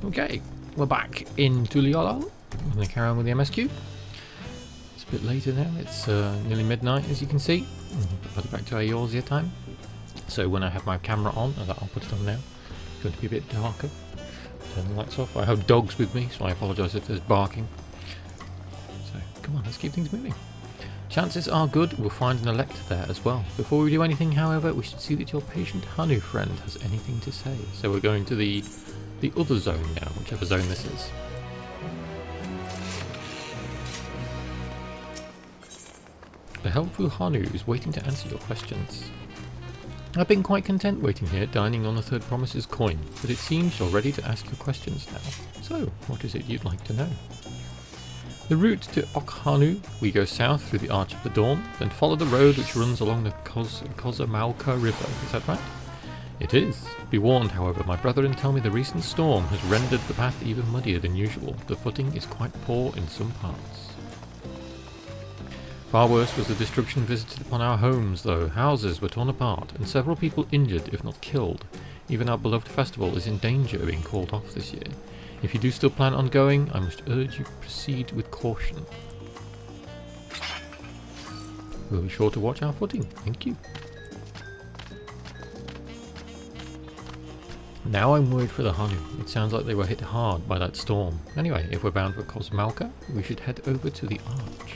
Okay, we're back in Tuliolol. I'm going to carry on with the MSQ. It's a bit later now, it's nearly midnight as you can see. Put it back to Eorzea time. So when I have my camera on, I'll put it on now. It's going to be a bit darker. Turn the lights off. I have dogs with me, so I apologise if there's barking. So come on, let's keep things moving. Chances are good we'll find an elector there as well. Before we do anything, however, we should see that your patient Hanu friend has anything to say. So we're going to the other zone now, whichever zone this is. The helpful Hanu is waiting to answer your questions. I've been quite content waiting here, dining on the third promise's coin, but it seems you're ready to ask your questions now. So, what is it you'd like to know? The route to Okhanu, we go south through the Arch of the Dawn, then follow the road which runs along the Kozamalka River, is that right? It is. Be warned, however, my brethren tell me the recent storm has rendered the path even muddier than usual. The footing is quite poor in some parts. Far worse was the destruction visited upon our homes, though. Houses were torn apart, and several people injured, if not killed. Even our beloved festival is in danger of being called off this year. If you do still plan on going, I must urge you to proceed with caution. We'll be sure to watch our footing. Thank you. Now I'm worried for the Hanu. It sounds like they were hit hard by that storm. Anyway, if we're bound for Kozamalka, we should head over to the Arch.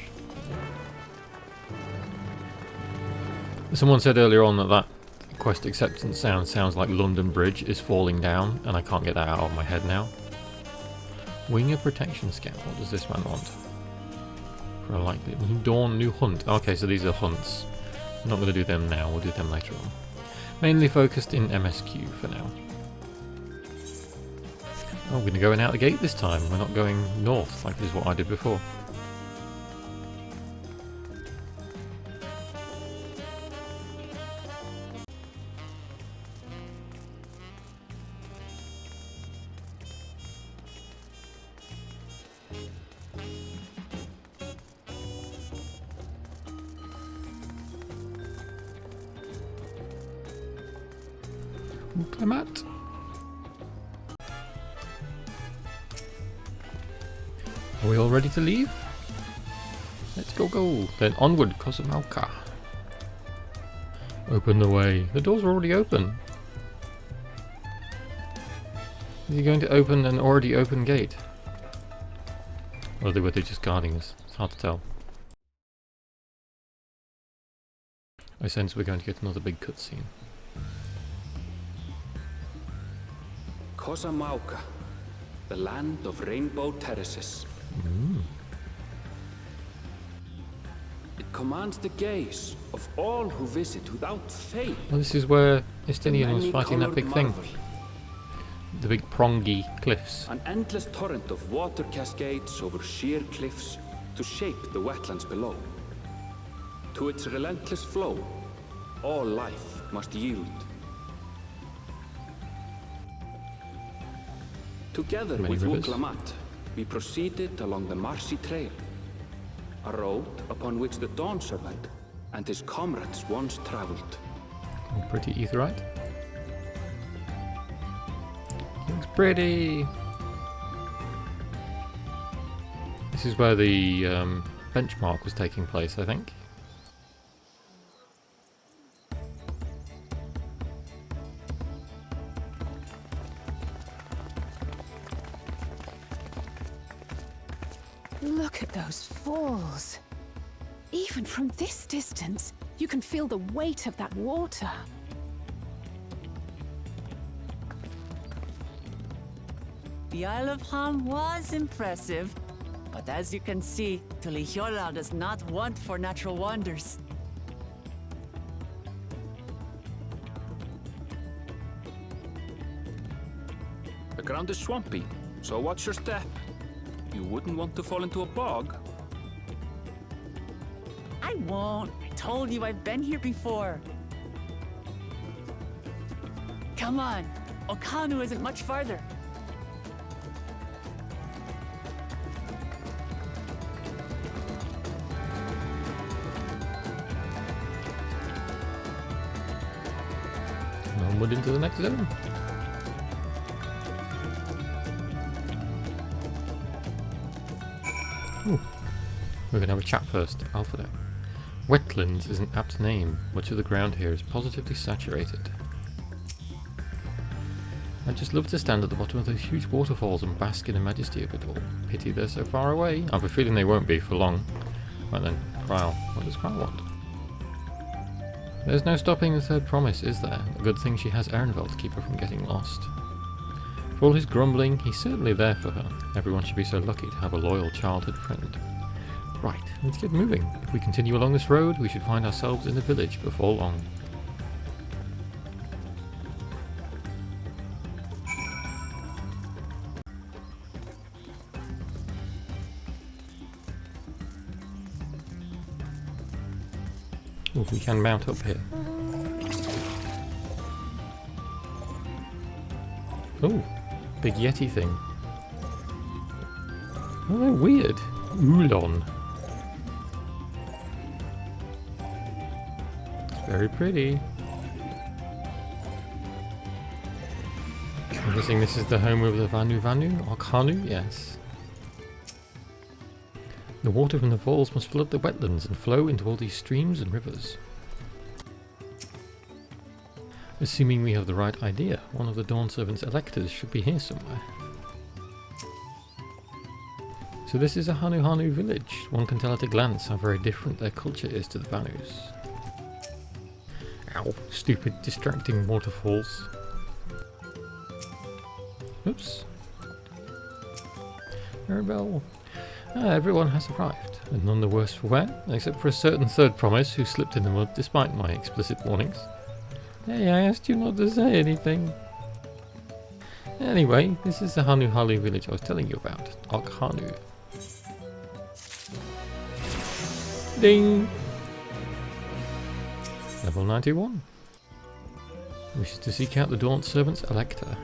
Someone said earlier on that quest acceptance sounds like London Bridge is falling down, and I can't get that out of my head now. Wing a protection scout. What does this man want? For a likely Dawn new hunt. Okay, so these are hunts. I'm not going to do them now. We'll do them later on. Mainly focused in MSQ for now. Oh, we're going to go in out the gate this time. We're not going north like this is what I did before. Clement. Are we all ready to leave? Let's go. Then onward, Kozamalka. Open the way. The doors are already open. Is he going to open an already open gate? Or were they just guarding us? It's hard to tell. I sense we're going to get another big cutscene. Kozamalka, the land of rainbow terraces. It commands the gaze of all who visit without fail. Well, this is where Estinian was fighting that big thing. The big prongy cliffs. An endless torrent of water cascades over sheer cliffs to shape the wetlands below. To its relentless flow, all life must yield. Together with Wuklamat, we proceeded along the marshy trail, a road upon which the Dawn Servant and his comrades once traveled. Oh, pretty etherite. Looks pretty. This is where the benchmark was taking place, I think. Look at those falls. Even from this distance, you can feel the weight of that water. The Isle of Ham was impressive, but as you can see, Tuliolol does not want for natural wonders. The ground is swampy, so watch your step. You wouldn't want to fall into a bog. I won't. I told you I've been here before. Come on. Okhanu isn't much farther. Onward into the next zone. Ooh. We're going to have a chat first. Alpha. Wetlands is an apt name. Much of the ground here is positively saturated. I'd just love to stand at the bottom of those huge waterfalls and bask in the majesty of it all. Pity they're so far away. I have a feeling they won't be for long. Right then, Krile. What does Krile want? There's no stopping the third promise, is there? A good thing she has Erenvel to keep her from getting lost. For all his grumbling, he's certainly there for her. Everyone should be so lucky to have a loyal childhood friend. Right, let's get moving. If we continue along this road, we should find ourselves in a village before long. Oh, we can mount up here. Oh, big Yeti thing. Oh, they're weird. Oolon. It's very pretty. I'm guessing this is the home of the Vanu or Kanu? Yes. The water from the falls must flood the wetlands and flow into all these streams and rivers. Assuming we have the right idea, one of the Dawn Servant's electors should be here somewhere. So this is a Hanu village. One can tell at a glance how very different their culture is to the Vanus. Ow, stupid distracting waterfalls. Oops. Erenvel. Everyone has arrived, and none the worse for wear, except for a certain third promise who slipped in the mud despite my explicit warnings. Hey, I asked you not to say anything. Anyway, this is the Hanu village I was telling you about, Okhanu. Ding! Level 91. Wishes to seek out the Dawn Servant's Elector.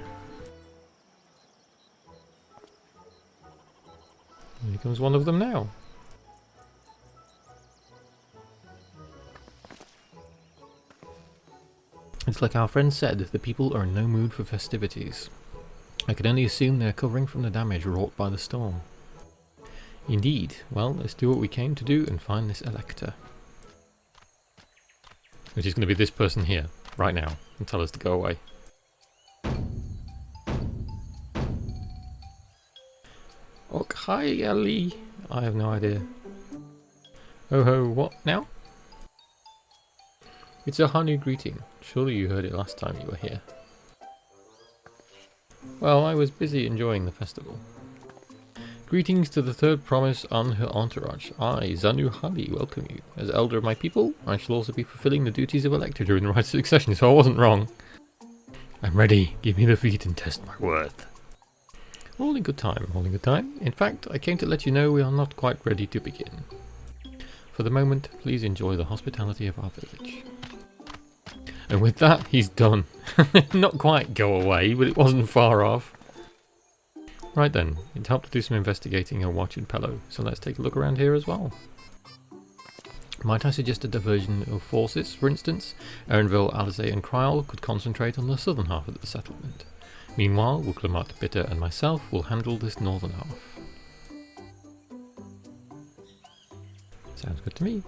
Here comes one of them now. It's like our friend said, the people are in no mood for festivities. I can only assume they're recovering from the damage wrought by the storm. Indeed. Well, let's do what we came to do and find this Elector. Which is going to be this person here, right now, and tell us to go away. Okay, Ali. I have no idea. Oh ho, what now? It's a Hanu greeting. Surely you heard it last time you were here. Well, I was busy enjoying the festival. Greetings to the third promise and her entourage. I, Zanu Hali, welcome you. As elder of my people, I shall also be fulfilling the duties of Elector during the right succession, so I wasn't wrong. I'm ready. Give me the feat and test my worth. All in good time, all in good time. In fact, I came to let you know we are not quite ready to begin. For the moment, please enjoy the hospitality of our village. And with that, he's done. Not quite go away, but it wasn't far off. Right then, it helped to do some investigating and watching Pello, so let's take a look around here as well. Might I suggest a diversion of forces? For instance, Erenvel, Alize and Krile could concentrate on the southern half of the settlement. Meanwhile, Wuklemat, Bitter and myself will handle this northern half. Sounds good to me.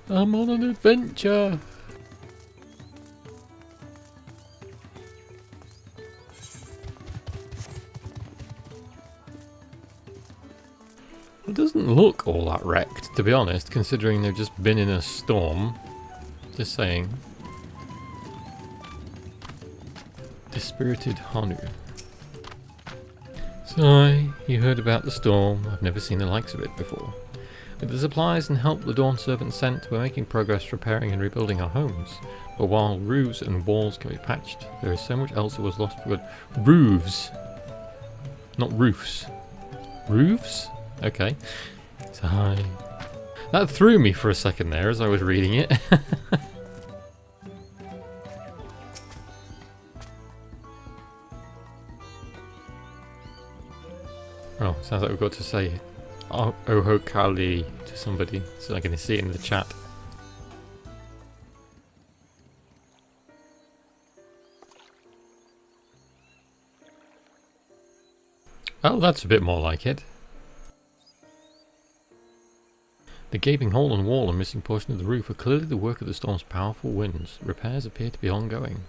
I'm on an adventure! It doesn't look all that wrecked, to be honest, considering they've just been in a storm. Just saying. Dispirited Hanu. So, you heard about the storm. I've never seen the likes of it before. With the supplies and help the Dawn Servant sent, we're making progress repairing and rebuilding our homes. But while roofs and walls can be patched, there is so much else that was lost for good. Roofs! Not roofs. Roofs? Okay. So, that threw me for a second there as I was reading it. Oh, sounds like we've got to say Oho Kali to somebody, so I can see it in the chat. Oh, that's a bit more like it. The gaping hole in the wall and missing portion of the roof are clearly the work of the storm's powerful winds. Repairs appear to be ongoing.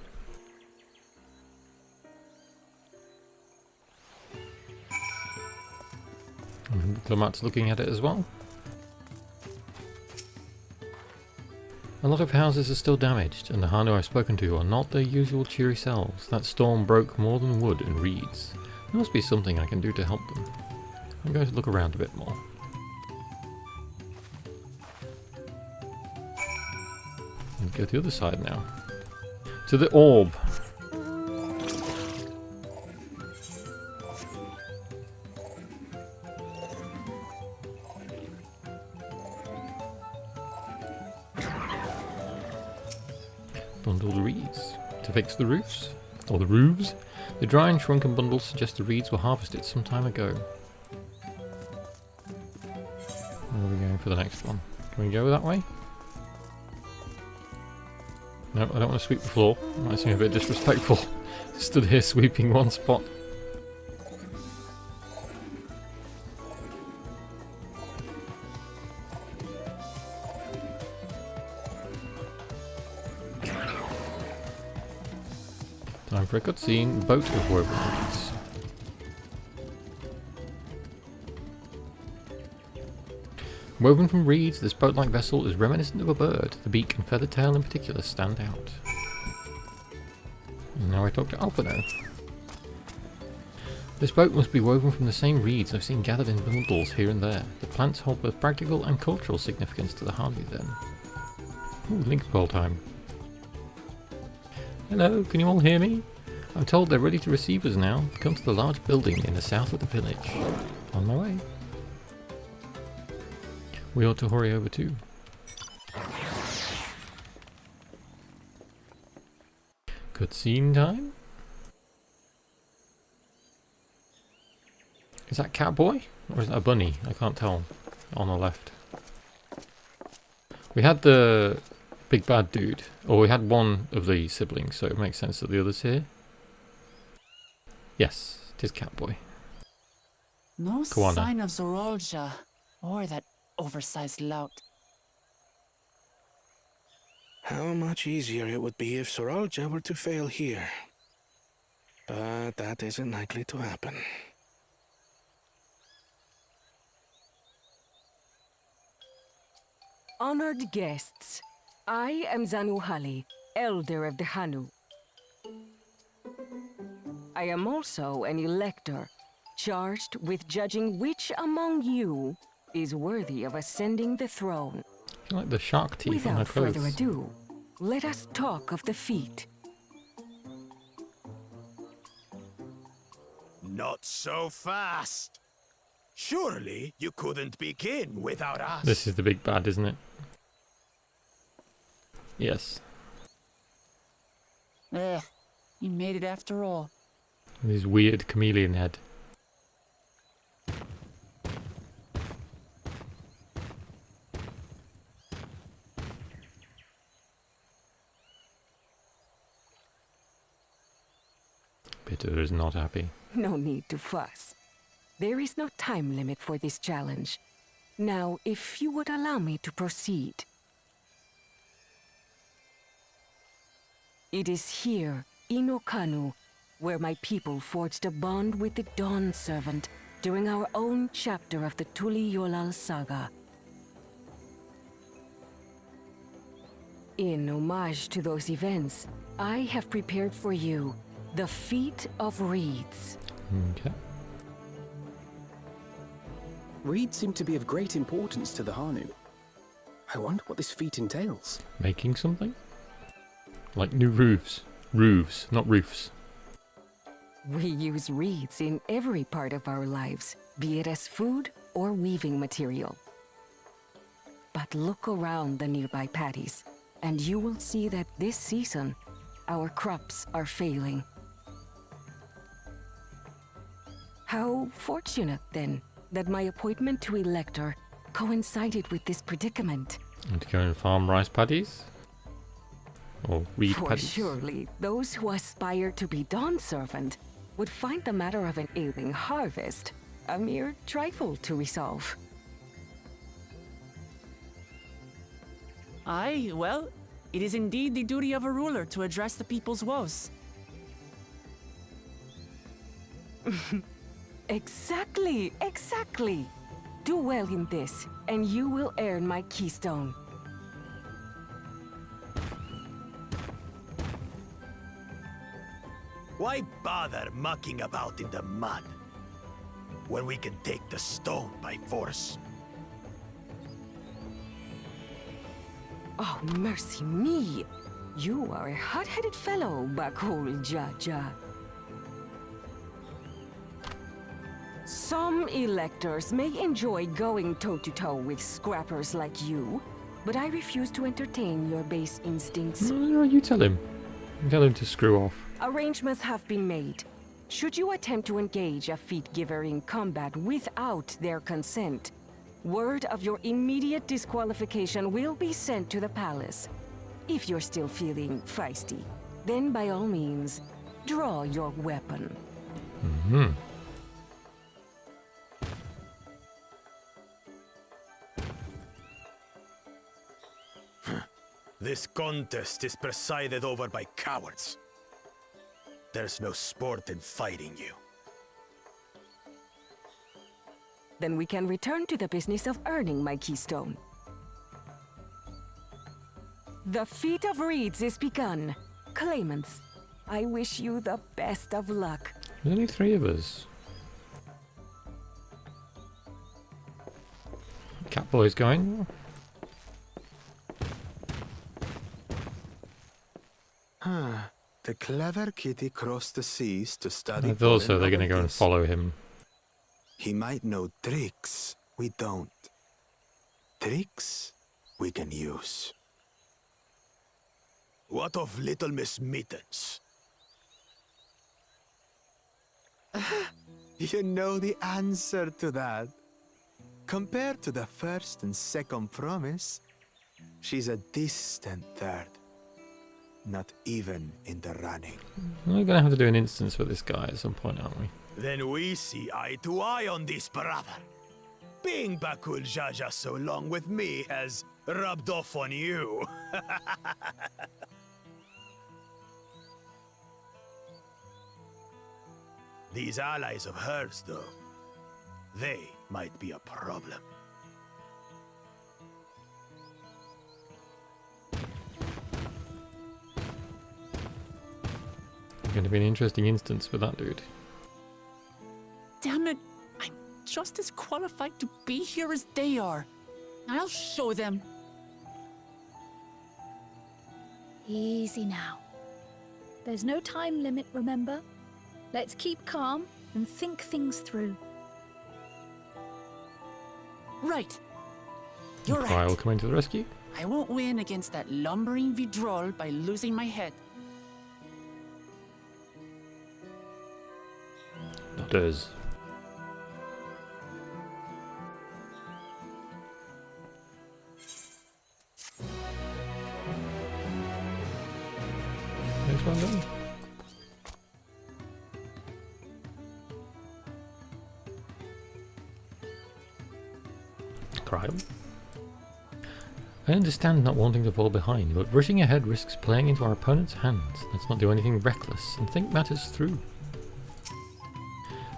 Diplomat's looking at it as well. A lot of houses are still damaged, and the Hanu I've spoken to are not their usual cheery selves. That storm broke more than wood and reeds. There must be something I can do to help them. I'm going to look around a bit more. And go to the other side now. To the orb. Bundle the reeds. To fix the roofs? Or the roofs? The dry and shrunken bundles suggest the reeds were harvested some time ago. Where are we going for the next one? Can we go that way? No, I don't want to sweep the floor. Might seem a bit disrespectful. Stood here sweeping one spot. Time for a cutscene. Boat of woven reeds. Woven from reeds, this boat-like vessel is reminiscent of a bird. The beak and feathered tail in particular stand out. And now I talk to Alpha now. This boat must be woven from the same reeds I've seen gathered in bundles here and there. The plants hold both practical and cultural significance to the Hanu then. Ooh, link pearl time. Hello, can you all hear me? I'm told they're ready to receive us now. Come to the large building in the south of the village. On my way. We ought to hurry over too. Cutscene time? Is that Catboy? Or is that a bunny? I can't tell. On the left. We had the big bad dude. Or we had one of the siblings, so it makes sense that the other's here. Yes, it is Catboy. No Koana. sign of Zorolja or that oversized lout. How much easier it would be if Zorolja were to fail here. But that isn't likely to happen. Honored guests, I am Zanuhali, Elder of the Hanu. I am also an elector, charged with judging which among you is worthy of ascending the throne. I feel like the shark teeth on her Without clothes. further ado, let us talk of the feat. Not so fast. Surely you couldn't begin without us. This is the big bad, isn't it? Yes. You made it after all. With his weird chameleon head. Peter is not happy. No need to fuss. There is no time limit for this challenge. Now, if you would allow me to proceed. It is here, in Okanu, where my people forged a bond with the Dawn Servant during our own chapter of the Tuli Yolal saga. In homage to those events, I have prepared for you the Feat of Reeds. Okay. Reeds seem to be of great importance to the Hanu. I wonder what this feat entails. Making something? Like new roofs. Roofs, not roofs. We use reeds in every part of our lives, be it as food or weaving material. But look around the nearby paddies, and you will see that this season, our crops are failing. How fortunate, then, that my appointment to Elector coincided with this predicament. And to go and farm rice paddies? Or reed For paddies? surely, those who aspire to be Dawn Servant would find the matter of an ailing harvest a mere trifle to resolve. Aye, well, it is indeed the duty of a ruler to address the people's woes. Exactly, exactly. Do well in this, and you will earn my keystone. Why bother mucking about in the mud when we can take the stone by force? Oh, mercy me! You are a hot-headed fellow, Bakul Jaja. Some electors may enjoy going toe-to-toe with scrappers like you, but I refuse to entertain your base instincts. You tell him. Tell him to screw off. Arrangements have been made. Should you attempt to engage a feat giver in combat without their consent, word of your immediate disqualification will be sent to the palace. If you're still feeling feisty, then by all means, draw your weapon. Mm-hmm. This contest is presided over by cowards. There's no sport in fighting you. Then we can return to the business of earning my keystone. The feat of reeds is begun. Claimants, I wish you the best of luck. There's only 3 of us. Catboy's going. The clever kitty crossed the seas to study. I thought so. They're going to go and pollen follow him. He might know tricks we don't. Tricks we can use. What of Little Miss Mittens? You know the answer to that. Compared to the first and second promise, she's a distant third. Not even in the running. We're going to have to do an instance with this guy at some point, aren't we? Then we see eye to eye on this, brother. Being Bakul Jaja so long with me has rubbed off on you. These allies of hers, though, they might be a problem. Going to be an interesting instance with that dude. Damn it, I'm just as qualified to be here as they are. I'll show them. Easy now. There's no time limit, remember? Let's keep calm and think things through. Right. You're Cry right. will come into the rescue. I won't win against that lumbering Vidrol by losing my head. Does. Next one done. Cryle. I understand not wanting to fall behind, but rushing ahead risks playing into our opponent's hands. Let's not do anything reckless and think matters through.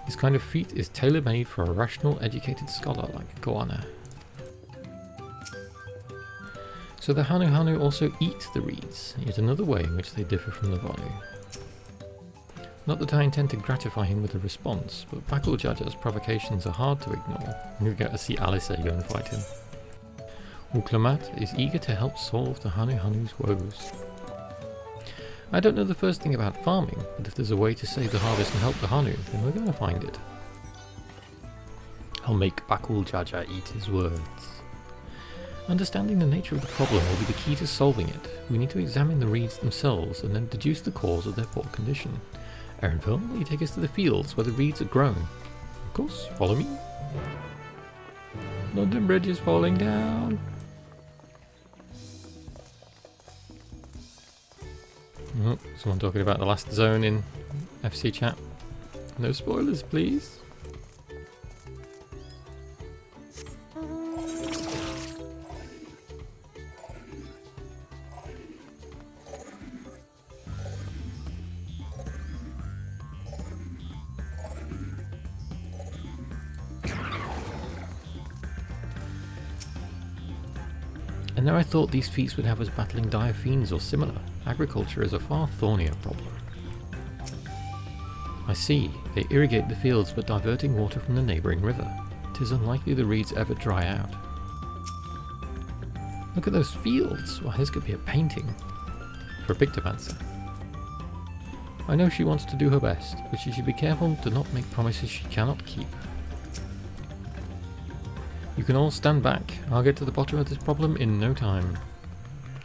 This kind of feat is tailor-made for a rational, educated scholar like Goanna. So the Hanu Hanu also eat the reeds, yet another way in which they differ from the Volu. Not that I intend to gratify him with a response, but Bakul Jaja's provocations are hard to ignore, and we get to see Alice go and fight him. Uklamat is eager to help solve the Hanu Hanu's woes. I don't know the first thing about farming, but if there's a way to save the harvest and help the Hanu, then we're going to find it. I'll make Bakul Jaja eat his words. Understanding the nature of the problem will be the key to solving it. We need to examine the reeds themselves and then deduce the cause of their poor condition. Erinville, will you take us to the fields where the reeds are grown? Of course, follow me. London Bridge is falling down. Oh, someone talking about the last zone in FC chat. No spoilers, please. And now I thought these feats would have us battling dire fiends or similar. Agriculture is a far thornier problem. I see. They irrigate the fields by diverting water from the neighbouring river. 'Tis unlikely the reeds ever dry out. Look at those fields! Well, this could be a painting. For a Pictomancer. I know she wants to do her best, but she should be careful to not make promises she cannot keep. You can all stand back. I'll get to the bottom of this problem in no time.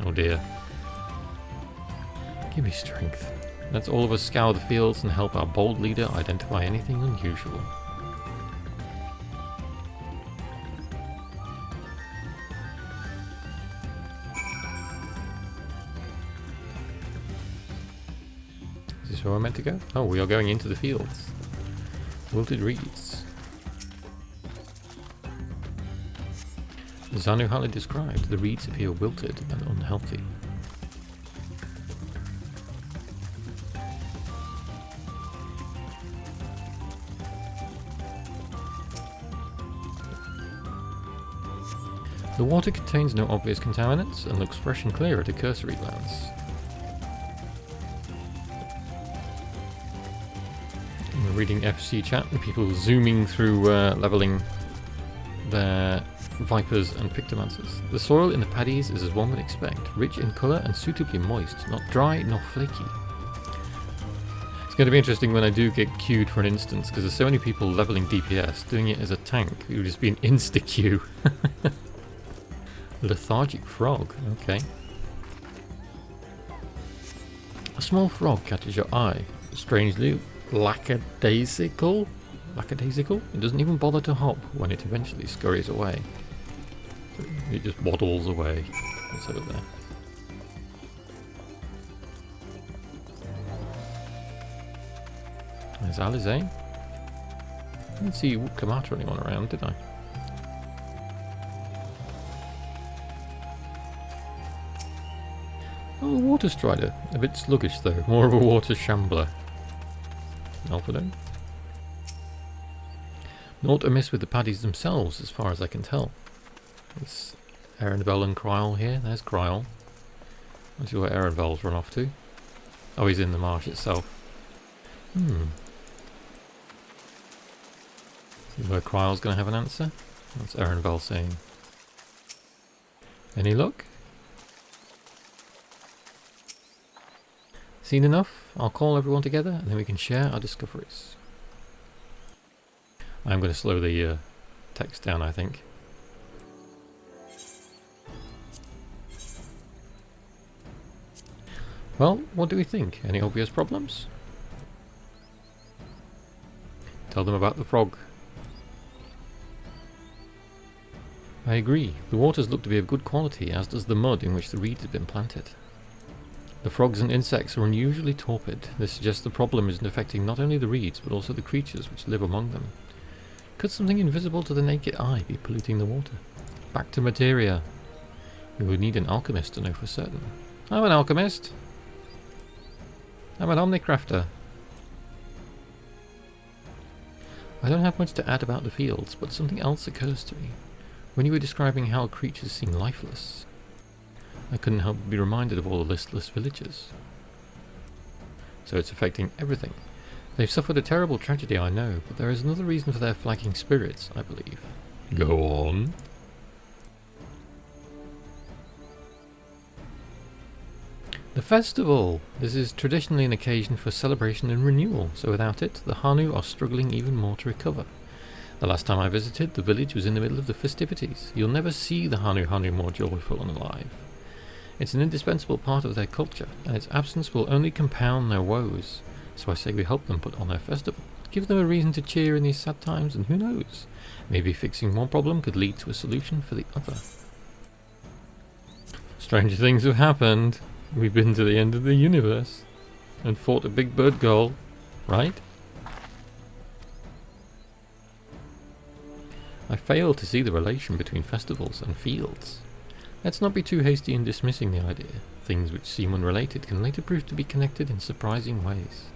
Oh dear. Give me strength. Let's all of us scour the fields and help our bold leader identify anything unusual. Is this where we're meant to go? Oh, we are going into the fields. Wilted reeds. As Anu highly described, the reeds appear wilted and unhealthy. The water contains no obvious contaminants and looks fresh and clear at a cursory glance. We're reading FC chat, the people zooming through levelling their Vipers and Pictomancers. The soil in the paddies is as one would expect, rich in colour and suitably moist, not dry nor flaky. It's going to be interesting when I do get queued for an instance, because there's so many people levelling DPS, doing it as a tank. It would just be an insta-queue. Lethargic frog, okay. A small frog catches your eye, strangely lackadaisical? Lackadaisical? It doesn't even bother to hop when it eventually scurries away. It just waddles away. It's over there. There's Alizé. I didn't see Kamata or anyone around, did I? Oh, a water strider. A bit sluggish though. More of a water shambler. Alphadone. Naught amiss with the paddies themselves, as far as I can tell. There's Erenvel and Kryl here. There's Kryl. Let's see where Erenvel's run off to. Oh, he's in the marsh itself. See where Kryl's going to have an answer? What's Erenvel saying? Any luck? Seen enough? I'll call everyone together and then we can share our discoveries. I'm going to slow the text down, I think. Well, what do we think? Any obvious problems? Tell them about the frog. I agree. The waters look to be of good quality, as does the mud in which the reeds have been planted. The frogs and insects are unusually torpid. This suggests the problem is affecting not only the reeds, but also the creatures which live among them. Could something invisible to the naked eye be polluting the water? Back to materia. We would need an alchemist to know for certain. I'm an alchemist. I'm an omnicrafter. I don't have much to add about the fields, but something else occurs to me. When you were describing how creatures seem lifeless, I couldn't help but be reminded of all the listless villagers. So it's affecting everything. They've suffered a terrible tragedy, I know, but there is another reason for their flagging spirits, I believe. Go on. The festival! This is traditionally an occasion for celebration and renewal, so without it, the Hanu are struggling even more to recover. The last time I visited, the village was in the middle of the festivities. You'll never see the Hanu more joyful and alive. It's an indispensable part of their culture, and its absence will only compound their woes. So I say we help them put on their festival. Give them a reason to cheer in these sad times, and who knows? Maybe fixing one problem could lead to a solution for the other. Stranger things have happened. We've been to the end of the universe and fought a big bird goal, right? I fail to see the relation between festivals and fields. Let's not be too hasty in dismissing the idea. Things which seem unrelated can later prove to be connected in surprising ways.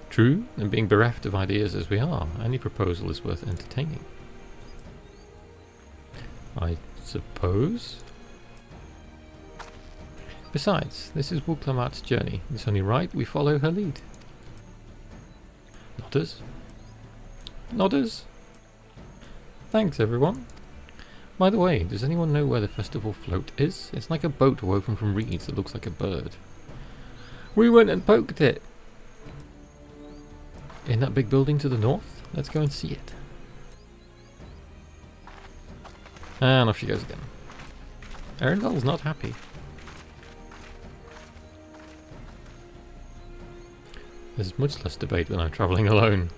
True, and being bereft of ideas as we are, any proposal is worth entertaining. I suppose? Besides, this is Wulklamat's journey. It's only right we follow her lead. Nodders? Nodders? Thanks, everyone. By the way, does anyone know where the festival float is? It's like a boat woven from reeds that looks like a bird. We went and poked it! In that big building to the north? Let's go and see it. And off she goes again. Arundel's not happy. There's much less debate when I'm travelling alone.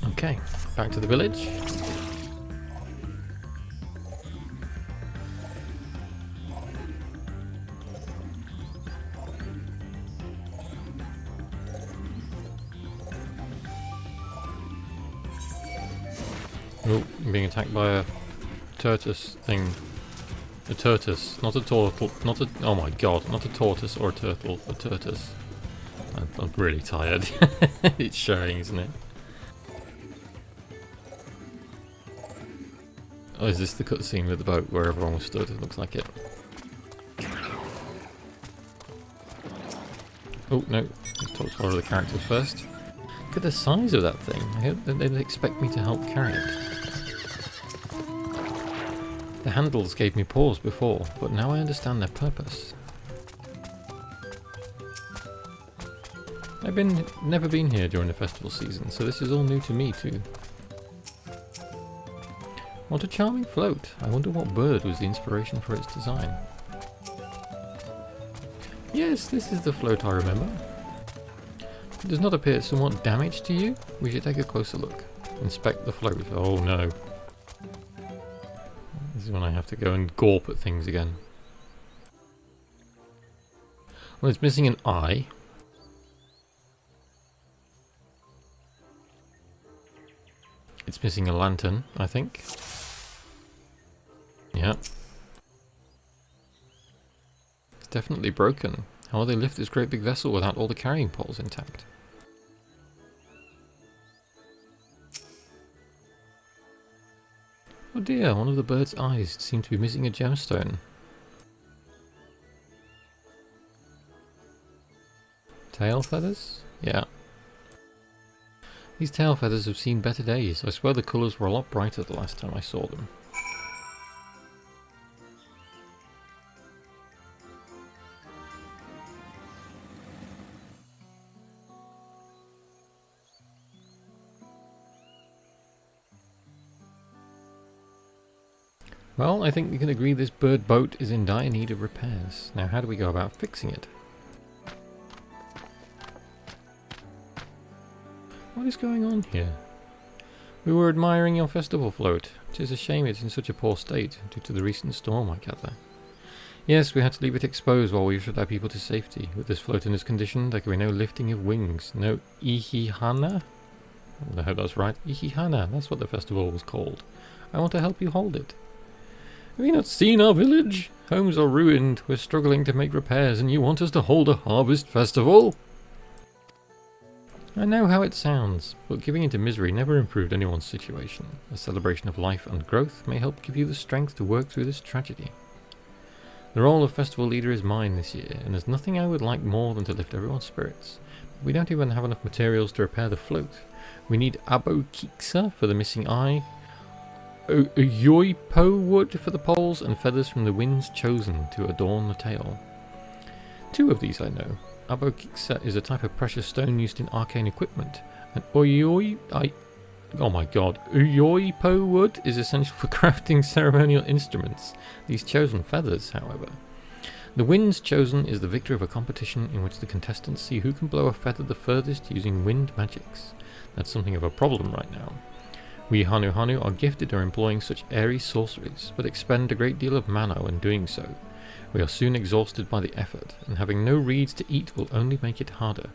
Okay, back to the village. Oh, I'm being attacked by a tortoise thing. A tortoise, not a turtle, not a, oh my god, not a tortoise or a turtle, a tortoise. I'm really tired. It's showing, isn't it? Oh, is this the cutscene with the boat where everyone was stood? It looks like it. Oh, no. Let's talk to one of the characters first. Look at the size of that thing. I hope that they'd expect me to help carry it. The handles gave me pause before, but now I understand their purpose. I've never been here during the festival season, so this is all new to me too. What a charming float. I wonder what bird was the inspiration for its design. Yes, this is the float I remember. It does not appear somewhat damaged to you. We should take a closer look. Inspect the float. Oh no. This is when I have to go and gawp at things again. Well, it's missing an eye. It's missing a lantern, I think. Yeah. It's definitely broken. How will they lift this great big vessel without all the carrying poles intact? Oh dear, one of the bird's eyes seemed to be missing a gemstone. Tail feathers? Yeah. These tail feathers have seen better days. I swear the colours were a lot brighter the last time I saw them. Well, I think we can agree this bird boat is in dire need of repairs. Now, how do we go about fixing it? What is going on here? We were admiring your festival float. It is a shame it's in such a poor state due to the recent storm, I gather. Yes, we had to leave it exposed while we ushered our people to safety. With this float in this condition, there can be no lifting of wings. No ihihana? I hope that's right. Ihihana, that's what the festival was called. I want to help you hold it. Have you not seen our village? Homes are ruined. We're struggling to make repairs and you want us to hold a harvest festival? I know how it sounds, but giving into misery never improved anyone's situation. A celebration of life and growth may help give you the strength to work through this tragedy. The role of festival leader is mine this year, and there's nothing I would like more than to lift everyone's spirits. We don't even have enough materials to repair the float. We need abokiksa for the missing eye, Uyoipo wood for the poles, and feathers from the winds chosen to adorn the tail. 2 of these I know. Abokiksa is a type of precious stone used in arcane equipment, and Uyoipo wood is essential for crafting ceremonial instruments. These chosen feathers, however. The winds chosen is the victor of a competition in which the contestants see who can blow a feather the furthest using wind magics. That's something of a problem right now. We Hanu Hanu are gifted at employing such airy sorceries, but expend a great deal of mana when doing so. We are soon exhausted by the effort, and having no reeds to eat will only make it harder.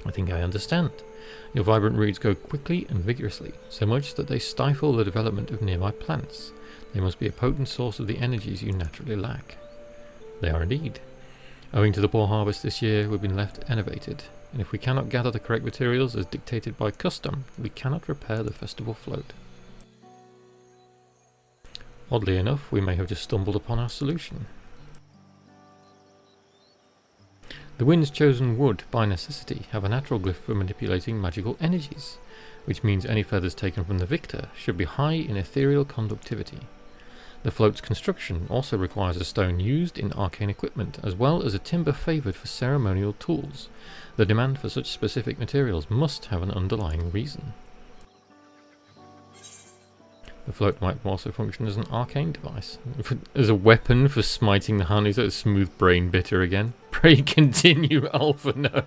I think I understand. Your vibrant reeds go quickly and vigorously, so much that they stifle the development of nearby plants. They must be a potent source of the energies you naturally lack. They are indeed. Owing to the poor harvest this year, we've been left enervated, and if we cannot gather the correct materials as dictated by custom, we cannot repair the festival float. Oddly enough, we may have just stumbled upon our solution. The winds chosen would, by necessity, have a natural glyph for manipulating magical energies, which means any feathers taken from the victor should be high in ethereal conductivity. The float's construction also requires a stone used in arcane equipment, as well as a timber favoured for ceremonial tools. The demand for such specific materials must have an underlying reason. The float might also function as an arcane device, as a weapon for smiting the Hanus at a smooth brain bitter again. Pray continue, Alpha no.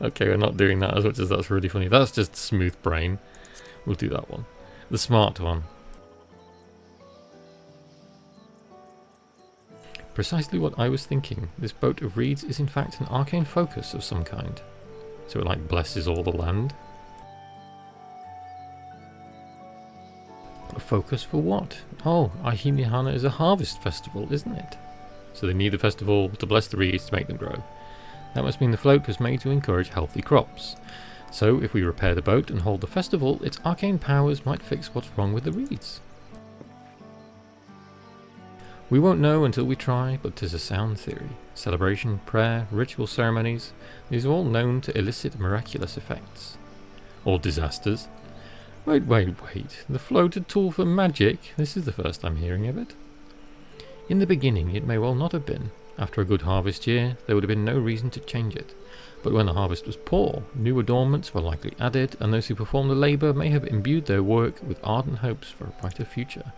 Okay, we're not doing that as much as that's really funny. That's just smooth brain. We'll do that one. The smart one. Precisely what I was thinking. This boat of reeds is in fact an arcane focus of some kind. So it like blesses all the land. A focus for what? Oh, Ahimihana is a harvest festival, isn't it? So they need the festival to bless the reeds to make them grow. That must mean the float was made to encourage healthy crops. So if we repair the boat and hold the festival, its arcane powers might fix what's wrong with the reeds. We won't know until we try, but 'tis a sound theory. Celebration, prayer, ritual ceremonies, these are all known to elicit miraculous effects. Or disasters. Wait. The float a tool for magic? This is the first I'm hearing of it. In the beginning, it may well not have been. After a good harvest year, there would have been no reason to change it. But when the harvest was poor, new adornments were likely added, and those who performed the labour may have imbued their work with ardent hopes for a brighter future.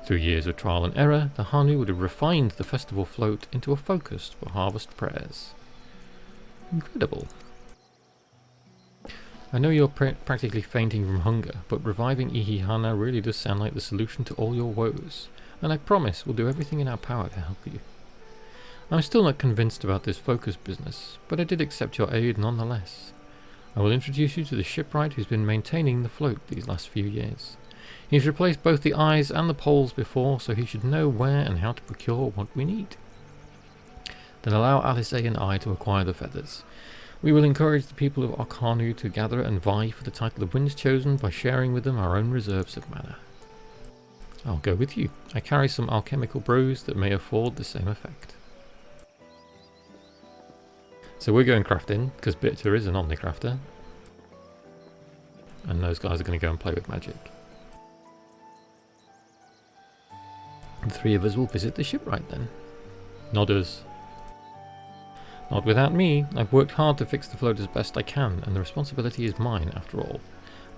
Through years of trial and error, the Hanu would have refined the festival float into a focus for harvest prayers. Incredible. I know you're practically fainting from hunger, but reviving Ihihana really does sound like the solution to all your woes, and I promise we'll do everything in our power to help you. I'm still not convinced about this focus business, but I did accept your aid nonetheless. I will introduce you to the shipwright who's been maintaining the float these last few years. He's replaced both the eyes and the poles before, so he should know where and how to procure what we need. Then allow Alice and I to acquire the feathers. We will encourage the people of Okhanu to gather and vie for the title of Winds Chosen by sharing with them our own reserves of mana. I'll go with you. I carry some alchemical brews that may afford the same effect. So we're going crafting, because Bitter is an Omnicrafter. And those guys are going to go and play with magic. The three of us will visit the shipwright then. Nodders. Not without me. I've worked hard to fix the float as best I can, and the responsibility is mine after all.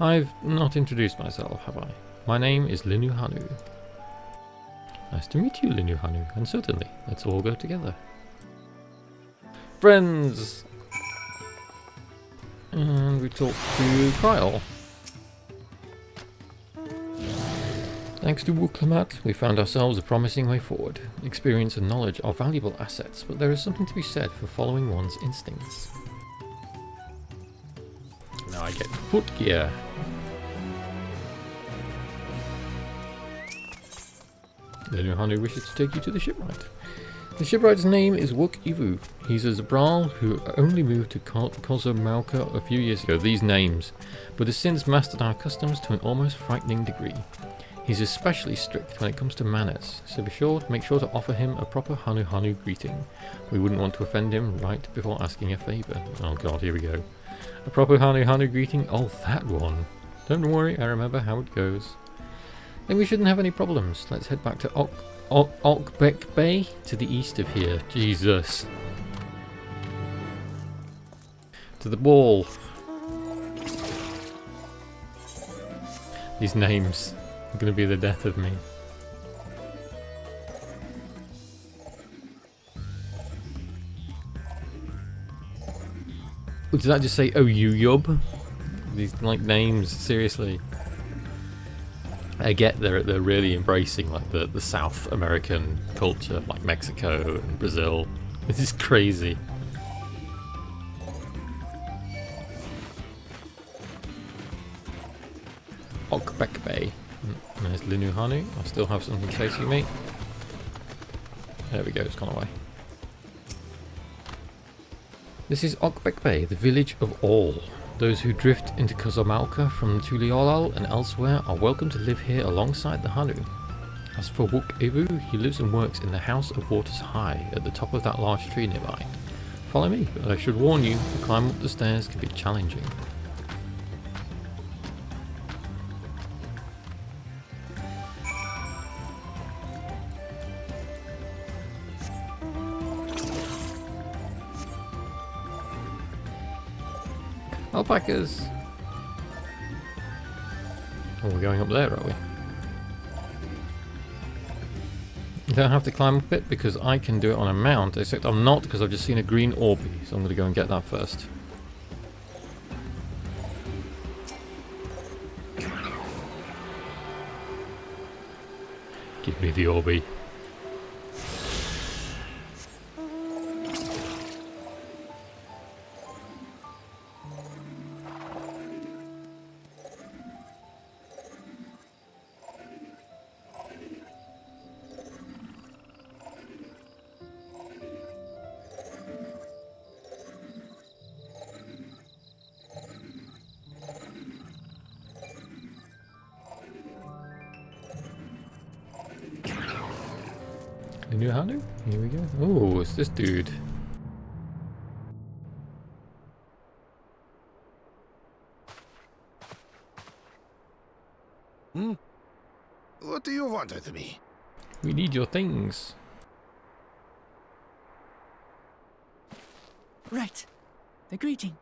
I've not introduced myself, have I? My name is Linu Hanu. Nice to meet you, Linu Hanu, and certainly, let's all go together. Friends! And we talk to Kyle. Thanks to Wuklamat, we found ourselves a promising way forward. Experience and knowledge are valuable assets, but there is something to be said for following one's instincts. Now I get foot gear. Linu Hanu wishes to take you to the shipwright. The shipwright's name is Wuk Ivu. He's a Zabral who only moved to Kozomauka a few years ago, these names, but has since mastered our customs to an almost frightening degree. He's especially strict when it comes to manners, so make sure to offer him a proper Hanu Hanu greeting. We wouldn't want to offend him right before asking a favour. Oh god, here we go. A proper Hanu Hanu greeting? Oh, that one. Don't worry, I remember how it goes. Then we shouldn't have any problems. Let's head back to Okbek Bay to the east of here. Jesus. To the ball. These names are going to be the death of me. Did that just say, oh, you yub? These, like, names, seriously. I get they're really embracing, like, the South American culture, like Mexico and Brazil. This is crazy. Okbek Bay. There's Linuhanu. I still have something chasing me. There we go, it's gone away. This is Okbek Bay, the village of all. Those who drift into Kazamalka from Tuliolal and elsewhere are welcome to live here alongside the Hanu. As for Wook Evu, he lives and works in the House of Waters High at the top of that large tree nearby. Follow me, but I should warn you, the climb up the stairs can be challenging. Alpacas! Oh, we're going up there, are we? You don't have to climb up it because I can do it on a mount, except I'm not because I've just seen a green Orby, so I'm going to go and get that first. Give me the Orby. The new Hanu? Here we go. Oh, it's this dude. What do you want with me? We need your things. Right. The greeting.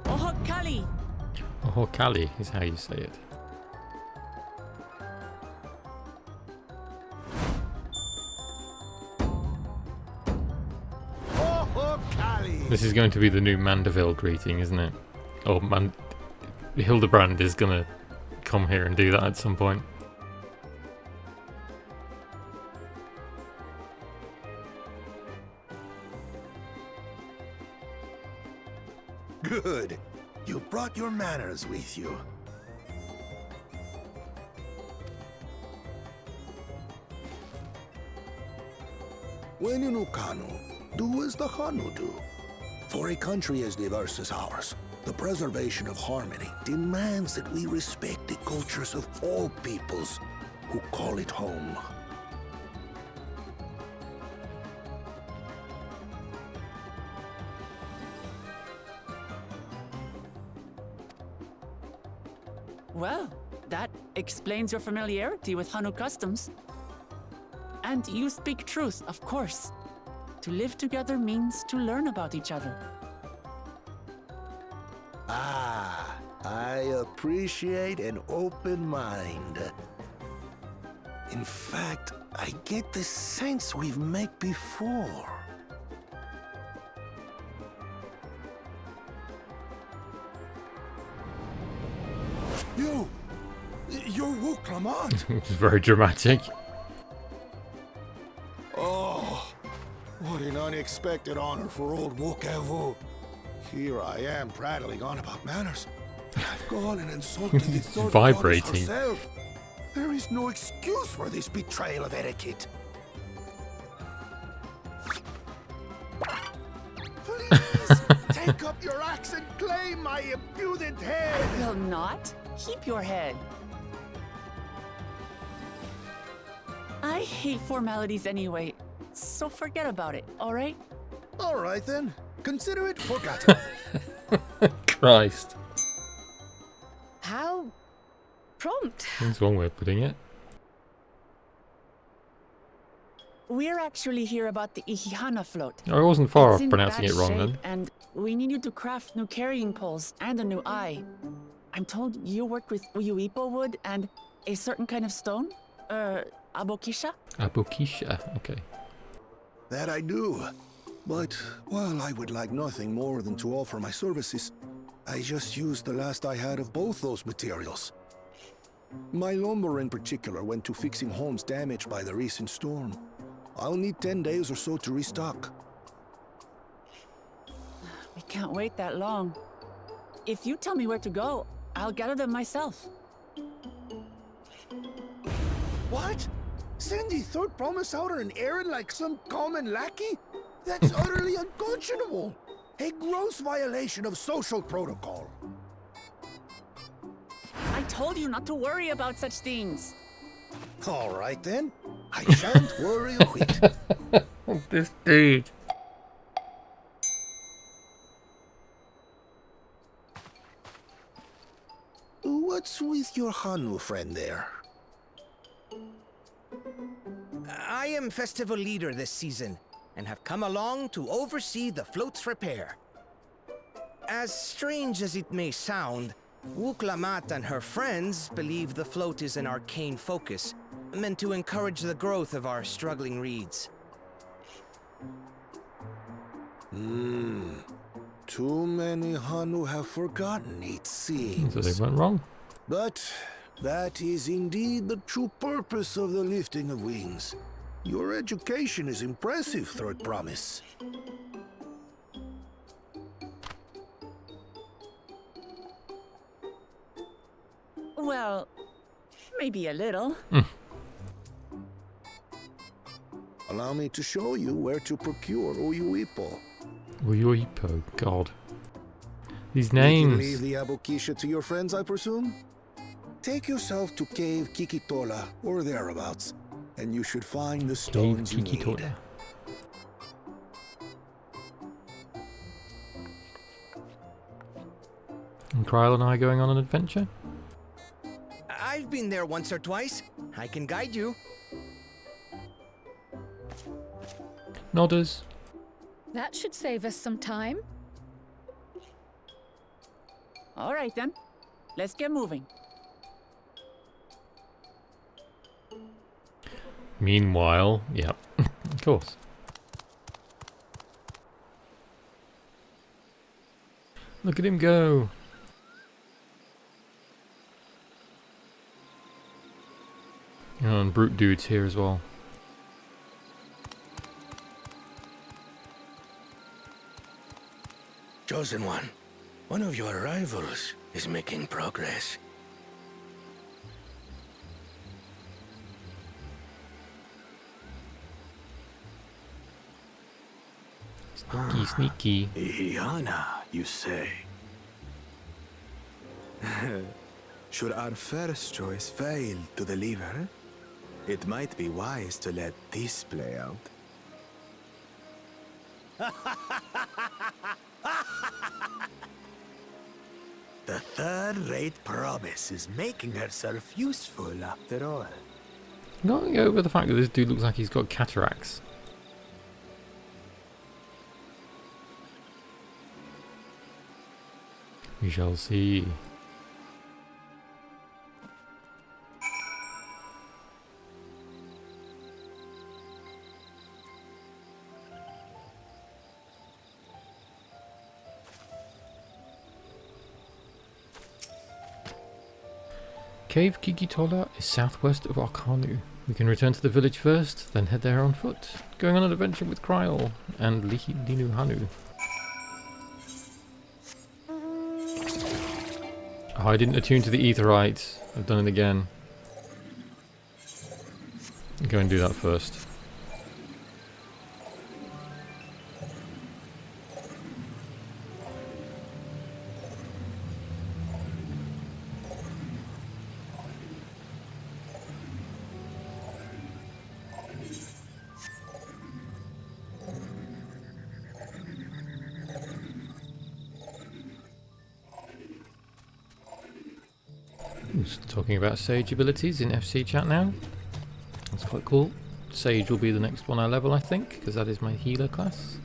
Ohokali! Ohokali is how you say it. This is going to be the new Mandeville greeting, isn't it? Or Hildebrand is gonna come here and do that at some point. Good. You brought your manners with you. When you know Kanu, do as the Hanu do. For a country as diverse as ours, the preservation of harmony demands that we respect the cultures of all peoples who call it home. Well, that explains your familiarity with Hanu customs. And you speak truth, of course. To live together means to learn about each other. Ah, I appreciate an open mind. In fact, I get the sense we've met before. You're Wuklamant. It's very dramatic. Oh, what an unexpected honor for old Wokevu. Here I am prattling on about manners. I've gone and insulted the third vibrating. goddess herself. There is no excuse for this betrayal of etiquette. Please, take up your axe and claim my impudent head. Will not? Keep your head. I hate formalities anyway, so forget about it, alright? All right then, consider it forgotten. Christ. How prompt. That's one way of putting it. We're actually here about the Ihihana float. I wasn't far It's off in pronouncing bad it wrong shape, then. And we need you to craft new carrying poles and a new eye. I'm told you work with Uyuipo wood and a certain kind of stone? Abokisha? Abokisha, okay. That I do. But, well, I would like nothing more than to offer my services. I just used the last I had of both those materials. My lumber in particular went to fixing homes damaged by the recent storm. I'll need 10 days or so to restock. We can't wait that long. If you tell me where to go, I'll gather them myself. What? Send the third promise out on an errand like some common lackey? That's utterly unconscionable. A gross violation of social protocol. I told you not to worry about such things. All right then. I shan't worry a whit. This dude. What's with your Hanu friend there? I am festival leader this season, and have come along to oversee the float's repair. As strange as it may sound, Wuklamat and her friends believe the float is an arcane focus, meant to encourage the growth of our struggling reeds. Too many Hanu have forgotten, it seems. So they went wrong. But that is indeed the true purpose of the lifting of wings. Your education is impressive, Third Promise. Well, maybe a little. Allow me to show you where to procure Uyuipo. Uyuipo, God. These You can names. leave the Abokisha to your friends, I presume? Take yourself to Cave Kikitola, or thereabouts, and you should find the stones you need. Kikitola. And Kryl and I going on an adventure? I've been there once or twice. I can guide you. Nodders. That should save us some time. All right then, let's get moving. Meanwhile, yep, of course. Look at him go. Oh, and Brute Dude's here as well. Chosen one of your rivals is making progress. Sneaky, sneaky. Ihiana, you say? Should our first choice fail to deliver, it might be wise to let this play out. The third-rate promise is making herself useful after all. I'm not going over the fact that this dude looks like he's got cataracts. We shall see. Cave Kikitola is southwest of Arkanu. We can return to the village first, then head there on foot, going on an adventure with Kryl and Linu Hanu. Oh, I didn't attune to the Aetheryte. I've done it again. Go and do that first. Talking about Sage abilities in FC chat now. That's quite cool. Sage will be the next one I level, I think, because that is my healer class.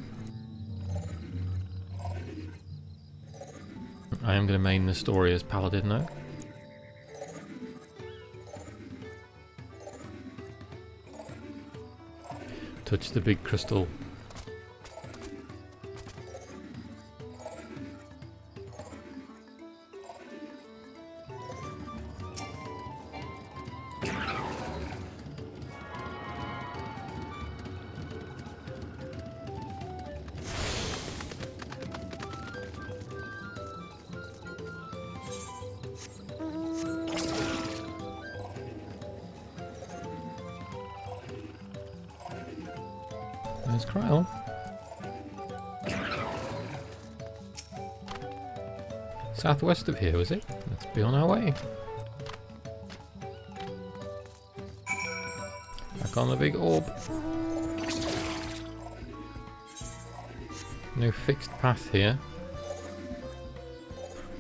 I am going to main the story as Paladin though. touch the big crystal. There's Kryl. Southwest of here, was it? Let's be on our way. Back on the big orb. No fixed path here.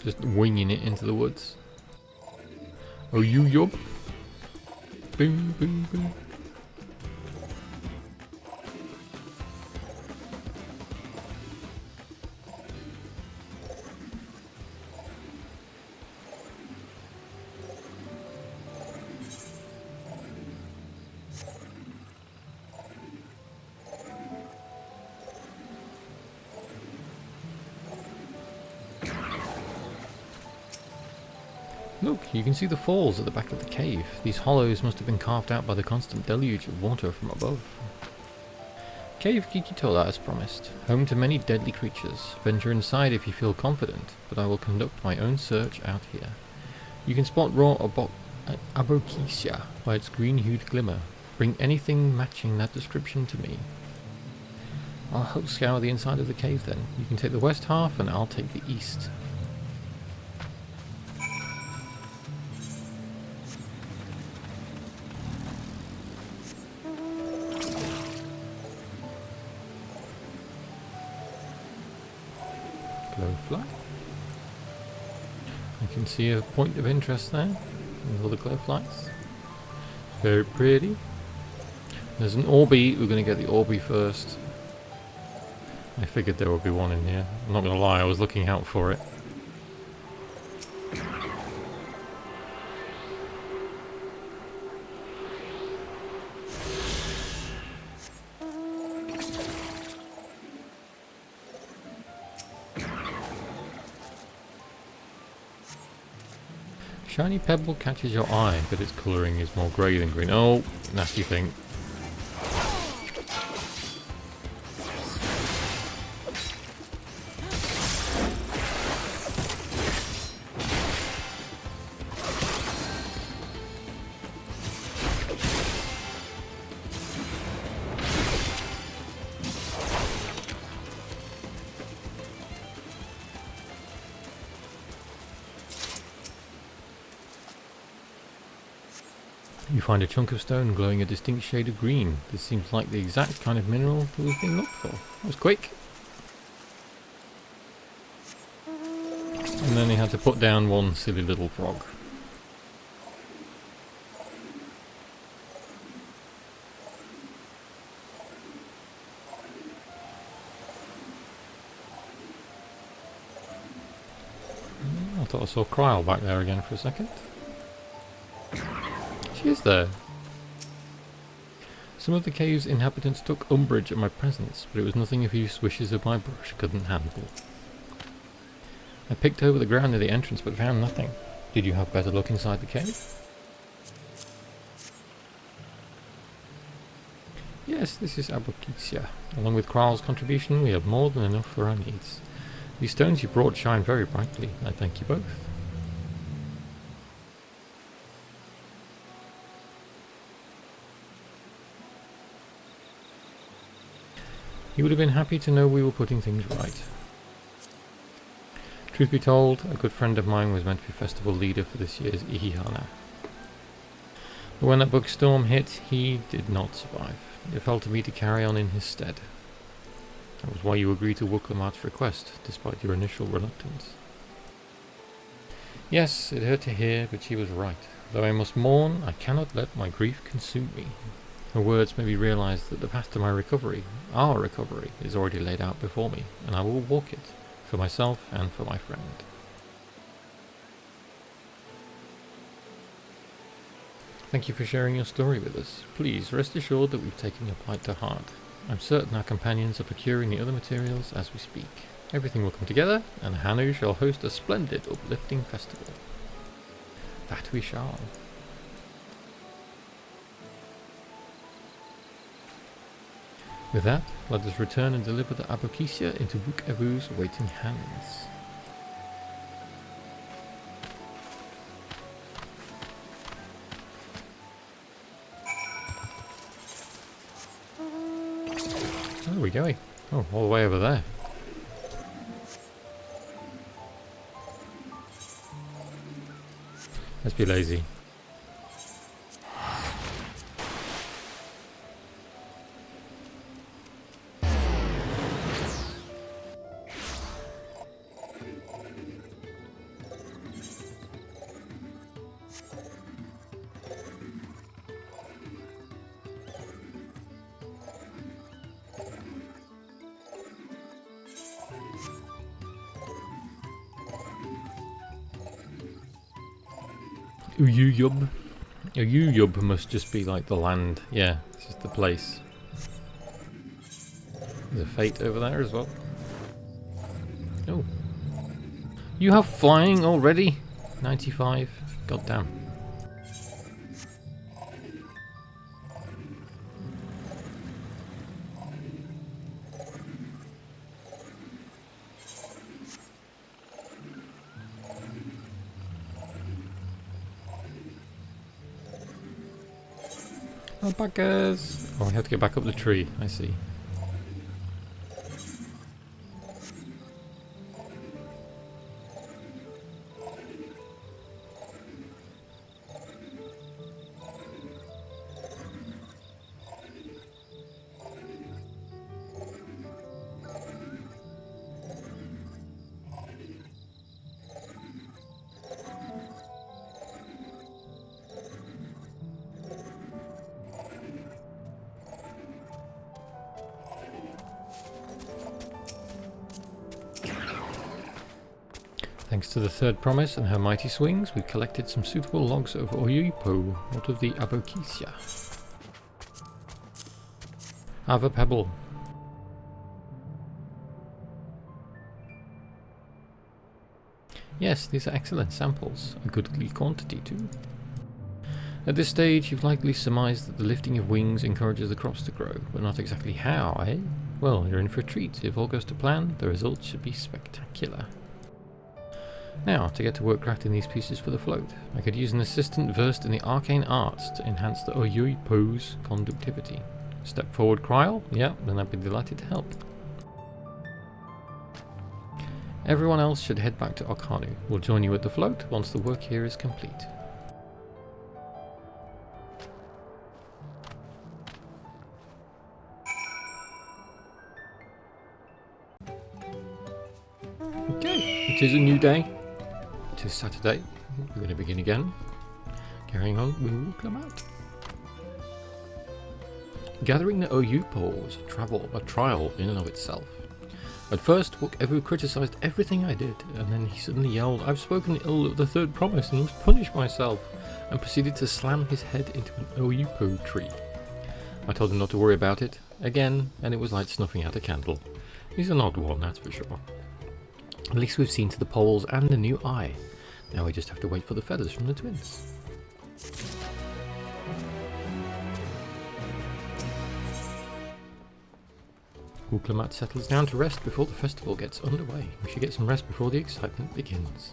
Just winging it into the woods. Oh, you yob. Boom, boom, boom. Look, you can see the falls at the back of the cave. These hollows must have been carved out by the constant deluge of water from above. Cave Kikitola as promised, home to many deadly creatures. Venture inside if you feel confident, but I will conduct my own search out here. You can spot raw Abokesia by its green-hued glimmer. Bring anything matching that description to me. I'll help scour the inside of the cave then. You can take the west half and I'll take the east. Glowfly. I can see a point of interest there with all the glowflies. Very pretty. There's an Orby. We're going to get the Orby first. I figured there would be one in here. I'm not going to lie, I was looking out for it. Shiny pebble catches your eye, but its colouring is more grey than green. Oh, nasty thing. You find a chunk of stone glowing a distinct shade of green. This seems like the exact kind of mineral that was being looked for. That was quick. And then he had to put down one silly little frog. I thought I saw Kryl back there again for a second. She is there. Some of the cave's inhabitants took umbrage at my presence, but it was nothing a few swishes of my brush couldn't handle. I picked over the ground near the entrance but found nothing. Did you have better luck inside the cave? Yes, this is Abokesia. Along with Kryl's contribution, we have more than enough for our needs. These stones you brought shine very brightly. I thank you both. He would have been happy to know we were putting things right. Truth be told, a good friend of mine was meant to be festival leader for this year's Ihihana. But when that bug storm hit, he did not survive. It fell to me to carry on in his stead. That was why you agreed to Wooklamart's request, despite your initial reluctance. Yes, it hurt to hear, but she was right. Though I must mourn, I cannot let my grief consume me. Her words made me realise that the path to my recovery, our recovery, is already laid out before me, and I will walk it, for myself and for my friend. Thank you for sharing your story with us. Please rest assured that we've taken your plight to heart. I'm certain our companions are procuring the other materials as we speak. Everything will come together, and Hanu shall host a splendid, uplifting festival. That we shall. With that, let us return and deliver the Abokesia into Book Evu's waiting hands. Where are we going? Oh, all the way over there. Let's be lazy. Uyuyub. Uyuyub must just be like the land. Yeah, it's just the place. There's a fate over there as well. Oh. You have flying already? 95? God damn. Alpacas! Oh, I have to get back up the tree, I see. Thanks to the third promise and her mighty swings, we've collected some suitable logs of Oyuipo out of the Abokesia. Have a pebble. Yes, these are excellent samples, a goodly quantity too. At this stage, you've likely surmised that the lifting of wings encourages the crops to grow, but not exactly how, eh? Well, you're in for a treat. If all goes to plan, the results should be spectacular. Now, to get to work crafting these pieces for the float, I could use an assistant versed in the arcane arts to enhance the Oyuipo's conductivity. Step forward, Kryl? Yeah, then I'd be delighted to help. Everyone else should head back to Okanu. We'll join you at the float once the work here is complete. Okay, it is a new day. It is Saturday. We're going to begin again. Carrying on with Wuklamat. Gathering the Oyupo was a trial in and of itself. At first, Book Evu criticised everything I did, and then he suddenly yelled, "I've spoken ill of the third promise and must punish myself," and proceeded to slam his head into an Oyupo tree. I told him not to worry about it, again, and it was like snuffing out a candle. He's an odd one, that's for sure. At least we've seen to the poles and a new eye. Now we just have to wait for the feathers from the twins. Wuklamat settles down to rest before the festival gets underway. We should get some rest before the excitement begins.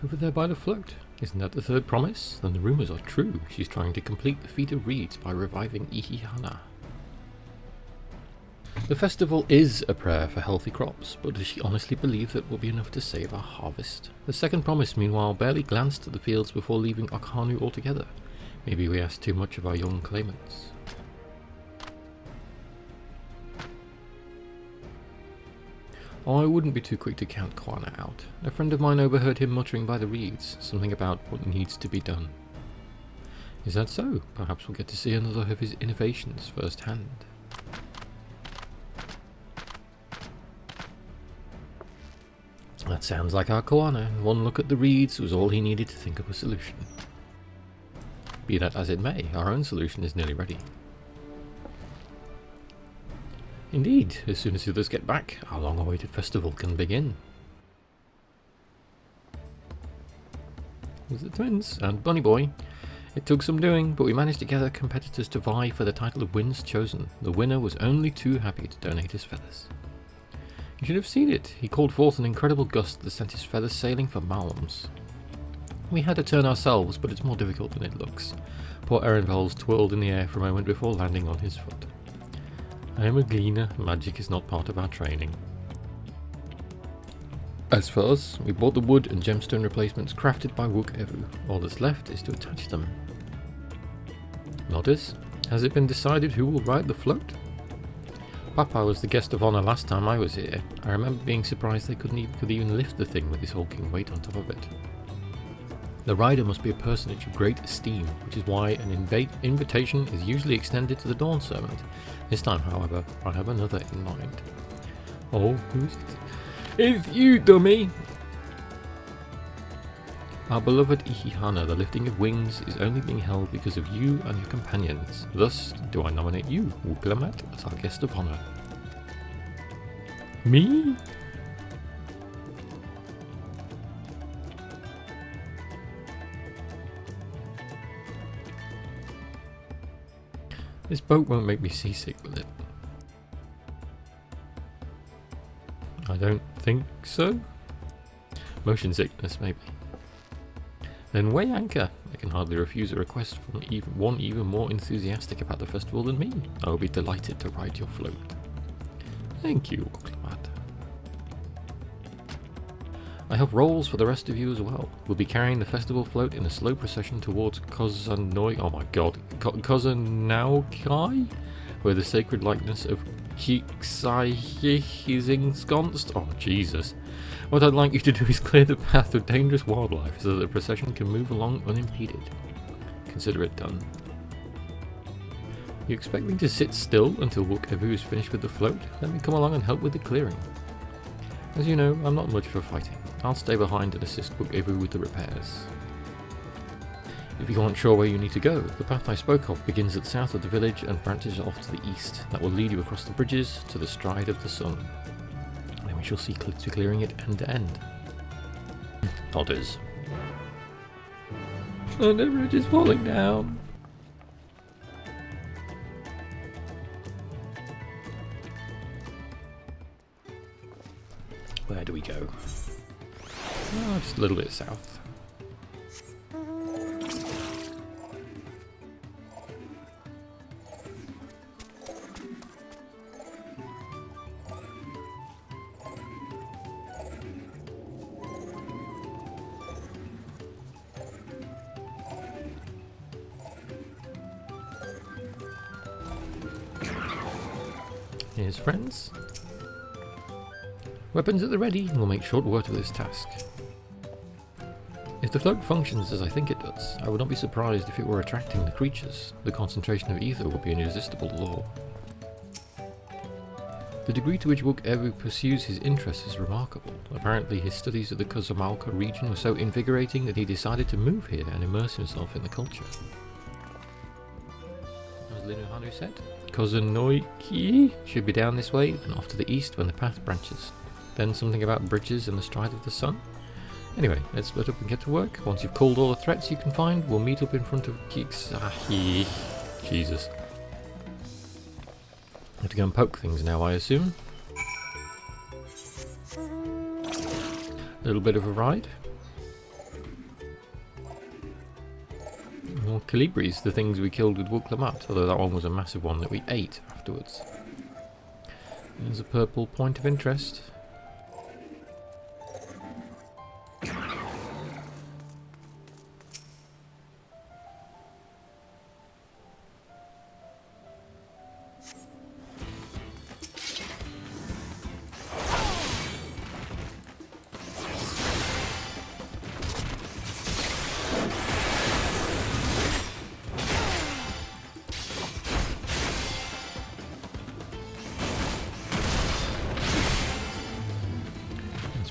Over there by the float. Isn't that the third promise? Then the rumours are true. She's trying to complete the feat of reeds by reviving Ihihana. The festival is a prayer for healthy crops, but does she honestly believe that will be enough to save our harvest? The second promise, meanwhile, barely glanced at the fields before leaving Okanu altogether. Maybe we asked too much of our young claimants. I wouldn't be too quick to count Kwana out. A friend of mine overheard him muttering by the reeds, something about what needs to be done. Is that so? Perhaps we'll get to see another of his innovations firsthand. That sounds like our Koana, and one look at the reeds was all he needed to think of a solution. Be that as it may, our own solution is nearly ready. Indeed, as soon as the others get back, our long-awaited festival can begin. There's the twins and Bunny Boy. It took some doing, but we managed to gather competitors to vie for the title of Winds Chosen. The winner was only too happy to donate his feathers. You should have seen it. He called forth an incredible gust that sent his feathers sailing for miles. We had to turn ourselves, but it's more difficult than it looks. Poor Erenvel's twirled in the air for a moment before landing on his foot. I am a gleaner. Magic is not part of our training. As for us, we bought the wood and gemstone replacements crafted by Wook Evu. All that's left is to attach them. Notice, has it been decided who will ride the float? Papa was the guest of honour last time I was here. I remember being surprised they could even lift the thing with his hulking weight on top of it. The rider must be a personage of great esteem, which is why an invitation is usually extended to the Dawn Servant. This time, however, I have another in mind. Oh, who's it? It's you, dummy! Our beloved Ihihana, the lifting of wings, is only being held because of you and your companions. Thus, do I nominate you, Wuklamat, as our guest of honour. Me? This boat won't make me seasick, will it? I don't think so. Motion sickness, maybe. Then weigh anchor. I can hardly refuse a request from one even more enthusiastic about the festival than me. I will be delighted to ride your float. Thank you, Wuklamat. I have roles for the rest of you as well. We'll be carrying the festival float in a slow procession towards Kozanoi. Oh my god, Kozanaukai, where the sacred likeness of Kiksai is ensconced. Oh Jesus. What I'd like you to do is clear the path of dangerous wildlife so that the procession can move along unimpeded. Consider it done. You expect me to sit still until Wook Evu is finished with the float? Let me come along and help with the clearing. As you know, I'm not much for fighting. I'll stay behind and assist Wook Evu with the repairs. If you aren't sure where you need to go, the path I spoke of begins at the south of the village and branches off to the east. That will lead you across the bridges to the stride of the sun. Then we shall see to clearing it end to end. Nodders. And the bridge is falling down. Where do we go? Oh, just a little bit south. Here's friends. Weapons at the ready, and we'll make short work of this task. If the float functions as I think it does, I would not be surprised if it were attracting the creatures. The concentration of ether would be an irresistible law. The degree to which Wook Evu pursues his interests is remarkable. Apparently his studies of the Kozamauka region were so invigorating that he decided to move here and immerse himself in the culture. As Linuhanu said, Kozanoiki should be down this way and off to the east when the path branches. Then something about bridges and the stride of the sun. Anyway, let's split up and get to work. Once you've called all the threats you can find, we'll meet up in front of Kiksahi. Jesus. Have to go and poke things now, I assume. A little bit of a ride. More Calibris, the things we killed with Wuklamat, although that one was a massive one that we ate afterwards. There's a purple point of interest.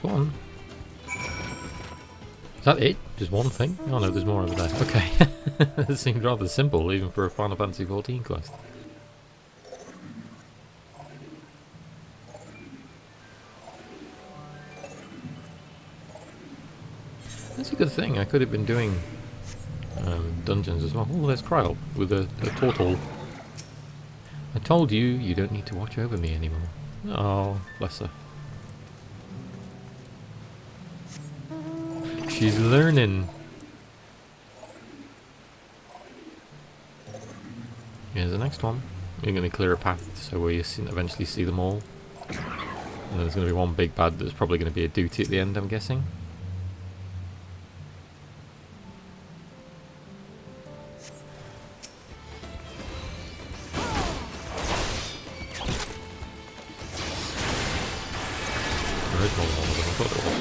That's one. Is that it? Just one thing? Oh no, there's more over there. Okay. It seemed rather simple, even for a Final Fantasy XIV quest. That's a good thing. I could have been doing dungeons as well. Oh, there's Kryl with a turtle. I told you, you don't need to watch over me anymore. Oh, bless her. She's learning. Here's the next one. We're going to clear a path so we eventually see them all. And there's going to be one big bad that's probably going to be a duty at the end, I'm guessing. There is more than one of them, I thought there was.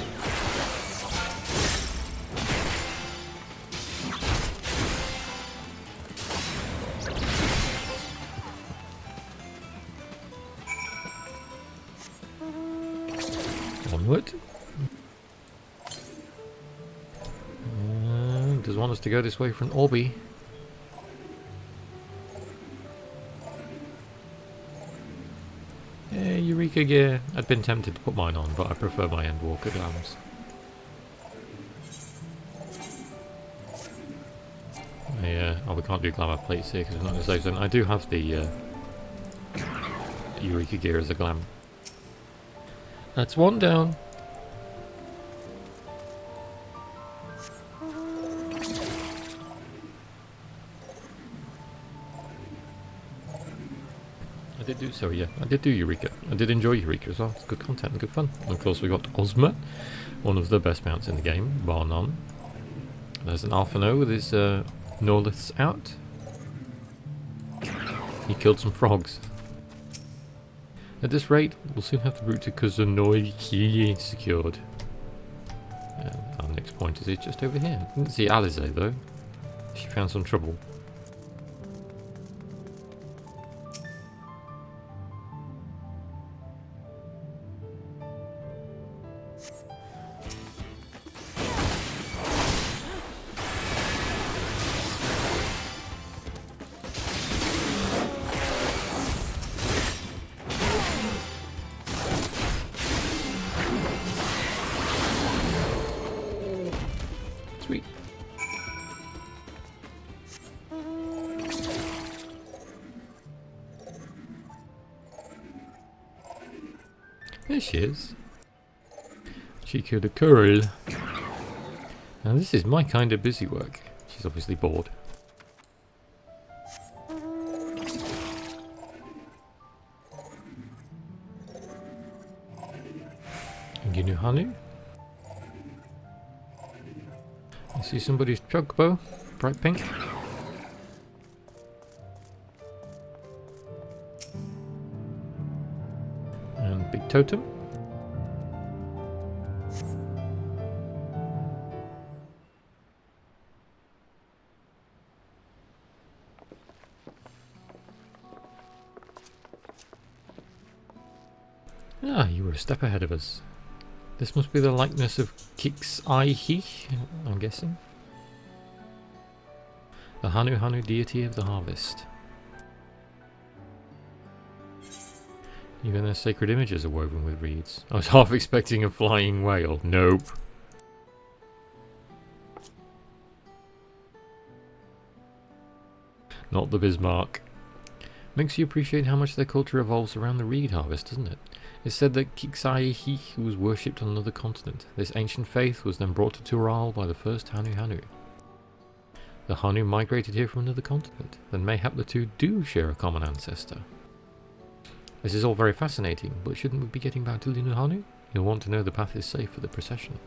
Onward. Does want us to go this way for an Orby. Eureka gear. I'd been tempted to put mine on, but I prefer my Endwalker glams. Oh, we can't do glamour plates here because it's not in the safe zone. I do have the Eureka gear as a glam. That's one down. I did do so, yeah. I did do Eureka. I did enjoy Eureka as well. It's good content and good fun. And of course we got Ozma, one of the best mounts in the game, bar none. There's an Alphino with his Norliths out. He killed some frogs. At this rate, we'll soon have the route to Kuzunoiki secured. Our next point is just over here. Didn't see Alize though. She found some trouble. Sweet. There she is. She killed a curl. Now this is my kind of busy work. She's obviously bored. And you know Hanu? I see somebody's chugbo, bright pink. And big totem. Ah, you were a step ahead of us. This must be the likeness of Kix-ai-hi, I'm guessing. The Hanu deity of the harvest. Even their sacred images are woven with reeds. I was half expecting a flying whale. Nope. Not the Bismarck. Makes you appreciate how much their culture revolves around the reed harvest, doesn't it? It's said that Kix-ai-hi was worshipped on another continent. This ancient faith was then brought to Tural by the first Hanu. The Hanu migrated here from another continent, then mayhap the two do share a common ancestor. This is all very fascinating, but shouldn't we be getting back to Hanu? You'll want to know the path is safe for the procession.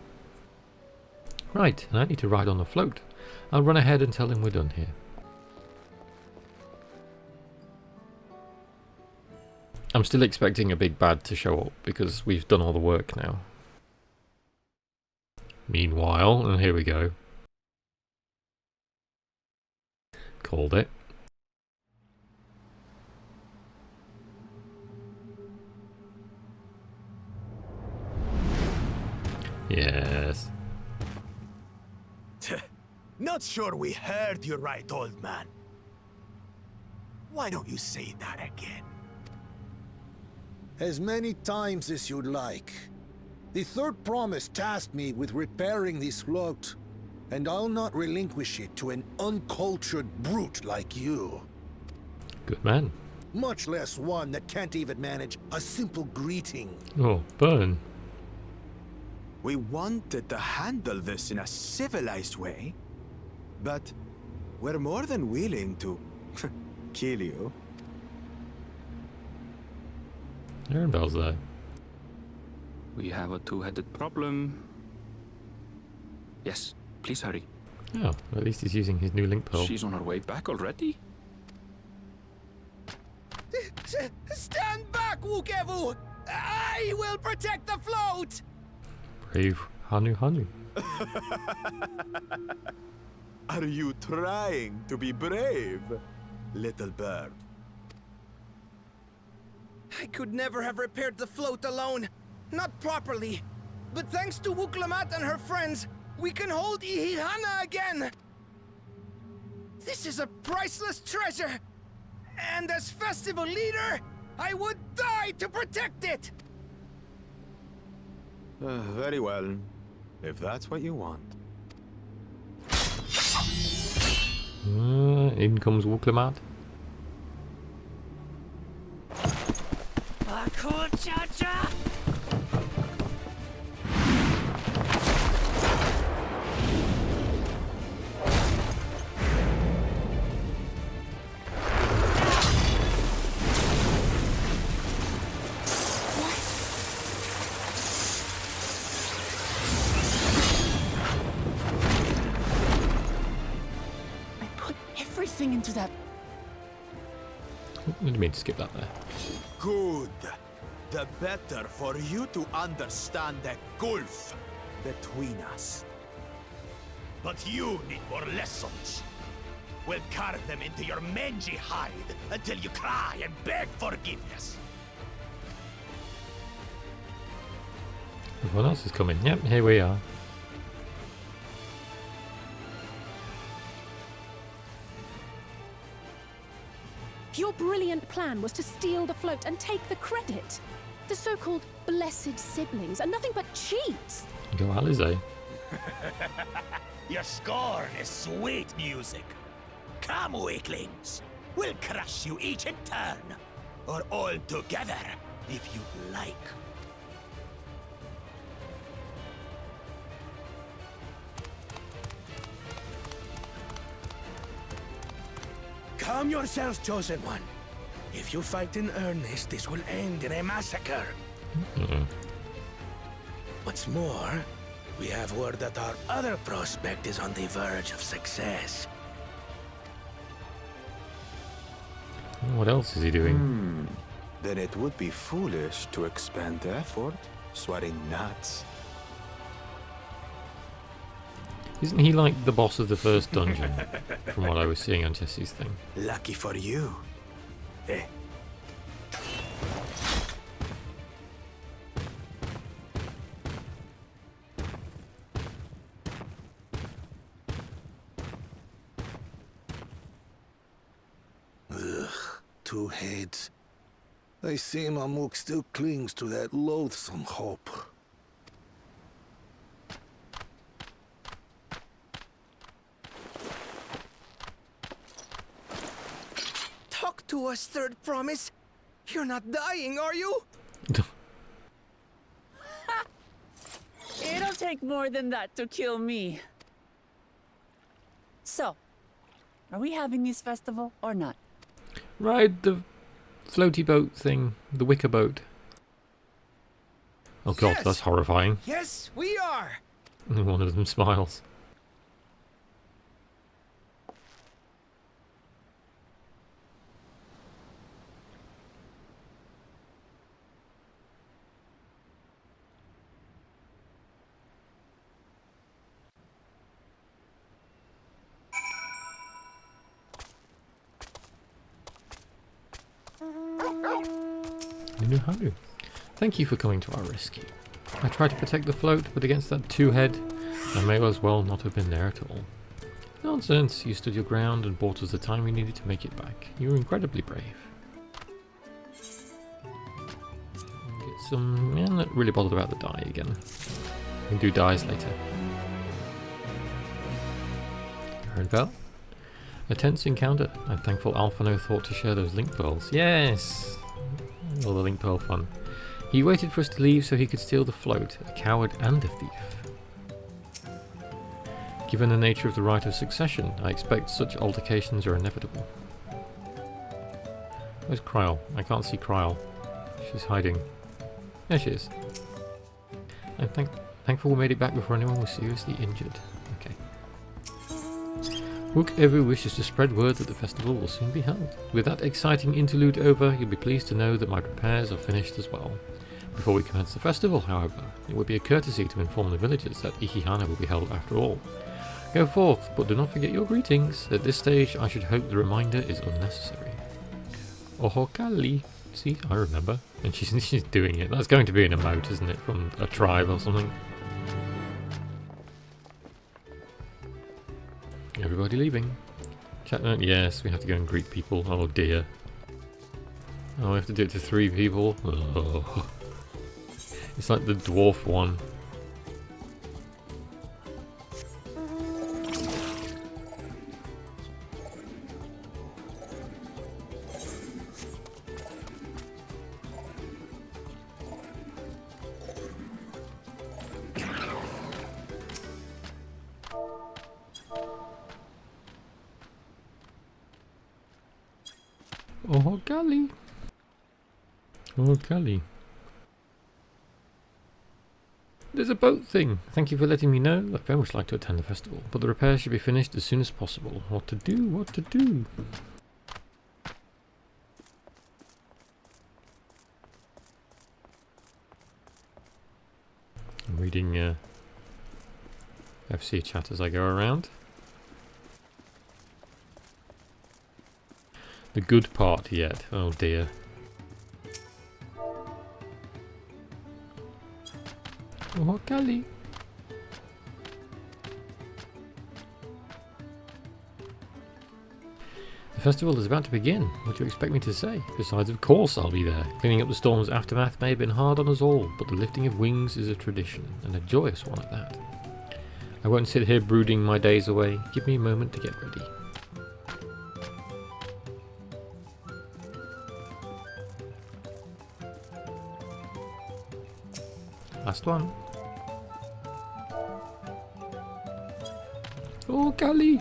Right, and I need to ride on the float. I'll run ahead and tell him we're done here. I'm still expecting a big bad to show up because we've done all the work now. Meanwhile, and here we go. Called it. not sure we heard you right, old man. Why don't you say that again? As many times as you'd like. The third promise tasked me with repairing this float, and I'll not relinquish it to an uncultured brute like you. Good man. Much less one that can't even manage a simple greeting. Oh, burn. We wanted to handle this in a civilized way, but we're more than willing to kill you. Erenbell's there. We have a two-headed problem. Yes, please hurry. Oh, at least he's using his new link pearl. She's on her way back already? Stand back, Wukevu! I will protect the float! Brave Hanu. Are you trying to be brave, little bird? I could never have repaired the float alone. Not properly. But thanks to Wuklamat and her friends, we can hold Ihihana again! This is a priceless treasure! And as festival leader, I would die to protect it! Very well, if that's what you want. In comes Wuklamat. Everything into that. What do you mean to skip that there? Good. The better for you to understand the gulf between us. But you need more lessons. We'll carve them into your mangy hide until you cry and beg forgiveness. Everyone else is coming. Yep, here we are. Your brilliant plan was to steal the float and take the credit. The so-called blessed siblings are nothing but cheats. Go Alize. Your scorn is sweet music. Come, weaklings. We'll crush you each in turn. Or all together, if you like. Calm yourselves, Chosen One. If you fight in earnest, this will end in a massacre. What's more, we have word that our other prospect is on the verge of success. What else is he doing? Then it would be foolish to expend effort sweating nuts. Isn't he like the boss of the first dungeon? From what I was seeing on Jesse's thing. Lucky for you. Eh? Ugh, two heads. I see Mamuk still clings to that loathsome hope. Talk to us, Third Promise. You're not dying, are you? It'll take more than that to kill me. So, are we having this festival or not? Ride the floaty boat thing, the wicker boat. Oh god, Yes. that's horrifying. Yes, we are. One of them smiles. Nuharu. Thank you for coming to our rescue. I tried to protect the float, but against that two-head, I may as well not have been there at all. Nonsense, you stood your ground and bought us the time we needed to make it back. You were incredibly brave. Get some... yeah, I'm not really bothered about the dye again. We can do dyes later. Bell. A tense encounter. I'm thankful Alphano thought to share those link pearls. Yes! All the link pearl fun. He waited for us to leave so he could steal the float. A coward and a thief. Given the nature of the right of succession, I expect such altercations are inevitable. Where's Kryl? I can't see Kryl. She's hiding. There she is. I'm thankful we made it back before anyone was seriously injured. Okay. Whoever wishes to spread word that the festival will soon be held. With that exciting interlude over, you'll be pleased to know that my repairs are finished as well. Before we commence the festival, however, it would be a courtesy to inform the villagers that Ihihana will be held after all. Go forth, but do not forget your greetings. At this stage, I should hope the reminder is unnecessary. Ohokali. See, I remember. And she's doing it. That's going to be an emote, isn't it? From a tribe or something. Everybody leaving. Chat note, yes, we have to go and greet people. Oh dear. Oh, we have to do it to 3 people. Oh. It's like the dwarf one. Oh, golly. Oh, golly. There's a boat thing. Thank you for letting me know. I'd very much like to attend the festival, but the repairs should be finished as soon as possible. What to do? What to do? I'm reading FC chat as I go around. The good part yet. Oh dear. Oh, golly. The festival is about to begin. What do you expect me to say? Besides, of course I'll be there. Cleaning up the storm's aftermath may have been hard on us all, but the lifting of wings is a tradition, and a joyous one at that. I won't sit here brooding my days away. Give me a moment to get ready. Last one. Oh, golly.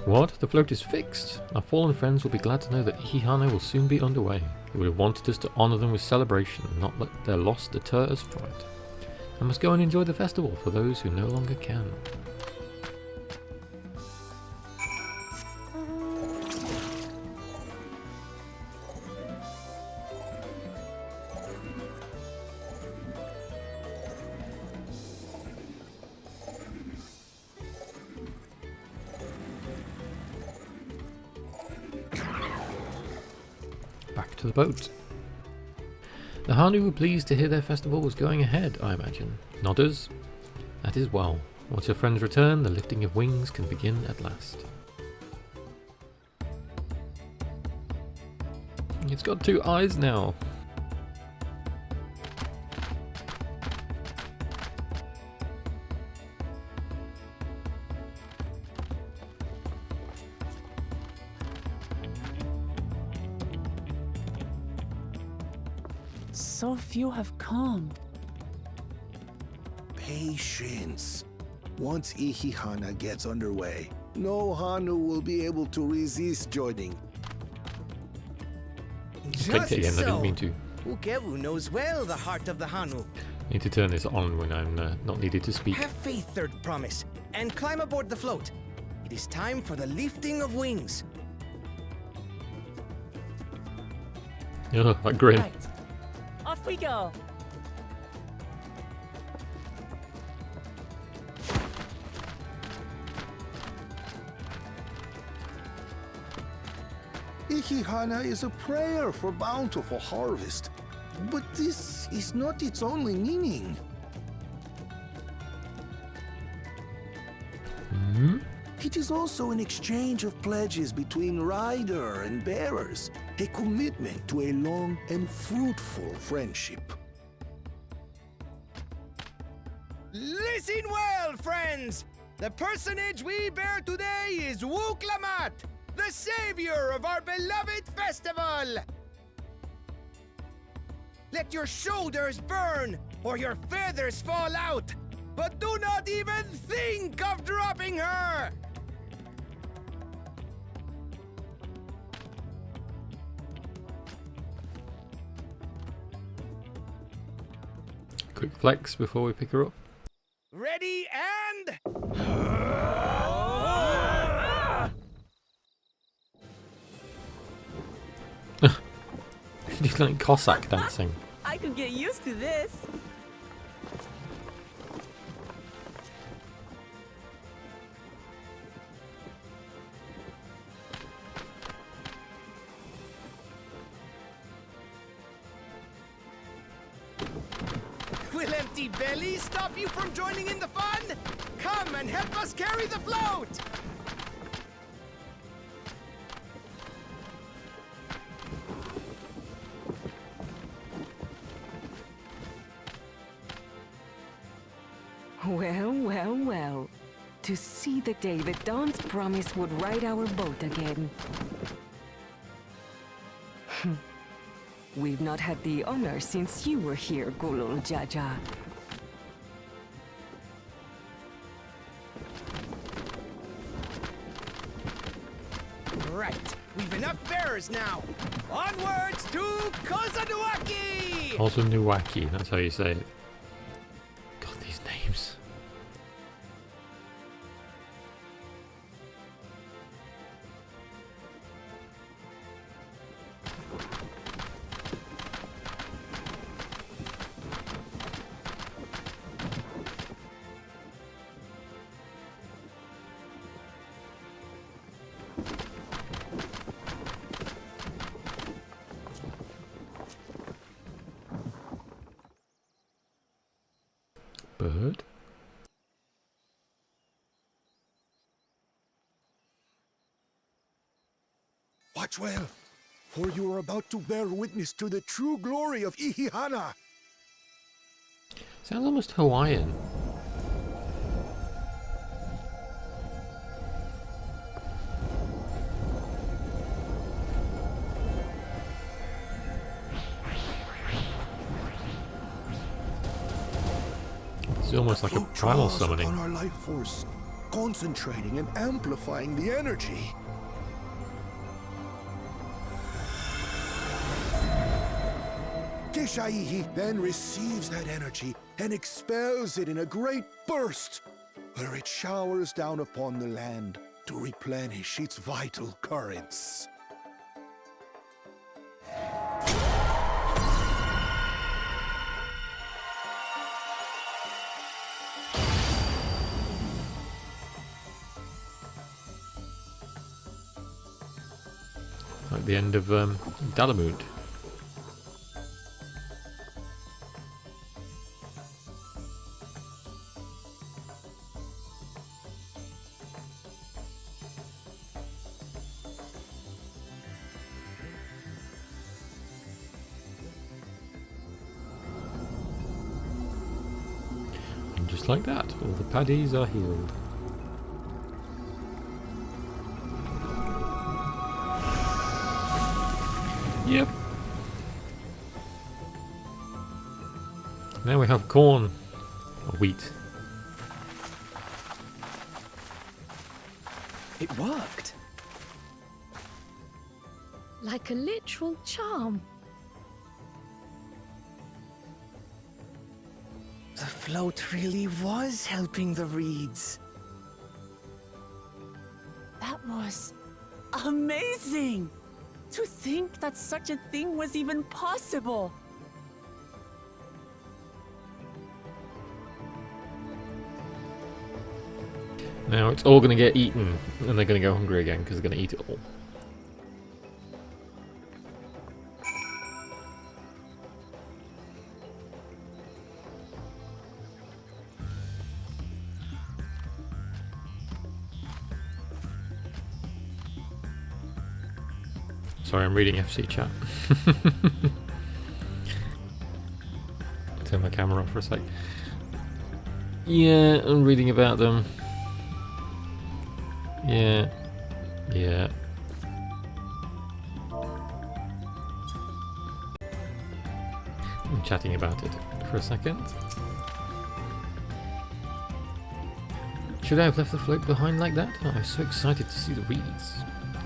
What? The float is fixed. Our fallen friends will be glad to know that Ihihana will soon be underway. They would have wanted us to honour them with celebration and not let their loss deter us from it. I must go and enjoy the festival for those who no longer can. Back to the boat. The Hanu were pleased to hear their festival was going ahead, I imagine. Nodders? That is well. Once your friends return, the lifting of wings can begin at last. It's got 2 eyes now. So few have come. Patience. Once Ihihana gets underway, no Hanu will be able to resist joining. Clicked it again, I didn't mean to. Ukewu knows well the heart of the Hanu. Need to turn this on when I'm not needed to speak. Have faith, third promise, and climb aboard the float. It is time for the lifting of wings. Oh, that grin. Right. Off we go. Ihihana is a prayer for bountiful harvest. But this is not its only meaning. It is also an exchange of pledges between rider and bearers, a commitment to a long and fruitful friendship. Listen well, friends! The personage we bear today is Wuklamat, the savior of our beloved festival! Let your shoulders burn, or your feathers fall out, but do not even think of dropping her! Quick flex before we pick her up. Ready and... You like Cossack dancing. I could get used to this. Will empty bellies stop you from joining in the fun? Come and help us carry the float! Well, well, well. To see the day that Dawn's promise would ride our boat again. We've not had the honor since you were here, Gulul Jaja. Right, we've enough bearers now. Onwards to Kozanuaki! Kozanuaki, that's how you say it. God, these names. Bird? Watch well, for you are about to bear witness to the true glory of Ihihana. Sounds almost Hawaiian. It's almost like a primal summoning. On our life force, concentrating and amplifying the energy. Keshaihi then receives that energy and expels it in a great burst, where it showers down upon the land to replenish its vital currents. Like the end of Dalamud. And just like that, all the paddies are healed. Yep. Now we have corn. Or wheat. It worked. Like a literal charm. The float really was helping the reeds. That was amazing! To think that such a thing was even possible! Now it's all going to get eaten, and they're going to go hungry again because they're going to eat it all. Sorry, I'm reading FC chat. Turn my camera off for a sec. Yeah, I'm reading about them. Yeah. Yeah. I'm chatting about it for a second. Should I have left the float behind like that? Oh, I was so excited to see the reeds.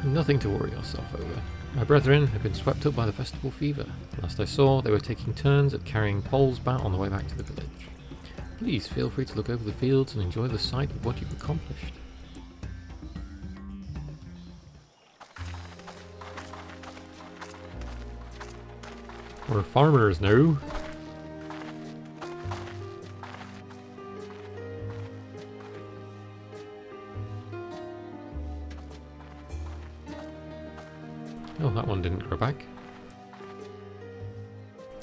Nothing to worry yourself over. My brethren had been swept up by the festival fever. Last I saw, they were taking turns at carrying poles back on the way back to the village. Please feel free to look over the fields and enjoy the sight of what you've accomplished. We're farmers now. Oh, that one didn't grow back.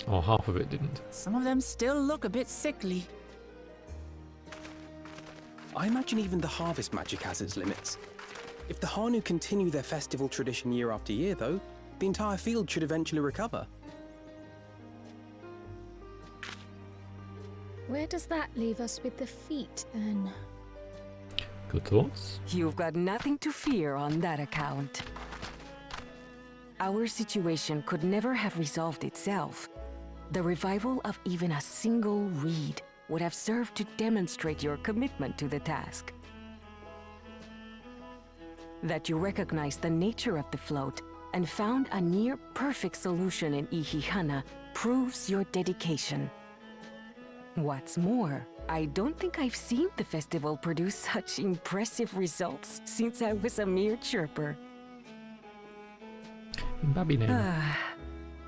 Or half of it didn't. Some of them still look a bit sickly. I imagine even the harvest magic has its limits. If the Hanu continue their festival tradition year after year, though, the entire field should eventually recover. Where does that leave us with the feet, then? Good thoughts. You've got nothing to fear on that account. Our situation could never have resolved itself. The revival of even a single reed would have served to demonstrate your commitment to the task. That you recognized the nature of the float and found a near-perfect solution in Ihihana proves your dedication. What's more, I don't think I've seen the festival produce such impressive results since I was a mere chirper.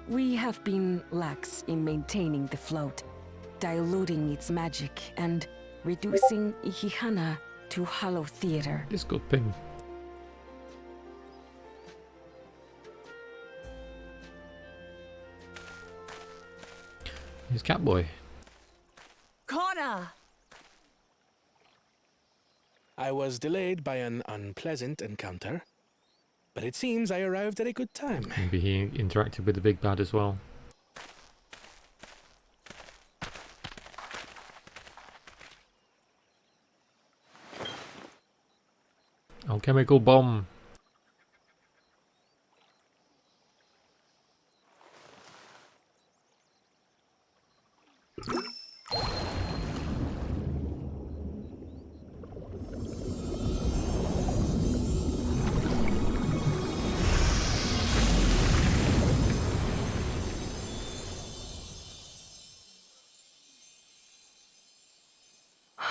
We have been lax in maintaining the float, diluting its magic and reducing Ihihana to hollow theater. Discord ping. Here's Catboy. Connor! I was delayed by an unpleasant encounter, but it seems I arrived at a good time. Maybe he interacted with the big bad as well. Alchemical bomb.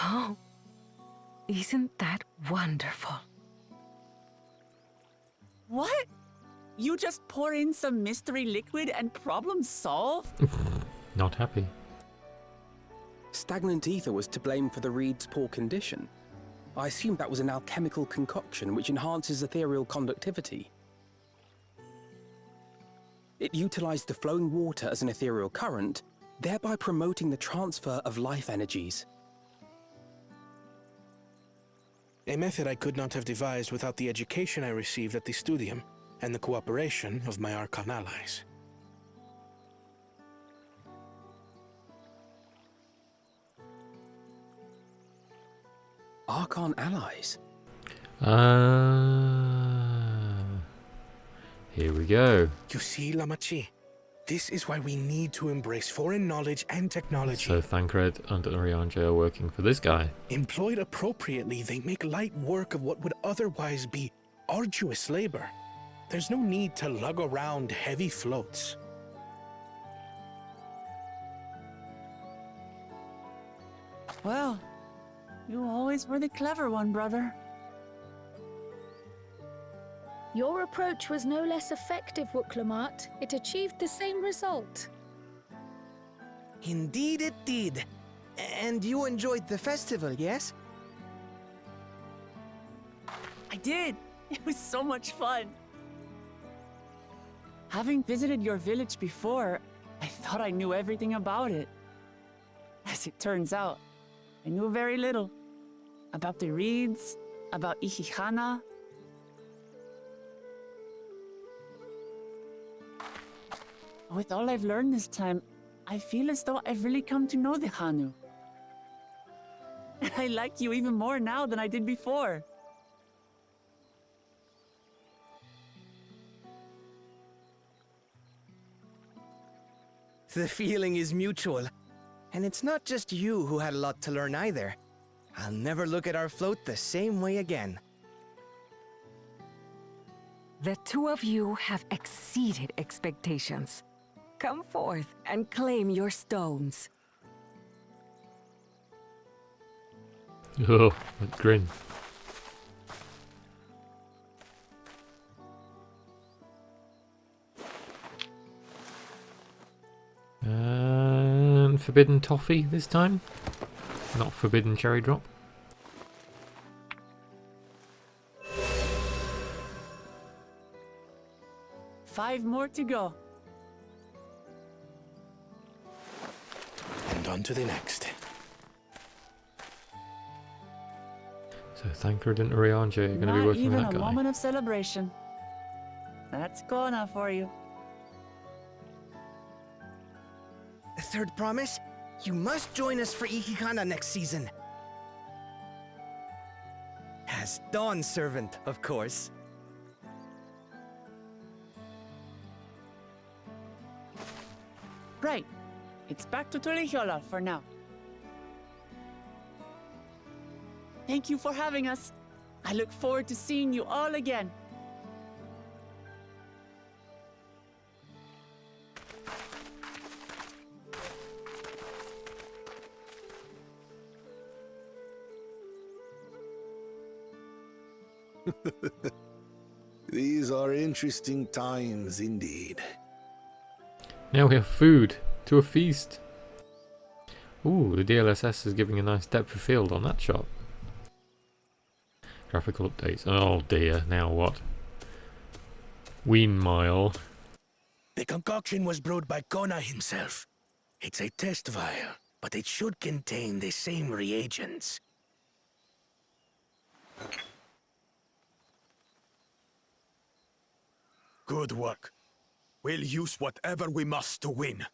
Oh, isn't that wonderful? What? You just pour in some mystery liquid and problem solved? Not happy. Stagnant ether was to blame for the reed's poor condition. I assumed that was an alchemical concoction which enhances ethereal conductivity. It utilized the flowing water as an ethereal current, thereby promoting the transfer of life energies. A method I could not have devised without the education I received at the studium and the cooperation of my Archon allies. Archon allies? Here we go. You see, Lamachi, this is why we need to embrace foreign knowledge and technology. So Thancred and Oriange are working for this guy. Employed appropriately, they make light work of what would otherwise be arduous labor. There's no need to lug around heavy floats. Well, you always were the clever one, brother. Your approach was no less effective, Wuklamart. It achieved the same result. Indeed it did. And you enjoyed the festival, yes? I did. It was so much fun. Having visited your village before, I thought I knew everything about it. As it turns out, I knew very little. About the reeds, about Ihihana. With all I've learned this time, I feel as though I've really come to know the Hanu. I like you even more now than I did before. The feeling is mutual. And it's not just you who had a lot to learn either. I'll never look at our float the same way again. The two of you have exceeded expectations. Come forth and claim your stones. Oh, that grin. And forbidden toffee this time. Not forbidden cherry drop. Five more to go. And on to the next. So Thancred and Urianger are going to be working with that Not even a guy. moment of celebration. That's Kona for you. The third promise? You must join us for Ikikana next season. As Dawn servant, of course. Right. It's back to Tulihiola for now. Thank you for having us. I look forward to seeing you all again. These are interesting times indeed. Now we have food to a feast. Ooh, the DLSS is giving a nice depth of field on that shot. Graphical updates. Oh dear, now what? Ween Mile. The concoction was brewed by Kona himself. It's a test vial, but it should contain the same reagents. Good work. We'll use whatever we must to win.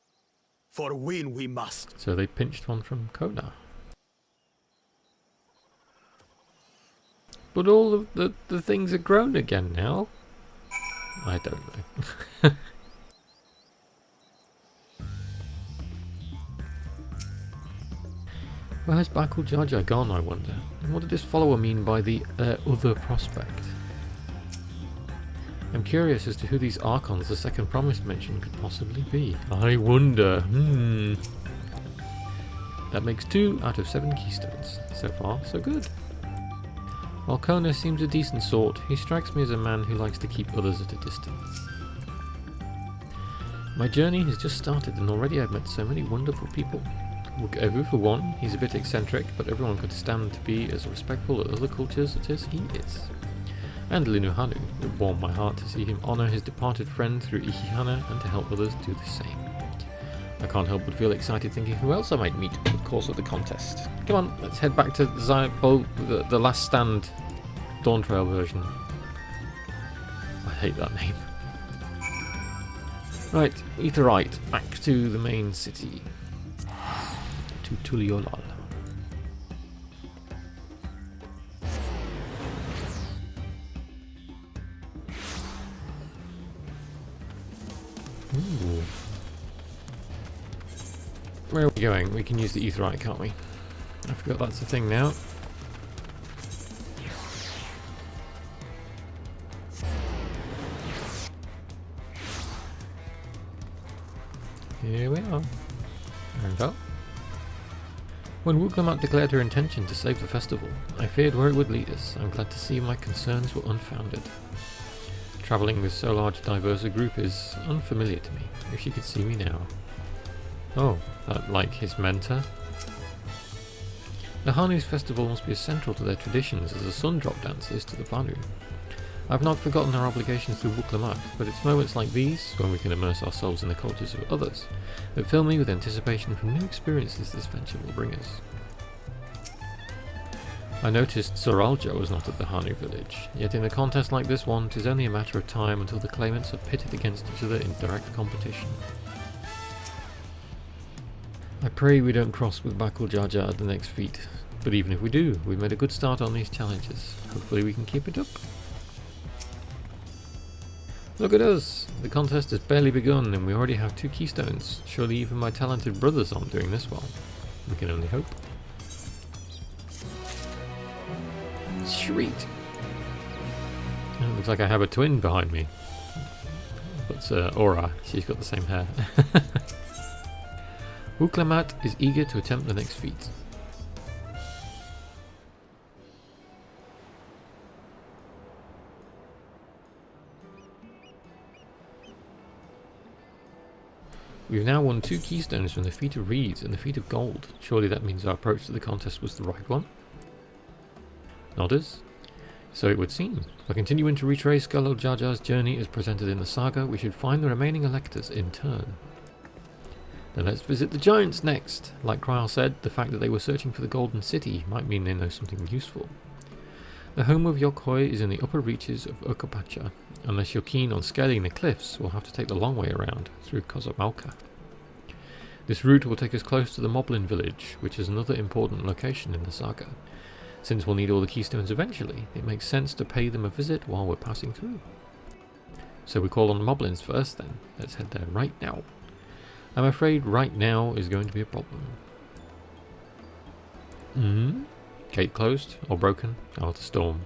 For win we must. So they pinched one from Kona. But all of the things are grown again now. I don't know. Where's Bakul Jaja gone, I wonder? And what did this follower mean by the other prospect? I'm curious as to who these Archons the second promise mentioned could possibly be. I wonder. That makes 2 out of 7 keystones. So far, so good. While Kona seems a decent sort, he strikes me as a man who likes to keep others at a distance. My journey has just started and already I've met so many wonderful people. Evu for one, he's a bit eccentric, but everyone could stand to be as respectful of other cultures as he is. And Linuhanu, it warmed my heart to see him honour his departed friend through Ikihana and to help others do the same. I can't help but feel excited thinking who else I might meet in the course of the contest. Come on, let's head back to the Last Stand Dawntrail version. I hate that name. Right, Etherite, back to the main city. To Tuliolal. Ooh. Where are we going? We can use the Etherite, can't we? I forgot that's a thing now. Here we are. And up. When Wuklamat declared her intention to save the festival, I feared where it would lead us. I'm glad to see my concerns were unfounded. Travelling with so large diverse a group is unfamiliar to me. If she could see me now. Oh, like his mentor? The Hanu's festival must be as central to their traditions as the sun drop dance is to the Vanu. I've not forgotten our obligations to Wuklamat, but it's moments like these, when we can immerse ourselves in the cultures of others, that fill me with anticipation for new experiences this venture will bring us. I noticed Zoralja was not at the Hanu village, yet in a contest like this one, 'tis only a matter of time until the claimants are pitted against each other in direct competition. I pray we don't cross with Bakul Jaja at the next feat, but even if we do, we've made a good start on these challenges. Hopefully we can keep it up. Look at us! The contest has barely begun and we already have 2 keystones. Surely even my talented brothers aren't doing this well. We can only hope. Sweet! It looks like I have a twin behind me. But Aura, she's got the same hair. Uklamat is eager to attempt the next feat. We've now won 2 keystones from the feat of reeds and the feat of gold. Surely that means our approach to the contest was the right one? Nodders? So it would seem. By continuing to retrace Galil Jaja's journey as presented in the saga, we should find the remaining electors in turn. Then let's visit the giants next. Like Kryal said, the fact that they were searching for the Golden City might mean they know something useful. The home of Yokhoi is in the upper reaches of Okapacha. Unless you're keen on scaling the cliffs, we'll have to take the long way around, through Kozamalka. This route will take us close to the Moblin village, which is another important location in the saga. Since we'll need all the keystones eventually, it makes sense to pay them a visit while we're passing through. So we call on the Moblins first then. Let's head there right now. I'm afraid right now is going to be a problem. Gate closed or broken? Oh, the storm.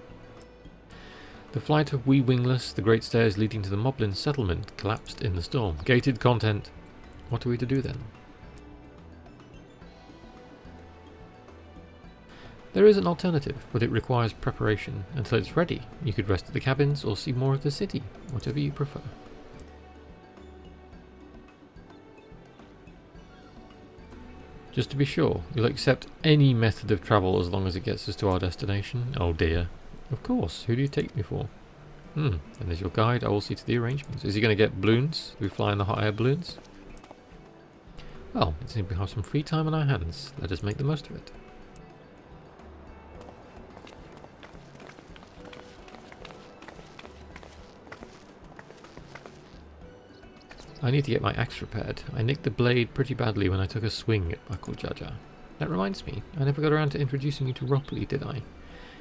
The flight of Wee Wingless, the great stairs leading to the Moblin settlement, collapsed in the storm. Gated content. What are we to do then? There is an alternative, but it requires preparation. Until it's ready, you could rest at the cabins or see more of the city, whatever you prefer. Just to be sure, you'll accept any method of travel as long as it gets us to our destination? Oh dear. Of course, who do you take me for? And there's your guide, I will see to the arrangements. Is he going to get balloons? Do we fly in the hot air balloons? Well, it seems we have some free time on our hands. Let us make the most of it. I need to get my axe repaired. I nicked the blade pretty badly when I took a swing at Bakul Jaja. That reminds me, I never got around to introducing you to Ropley, did I?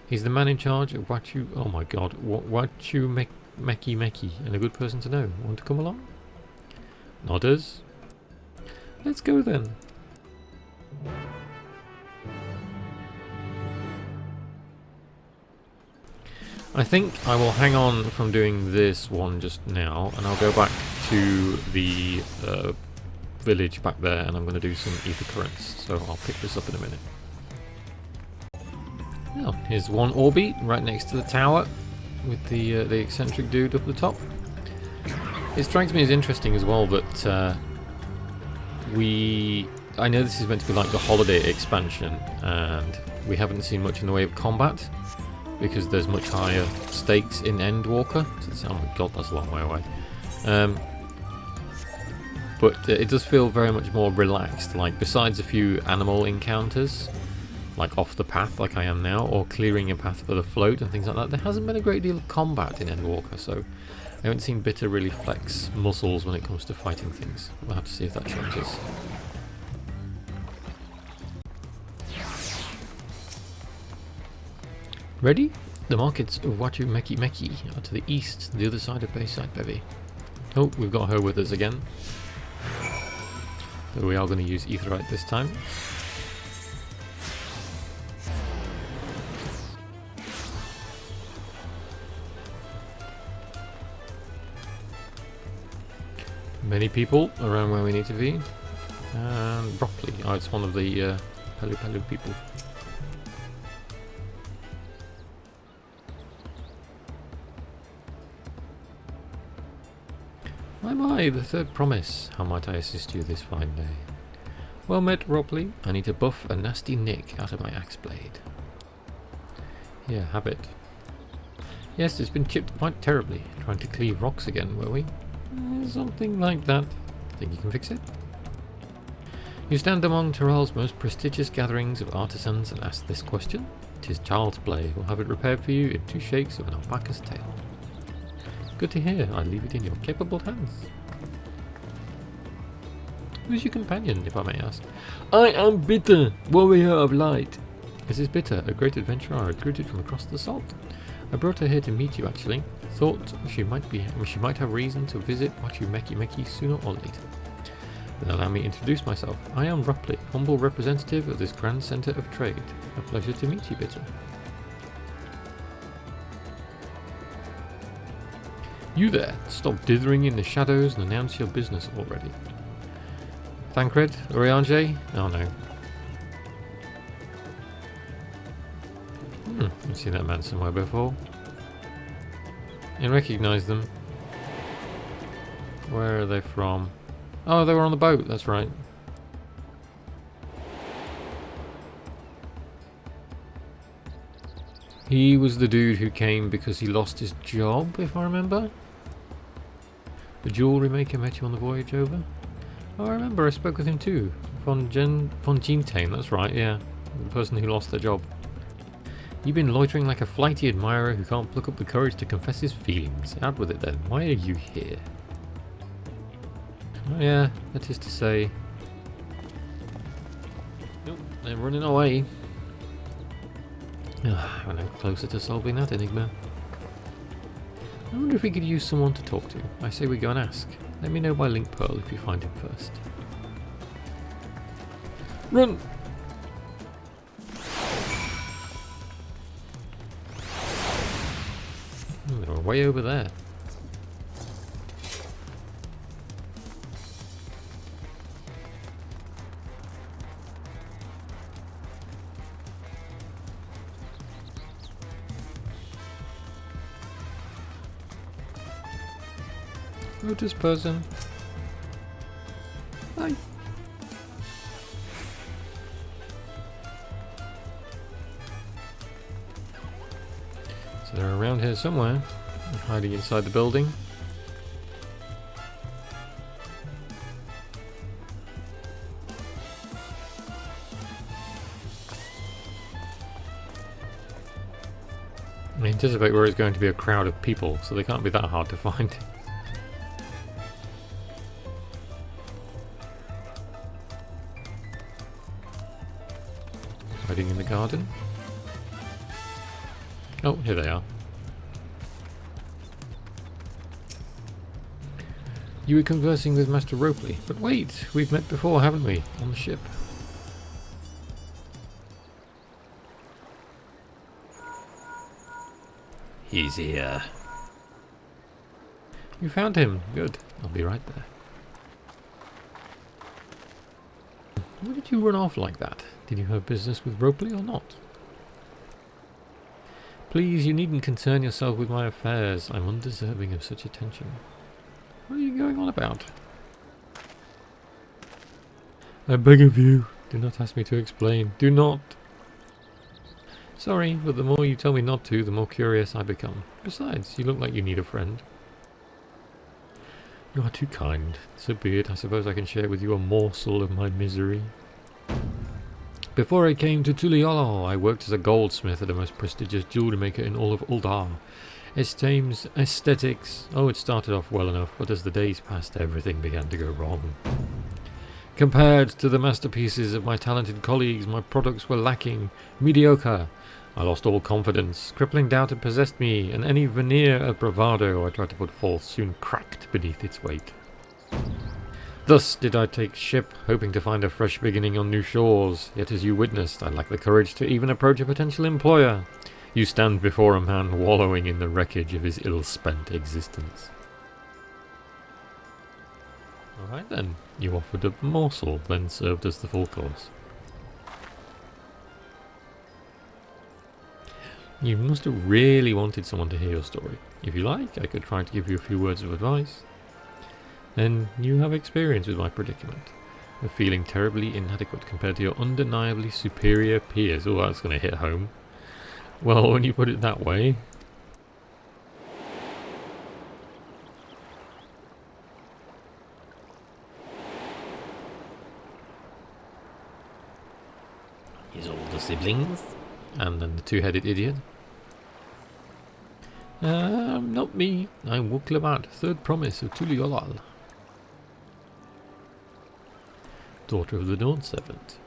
He's the man in charge of Wachu... Oh my god, Wachu Meki, and a good person to know. Want to come along? Nodders? Let's go then. I think I will hang on from doing this one just now, and I'll go back to the village back there, and I'm going to do some ether currents. So I'll pick this up in a minute. Well, here's one Orby right next to the tower with the eccentric dude up the top. It strikes me as interesting as well that I know this is meant to be like the holiday expansion, and we haven't seen much in the way of combat because there's much higher stakes in Endwalker. Oh my god, that's a long way away. But it does feel very much more relaxed, like besides a few animal encounters, like off the path like I am now, or clearing a path for the float and things like that, there hasn't been a great deal of combat in Endwalker, so I haven't seen Bitter really flex muscles when it comes to fighting things. We'll have to see if that changes. Ready? The markets of Wachu Meki are to the east, the other side of Bayside Bevy. Oh, we've got her with us again. So we are going to use Aetherite this time. Many people around where we need to be. And Ropley. Oh, it's one of the Palu people. My, the third promise. How might I assist you this fine day? Well met, Ropley. I need to buff a nasty nick out of my axe blade. Here, have it. Yes, it's been chipped quite terribly. Trying to cleave rocks again, were we? Something like that. Think you can fix it? You stand among Tyrell's most prestigious gatherings of artisans and ask this question. 'Tis child's play. We'll have it repaired for you in 2 shakes of an alpaca's tail. Good to hear. I leave it in your capable hands. Who's your companion, if I may ask? I am Bitter, warrior of light. This is Bitter, a great adventurer I recruited from across the salt. I brought her here to meet you, actually. Thought she might have reason to visit Machu sooner or later. Then allow me to introduce myself. I am Rupley, humble representative of this grand centre of trade. A pleasure to meet you, Bitter. You there, stop dithering in the shadows and announce your business already. Thancred, Urianger? Oh no. I've seen that man somewhere before. I recognise them. Where are they from? Oh, they were on the boat, that's right. He was the dude who came because he lost his job, if I remember. The jewellery maker met you on the voyage over. Oh, I remember, I spoke with him too. Von Gentane, that's right, yeah. The person who lost their job. You've been loitering like a flighty admirer who can't pluck up the courage to confess his feelings. Out with it then, why are you here? Oh yeah, that is to say... Nope, they're running away. We're now closer to solving that enigma. I wonder if we could use someone to talk to. I say we go and ask. Let me know by Link Pearl if you find him first. Run! They were way over there. Lotus person. Hi. So they're around here somewhere, hiding inside the building. I anticipate where it's going to be a crowd of people, so they can't be that hard to find. Hiding in the garden. Oh, here they are. You were conversing with Master Ropley, but wait, we've met before, haven't we? On the ship. He's here. You found him. Good. I'll be right there. Why did you run off like that? Did you have business with Ropley or not? Please, you needn't concern yourself with my affairs. I'm undeserving of such attention. What are you going on about? I beg of you, do not ask me to explain. Do not. Sorry, but the more you tell me not to, the more curious I become. Besides, you look like you need a friend. You are too kind. So be it. I suppose I can share with you a morsel of my misery. Before I came to Tuliolol, I worked as a goldsmith at the most prestigious jewellery maker in all of Uldar. Esteem's aesthetics. Oh, it started off well enough, but as the days passed, everything began to go wrong. Compared to the masterpieces of my talented colleagues, my products were lacking, mediocre. I lost all confidence. Crippling doubt had possessed me, and any veneer of bravado I tried to put forth soon cracked beneath its weight. Thus did I take ship, hoping to find a fresh beginning on new shores. Yet as you witnessed, I lacked the courage to even approach a potential employer. You stand before a man wallowing in the wreckage of his ill-spent existence. Alright then, you offered a morsel, then served as the full course. You must have really wanted someone to hear your story. If you like, I could try to give you a few words of advice. Then you have experience with my predicament, of feeling terribly inadequate compared to your undeniably superior peers. Oh, that's going to hit home. Well, when you put it that way. siblings. And then the two-headed idiot. Not me. I'm Wuklamat, third promise of Tuliolal. Daughter of the Dawn Servant.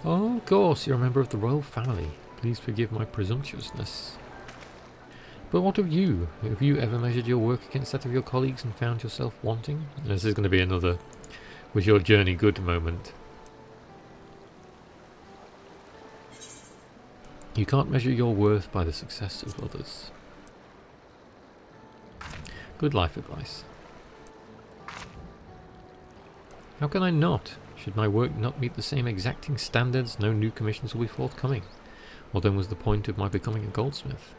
Oh, of course, you're a member of the royal family. Please forgive my presumptuousness. But what of you? Have you ever measured your work against that of your colleagues and found yourself wanting? This is going to be another "was your journey good" moment. You can't measure your worth by the success of others. Good life advice. How can I not? Should my work not meet the same exacting standards, no new commissions will be forthcoming. What then was the point of my becoming a goldsmith?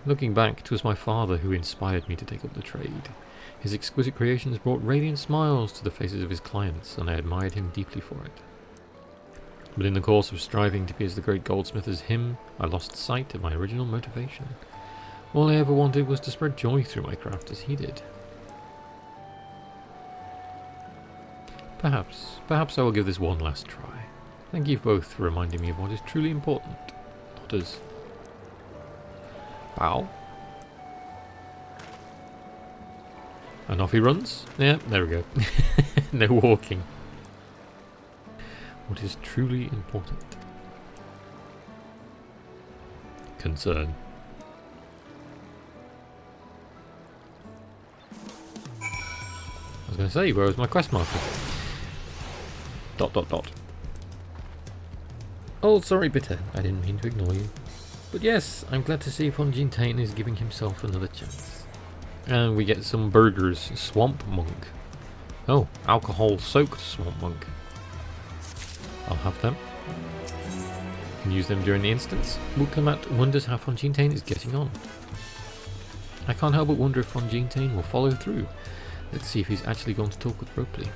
Looking back, it was my father who inspired me to take up the trade. His exquisite creations brought radiant smiles to the faces of his clients, and I admired him deeply for it. But in the course of striving to be as the great goldsmith as him, I lost sight of my original motivation. All I ever wanted was to spread joy through my craft as he did. Perhaps I will give this one last try. Thank you both for reminding me of what is truly important. Daughters. Bow. And off he runs. Yeah, there we go. No walking. What is truly important? Concern. I was going to say, where was my quest marker? ... Oh, sorry, Bitter. I didn't mean to ignore you. But yes, I'm glad to see Fontaine is giving himself another chance. And we get some burgers. Swamp Monk. Oh, alcohol-soaked Swamp Monk. I'll have them. Can use them during the instance. Wuklamat wonders how Fontaine is getting on. I can't help but wonder if Fontaine will follow through. Let's see if he's actually going to talk with Ropley.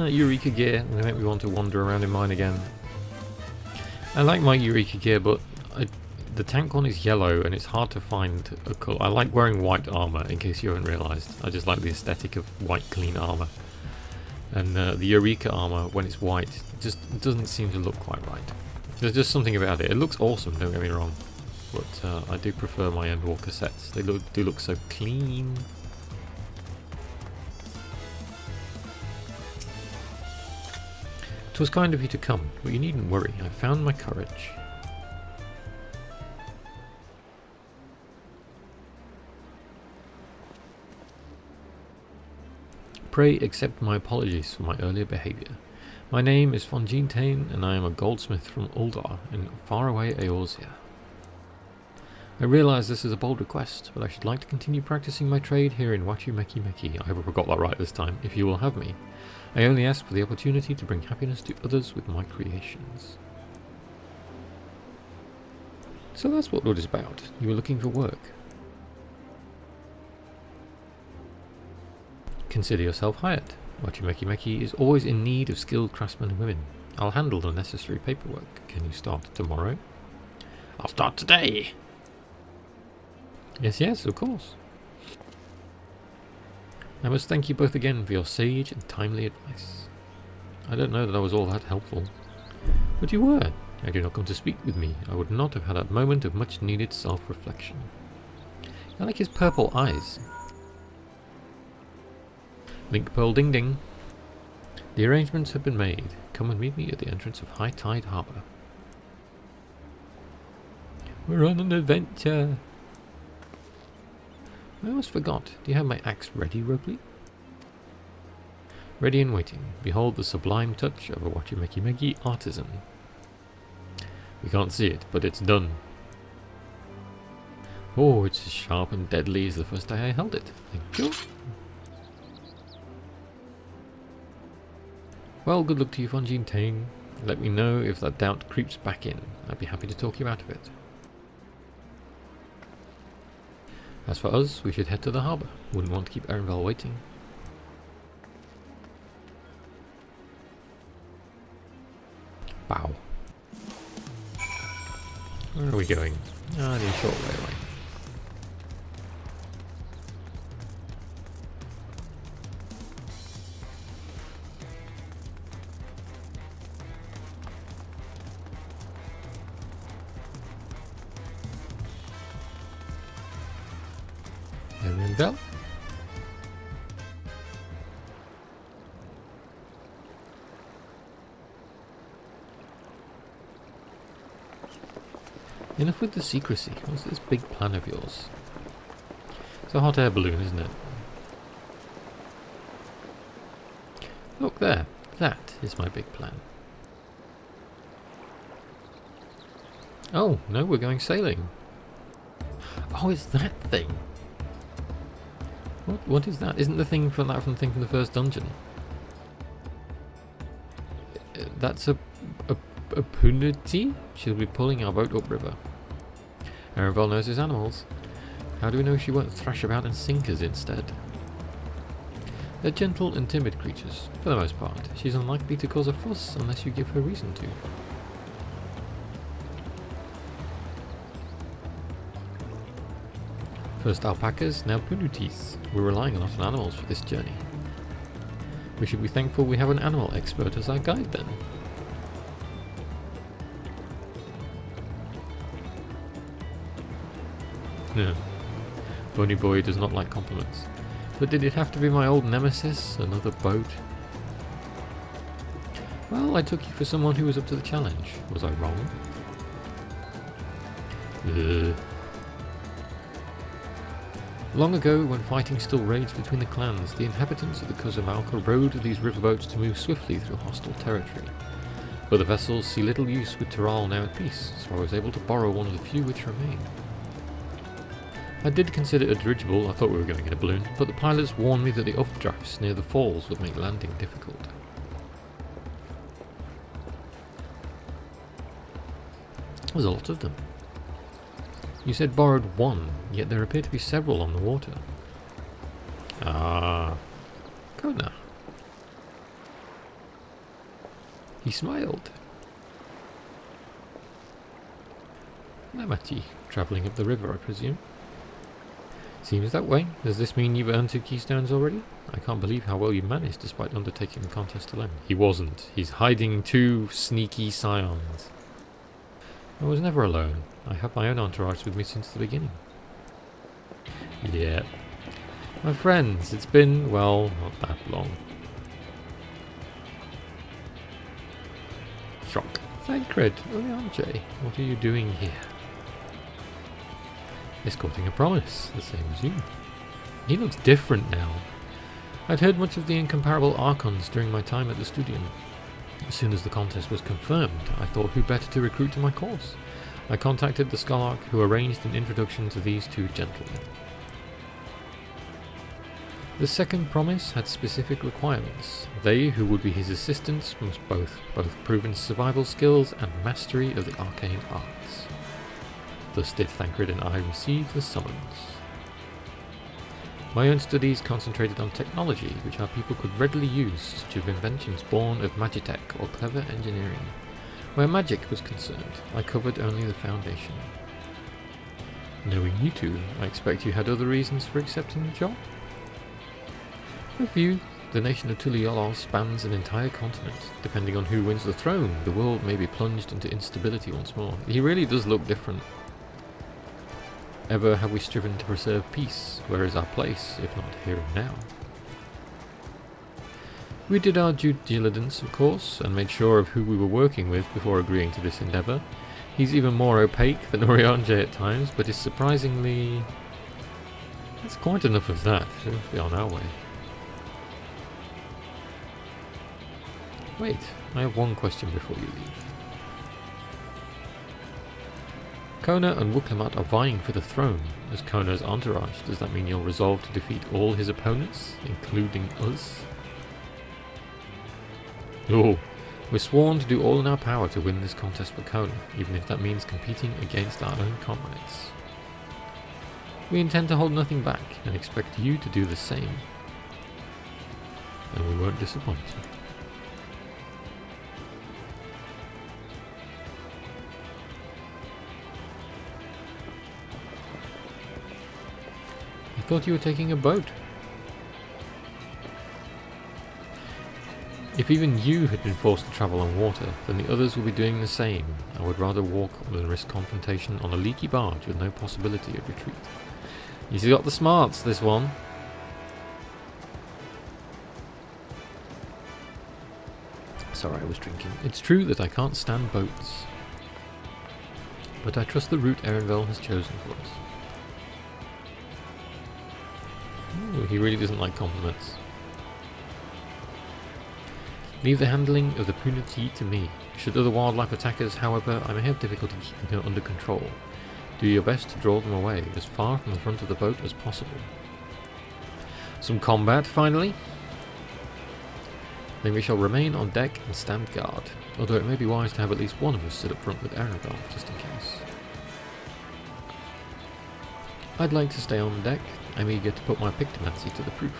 Eureka gear. They make me want to wander around in mine again. I like my Eureka gear, but the tank one is yellow and it's hard to find a colour. I like wearing white armour, in case you haven't realised. I just like the aesthetic of white, clean armour. And the Eureka armour, when it's white, just doesn't seem to look quite right. There's just something about it. It looks awesome, don't get me wrong. But I do prefer my Endwalker sets. They do look so clean. It was kind of you to come, but you needn't worry. I found my courage. Pray accept my apologies for my earlier behaviour. My name is Fontaine, and I am a goldsmith from Uldar in faraway Eorzea. I realise this is a bold request, but I should like to continue practising my trade here in Wachumeki. I hope I got that right this time, if you will have me. I only ask for the opportunity to bring happiness to others with my creations. So that's what it is about. You were looking for work. Consider yourself hired. Wachumeki is always in need of skilled craftsmen and women. I'll handle the necessary paperwork. Can you start tomorrow? I'll start today! Yes, of course. I must thank you both again for your sage and timely advice. I don't know that I was all that helpful. But you were. Had you not come to speak with me, I would not have had a moment of much needed self-reflection. I like his purple eyes. Link Pearl Ding Ding. The arrangements have been made. Come and meet me at the entrance of High Tide Harbour. We're on an adventure. I almost forgot. Do you have my axe ready, Ropley? Ready and waiting. Behold the sublime touch of a Wachumeki artisan. We can't see it, but it's done. Oh, it's as sharp and deadly as the first day I held it. Thank you. Well, good luck to you, Fontaine. Let me know if that doubt creeps back in. I'd be happy to talk you out of it. As for us, we should head to the harbour. Wouldn't want to keep Erenvel waiting. Bow. Where are we going? Ah, the short way away. Erenvel. Enough with the secrecy. What's this big plan of yours? It's a hot air balloon, isn't it? Look there. That is my big plan. Oh, no, we're going sailing. Oh, it's that thing. What is that? Isn't the thing from the thing from the first dungeon? That's a Punutiys? She'll be pulling our boat upriver. Erenvel knows his animals. How do we know she won't thrash about and sink us instead? They're gentle and timid creatures, for the most part. She's unlikely to cause a fuss unless you give her reason to. First alpacas, now Punutiys. We're relying a lot on animals for this journey. We should be thankful we have an animal expert as our guide then. No. Bunny Boy does not like compliments. But did it have to be my old nemesis? Another boat? Well, I took you for someone who was up to the challenge. Was I wrong? Long ago, when fighting still raged between the clans, the inhabitants of the Kuzamalka rode these riverboats to move swiftly through hostile territory. But the vessels see little use with Tiral now at peace, so I was able to borrow one of the few which remain. I did consider a dirigible. I thought we were going in a balloon, but the pilots warned me that the updrafts near the falls would make landing difficult. There's a lot of them. You said borrowed one, yet there appear to be several on the water. Ah, Kona. He smiled. Namati, travelling up the river, I presume. Seems that way. Does this mean you've earned 2 keystones already? I can't believe how well you managed despite undertaking the contest alone. He wasn't. He's hiding 2 sneaky scions. I was never alone. I have my own entourage with me since the beginning. Yeah. My friends, it's been, well, not that long. Shock. Thancred, Orianjay, what are you doing here? Escorting a promise, the same as you. He looks different now. I'd heard much of the incomparable Archons during my time at the Studium. As soon as the contest was confirmed, I thought who better to recruit to my course. I contacted the Scholarch, who arranged an introduction to these 2 gentlemen. The second promise had specific requirements. They who would be his assistants must both prove in survival skills and mastery of the arcane arts. Thus did Thancred and I receive the summons. My own studies concentrated on technology which our people could readily use, such as inventions born of magitech or clever engineering. Where magic was concerned, I covered only the foundation. Knowing you 2, I expect you had other reasons for accepting the job? For few, the nation of Tuliolol spans an entire continent. Depending on who wins the throne, the world may be plunged into instability once more. He really does look different. Ever have we striven to preserve peace? Where is our place, if not here and now? We did our due diligence, of course, and made sure of who we were working with before agreeing to this endeavour. He's even more opaque than Orianjay at times, but is surprisingly... That's quite enough of that. We'll be on our way. Wait, I have one question before you leave. Kona and Wuklamat are vying for the throne. As Kona's entourage, does that mean you'll resolve to defeat all his opponents, including us? Oh, We're sworn to do all in our power to win this contest for Kona, even if that means competing against our own comrades. We intend to hold nothing back and expect you to do the same. And we won't disappoint you. I thought you were taking a boat. If even you had been forced to travel on water, then the others will be doing the same. I would rather walk than risk confrontation on a leaky barge with no possibility of retreat. He's got the smarts, this one. Sorry, I was drinking. It's true that I can't stand boats, but I trust the route Erenvel has chosen for us. Ooh, he really doesn't like compliments. Leave the handling of the Punutiys to me. Should other wildlife attack us, however, I may have difficulty keeping her under control. Do your best to draw them away, as far from the front of the boat as possible. Some combat, finally. Then we shall remain on deck and stand guard, although it may be wise to have at least one of us sit up front with Erenvel, just in case. I'd like to stay on deck. I'm eager to put my pictomancy to the proof,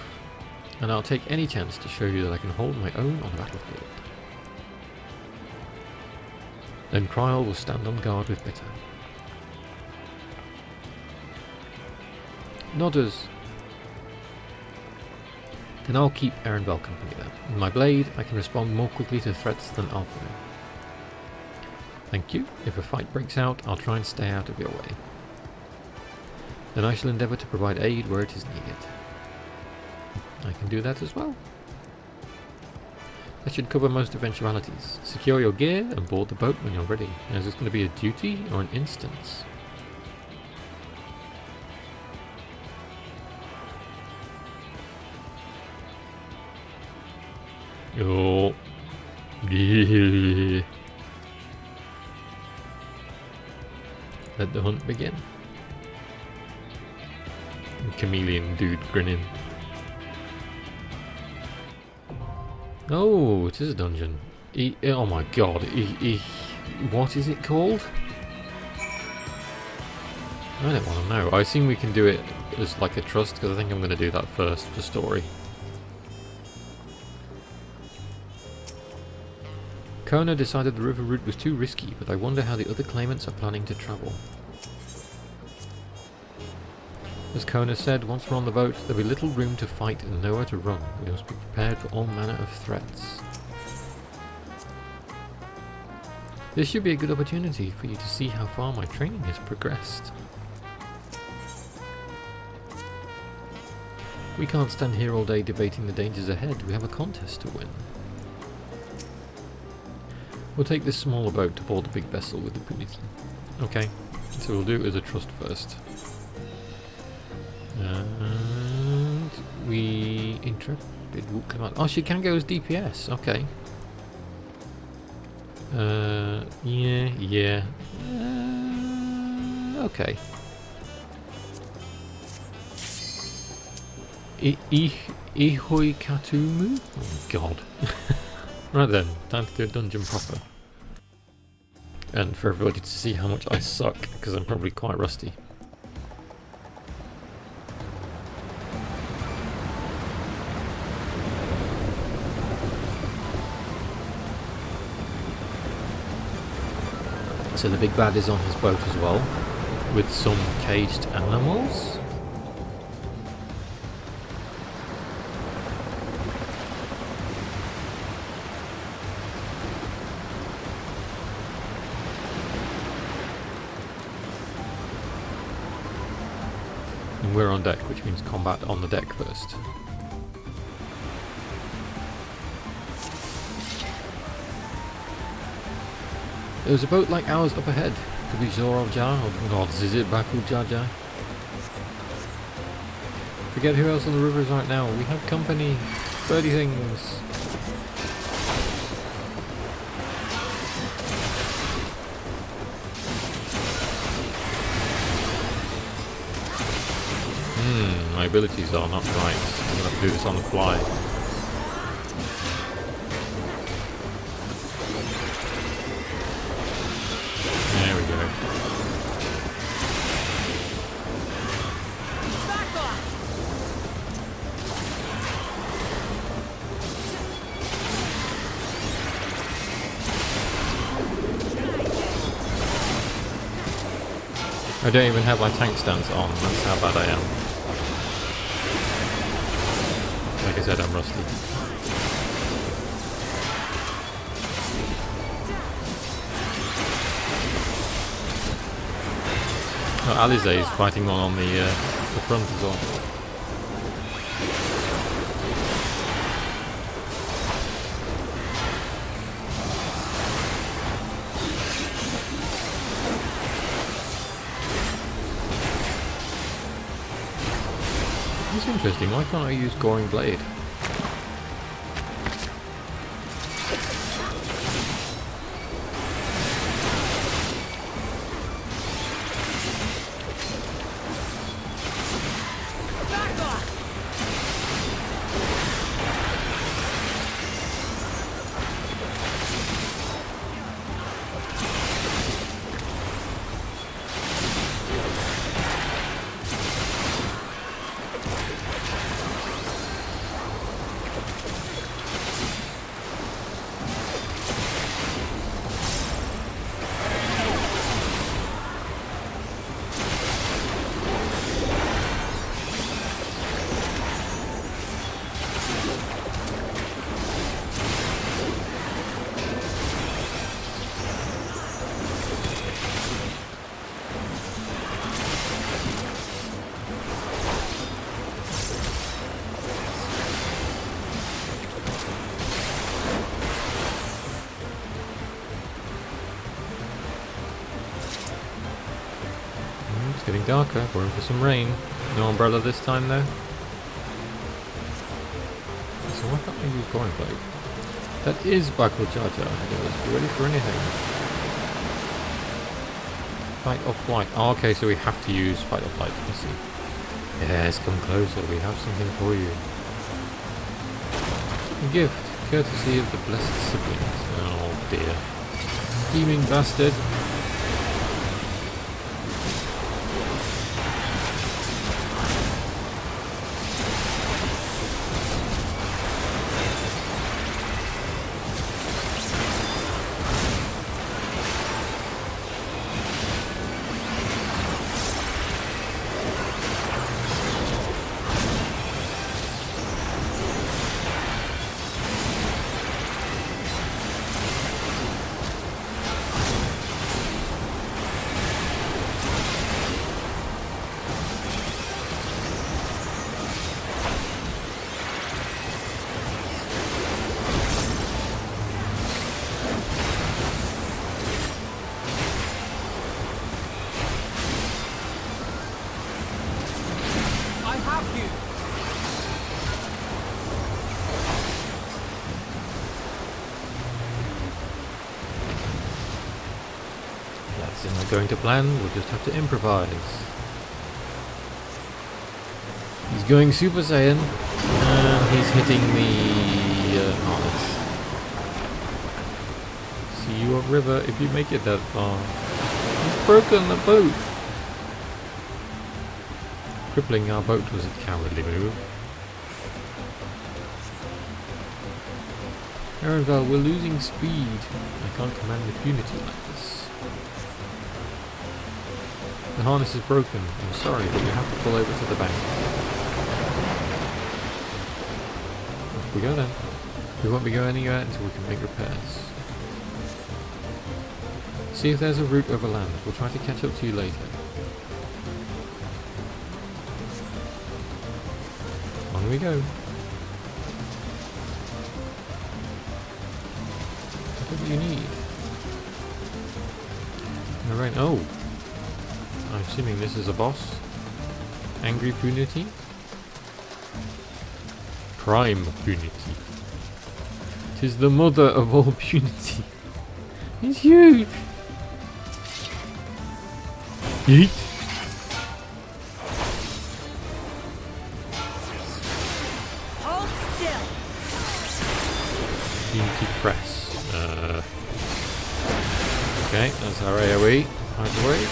and I'll take any chance to show you that I can hold my own on the battlefield. Then Kryl will stand on guard with Bitter. Nodders. Then I'll keep Erenvel company then. With my blade, I can respond more quickly to threats than Alfred. Thank you. If a fight breaks out, I'll try and stay out of your way. Then I shall endeavour to provide aid where it is needed. I can do that as well. That should cover most eventualities. Secure your gear and board the boat when you're ready. Now, is this going to be a duty or an instance? Oh. Yeah. Let the hunt begin. Chameleon dude grinning. Oh, it is a dungeon. Oh my god. What is it called? I don't want to know. I assume we can do it as like a trust, because I think I'm going to do that first for story. Kona decided the river route was too risky, but I wonder how the other claimants are planning to travel. As Kona said, once we're on the boat, there'll be little room to fight and nowhere to run. We must be prepared for all manner of threats. This should be a good opportunity for you to see how far my training has progressed. We can't stand here all day debating the dangers ahead. We have a contest to win. We'll take this smaller boat to board the big vessel with the Punutiys. Okay, so we'll do it as a trust first. And we intrepid. Oh, she can go as DPS. Okay. Yeah. Okay. Ihoi Katumu? Oh god. Right then, time to do a dungeon proper. And for everybody to see how much I suck, because I'm probably quite rusty. So the big bad is on his boat as well, with some caged animals. And we're on deck, which means combat on the deck first. There was a boat like ours up ahead. Could be Zorov-ja or Zizit Baku-ja-ja. Forget who else on the river is right now. We have company. 30 things. My abilities are not right. I'm going to have to do this on the fly. I don't even have my tank stance on, that's how bad I am. Like I said, I'm rusty. Oh, Alize is fighting one on the front as well. It's interesting, why can't I use Goring Blade? It's getting darker, we're in for some rain. No umbrella this time though. So why can't I use Goring Blade? That is Bakul Jaja. Be ready for anything. Fight or flight. Oh, okay, so we have to use fight or flight. I see. Yes, come closer. We have something for you. A gift, courtesy of the blessed siblings. Oh dear. Scheming bastard. That's not going to plan, we'll just have to improvise. He's going Super Saiyan, and he's hitting the harness. See you on river if you make it that far. He's broken the boat! Crippling our boat was a cowardly move. Erenvel, we're losing speed. I can't command the Punity like this. The harness is broken. I'm sorry, but we have to pull over to the bank. Off we go then. We won't be going anywhere until we can make repairs. See if there's a route over land. We'll try to catch up to you later. On we go. What do you need? Alright, oh! I'm assuming this is a boss. Angry Punity? Prime Punity. 'Tis the mother of all punity. It's huge! Yeet! Hold still. Punity Press. Okay, that's our AoE. Out of the way.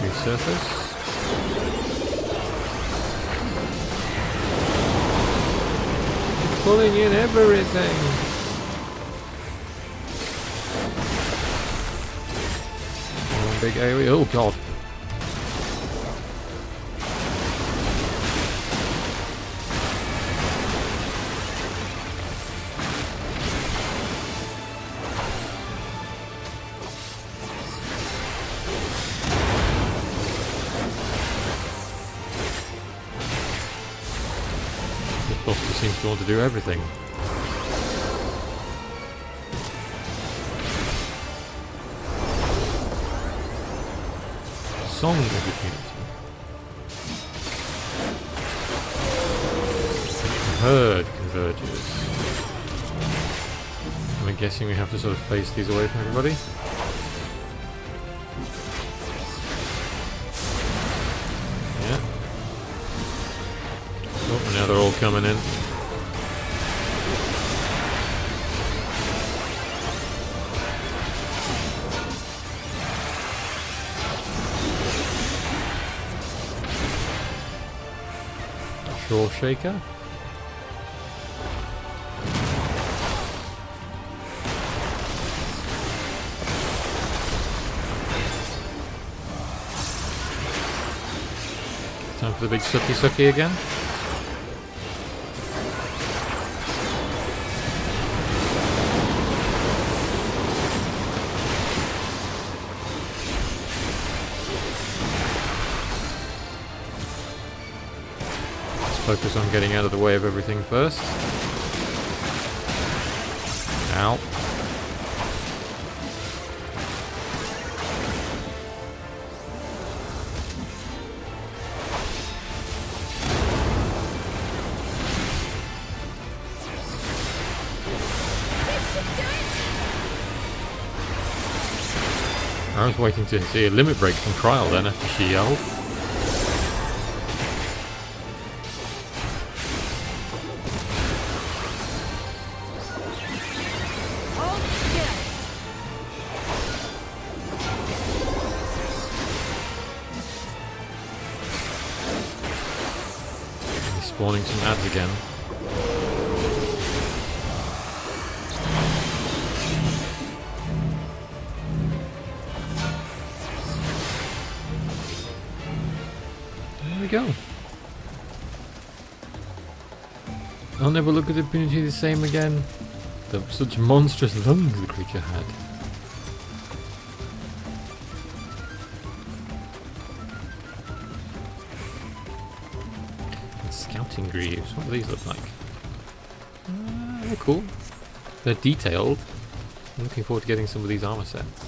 Resurface. pulling in everything. One big area. Oh god. Buster seems to want to do everything. Song of the Punity. Herd convergers. I'm guessing we have to sort of face these away from everybody. Oh, now they're all coming in. Shore shaker. Time for the big sucky again. Focus on getting out of the way of everything first. Ow. I was waiting to see a limit break from Trial then after she yelled. Spawning some ads again. There we go. I'll never look at the Punity the same again. The such monstrous lungs the creature had. Scouting greaves. What do these look like? They're cool. They're detailed. I'm looking forward to getting some of these armor sets.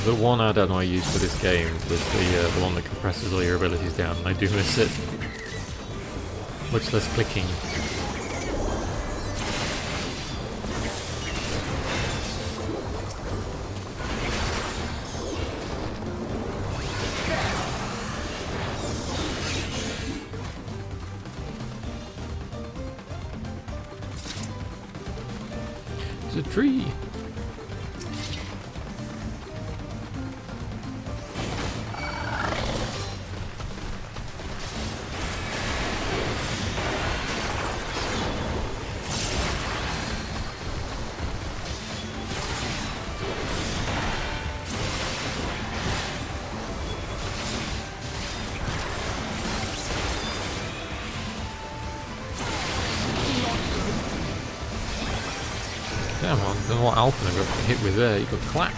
The one add-on I used for this game was the one that compresses all your abilities down, and I do miss it. Much less clicking. There's a tree! Damn, I don't know what Alpha I got hit with there, you got clapped.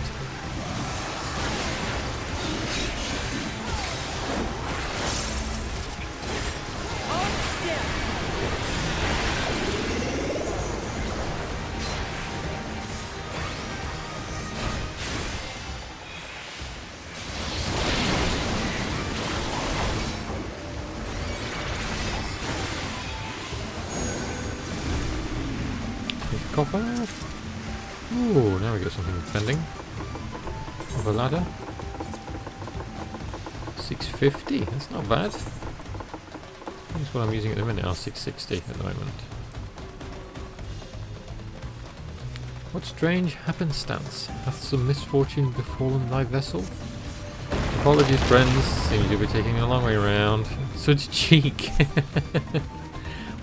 copper. Ooh, now we got something defending. Of a ladder. 650, that's not bad. That's what I'm using at the minute. 660 at the moment. What strange happenstance hath some misfortune befallen thy vessel? Apologies, friends. Seems you'll be taking a long way around. Such cheek.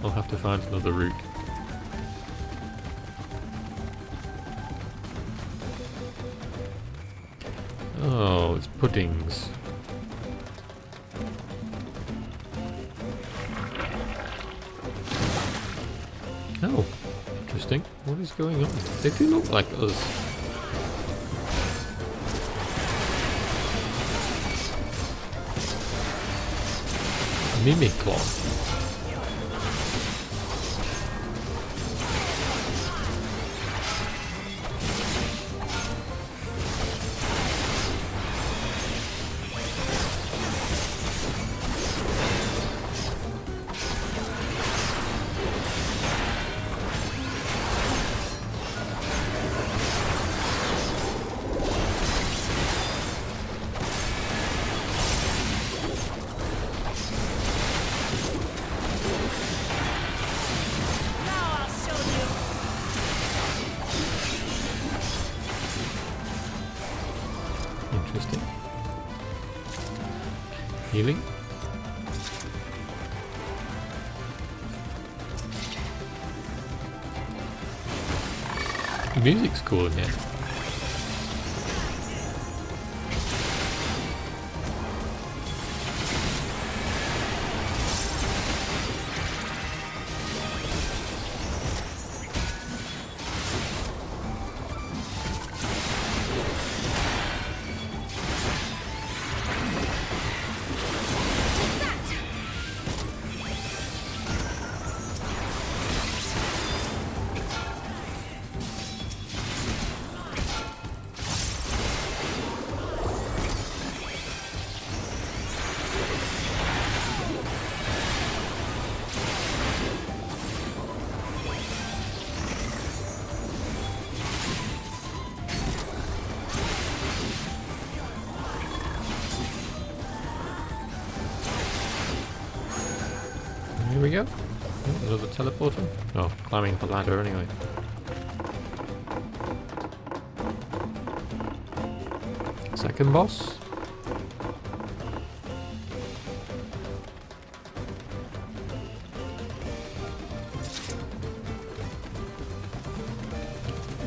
I'll have to find another route. Oh, it's puddings. Oh, interesting. What is going on? They do look like us. Mimiclon. Interesting. Healing. The music's cool in here. Here we go. Oh, another teleporter. Oh, climbing the ladder anyway. Second boss.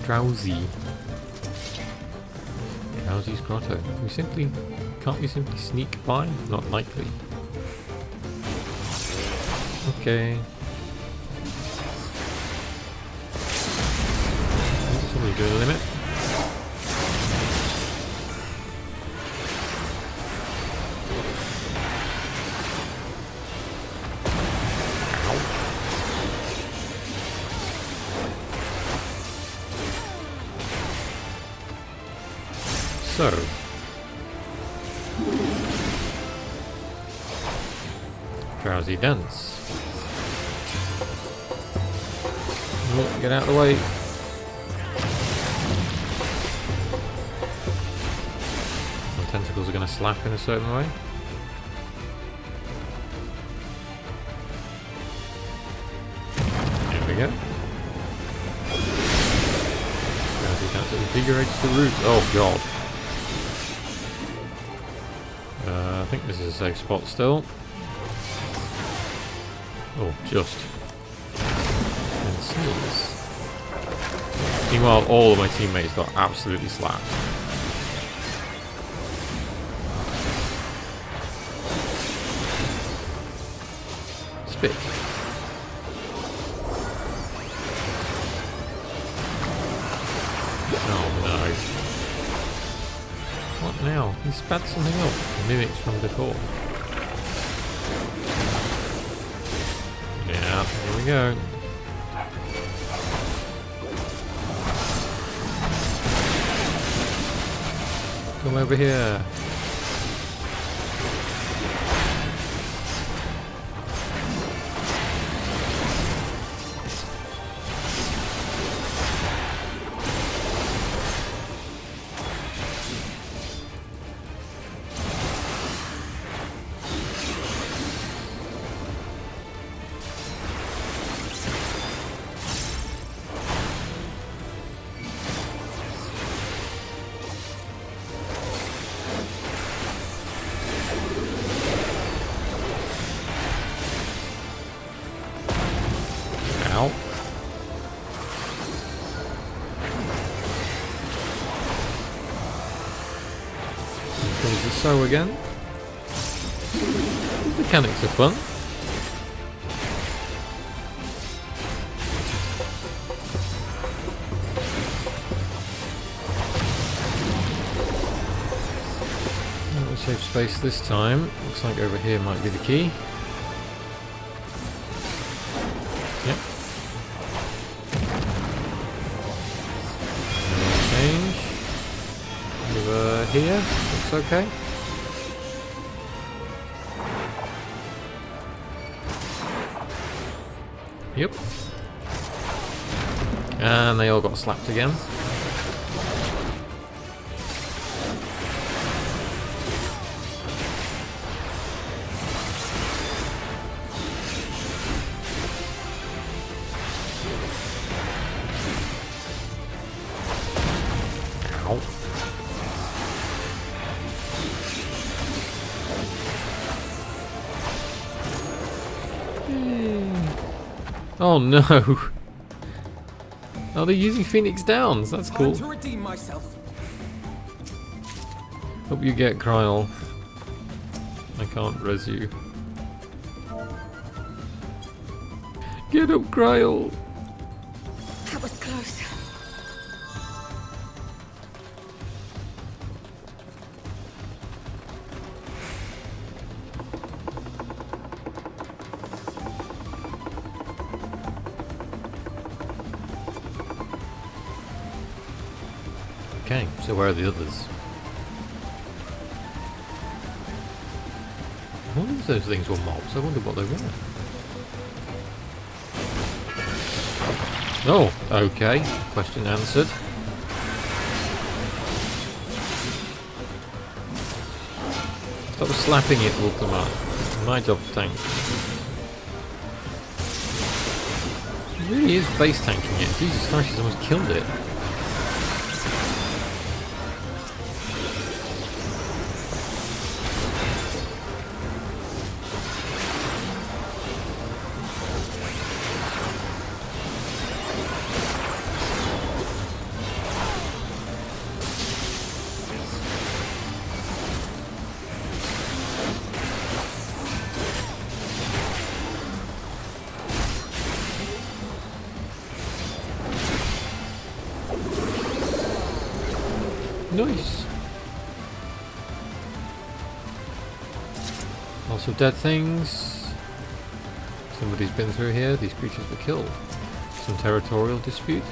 Drowsy. Drowsy's grotto. Can't we simply sneak by? Not likely. Okay. Somebody doing a limit. So. Drowsy dance. Oh, get out of the way. My tentacles are going to slap in a certain way. There we go. Drowsy dance invigorates the roots. Oh god. I think this is a safe spot still. Oh, just. And sneeze. Meanwhile, all of my teammates got absolutely slapped. Spit. Oh no. What now? He spat something up. Mimics from before. Yeah, here we go. Come over here. so again. The mechanics are fun. Save space this time. Looks like over here might be the key. Yep. Change. Over here. Looks okay. Yep. And they all got slapped again. Oh no! Oh, they're using Phoenix Downs. That's cool. To redeem myself. Hope you get Kryl. I can't res you. Get up, Kryl! That was close. Okay, so where are the others? I wonder if those things were mobs. I wonder what they were. Oh, okay. Question answered. Stop slapping it, Ultimate. My job to tank. It really is base tanking it. Jesus Christ, he's almost killed it. Nice. Lots of dead things. Somebody's been through here. These creatures were killed. Some territorial dispute.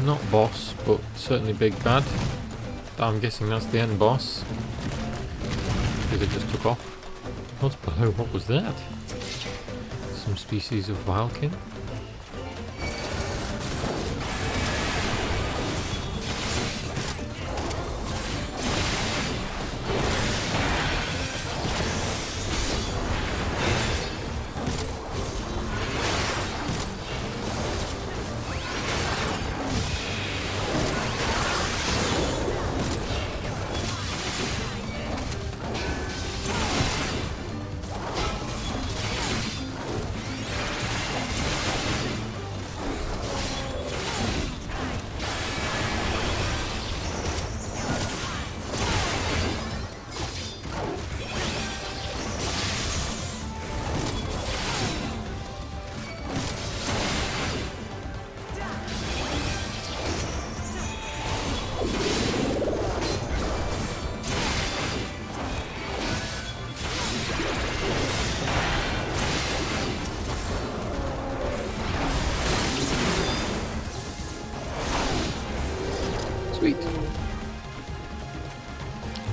Not boss, but certainly big bad. I'm guessing that's the end boss. Because it just took off. What's below? What was that? Some species of Vilekin?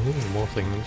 Ooh, more things.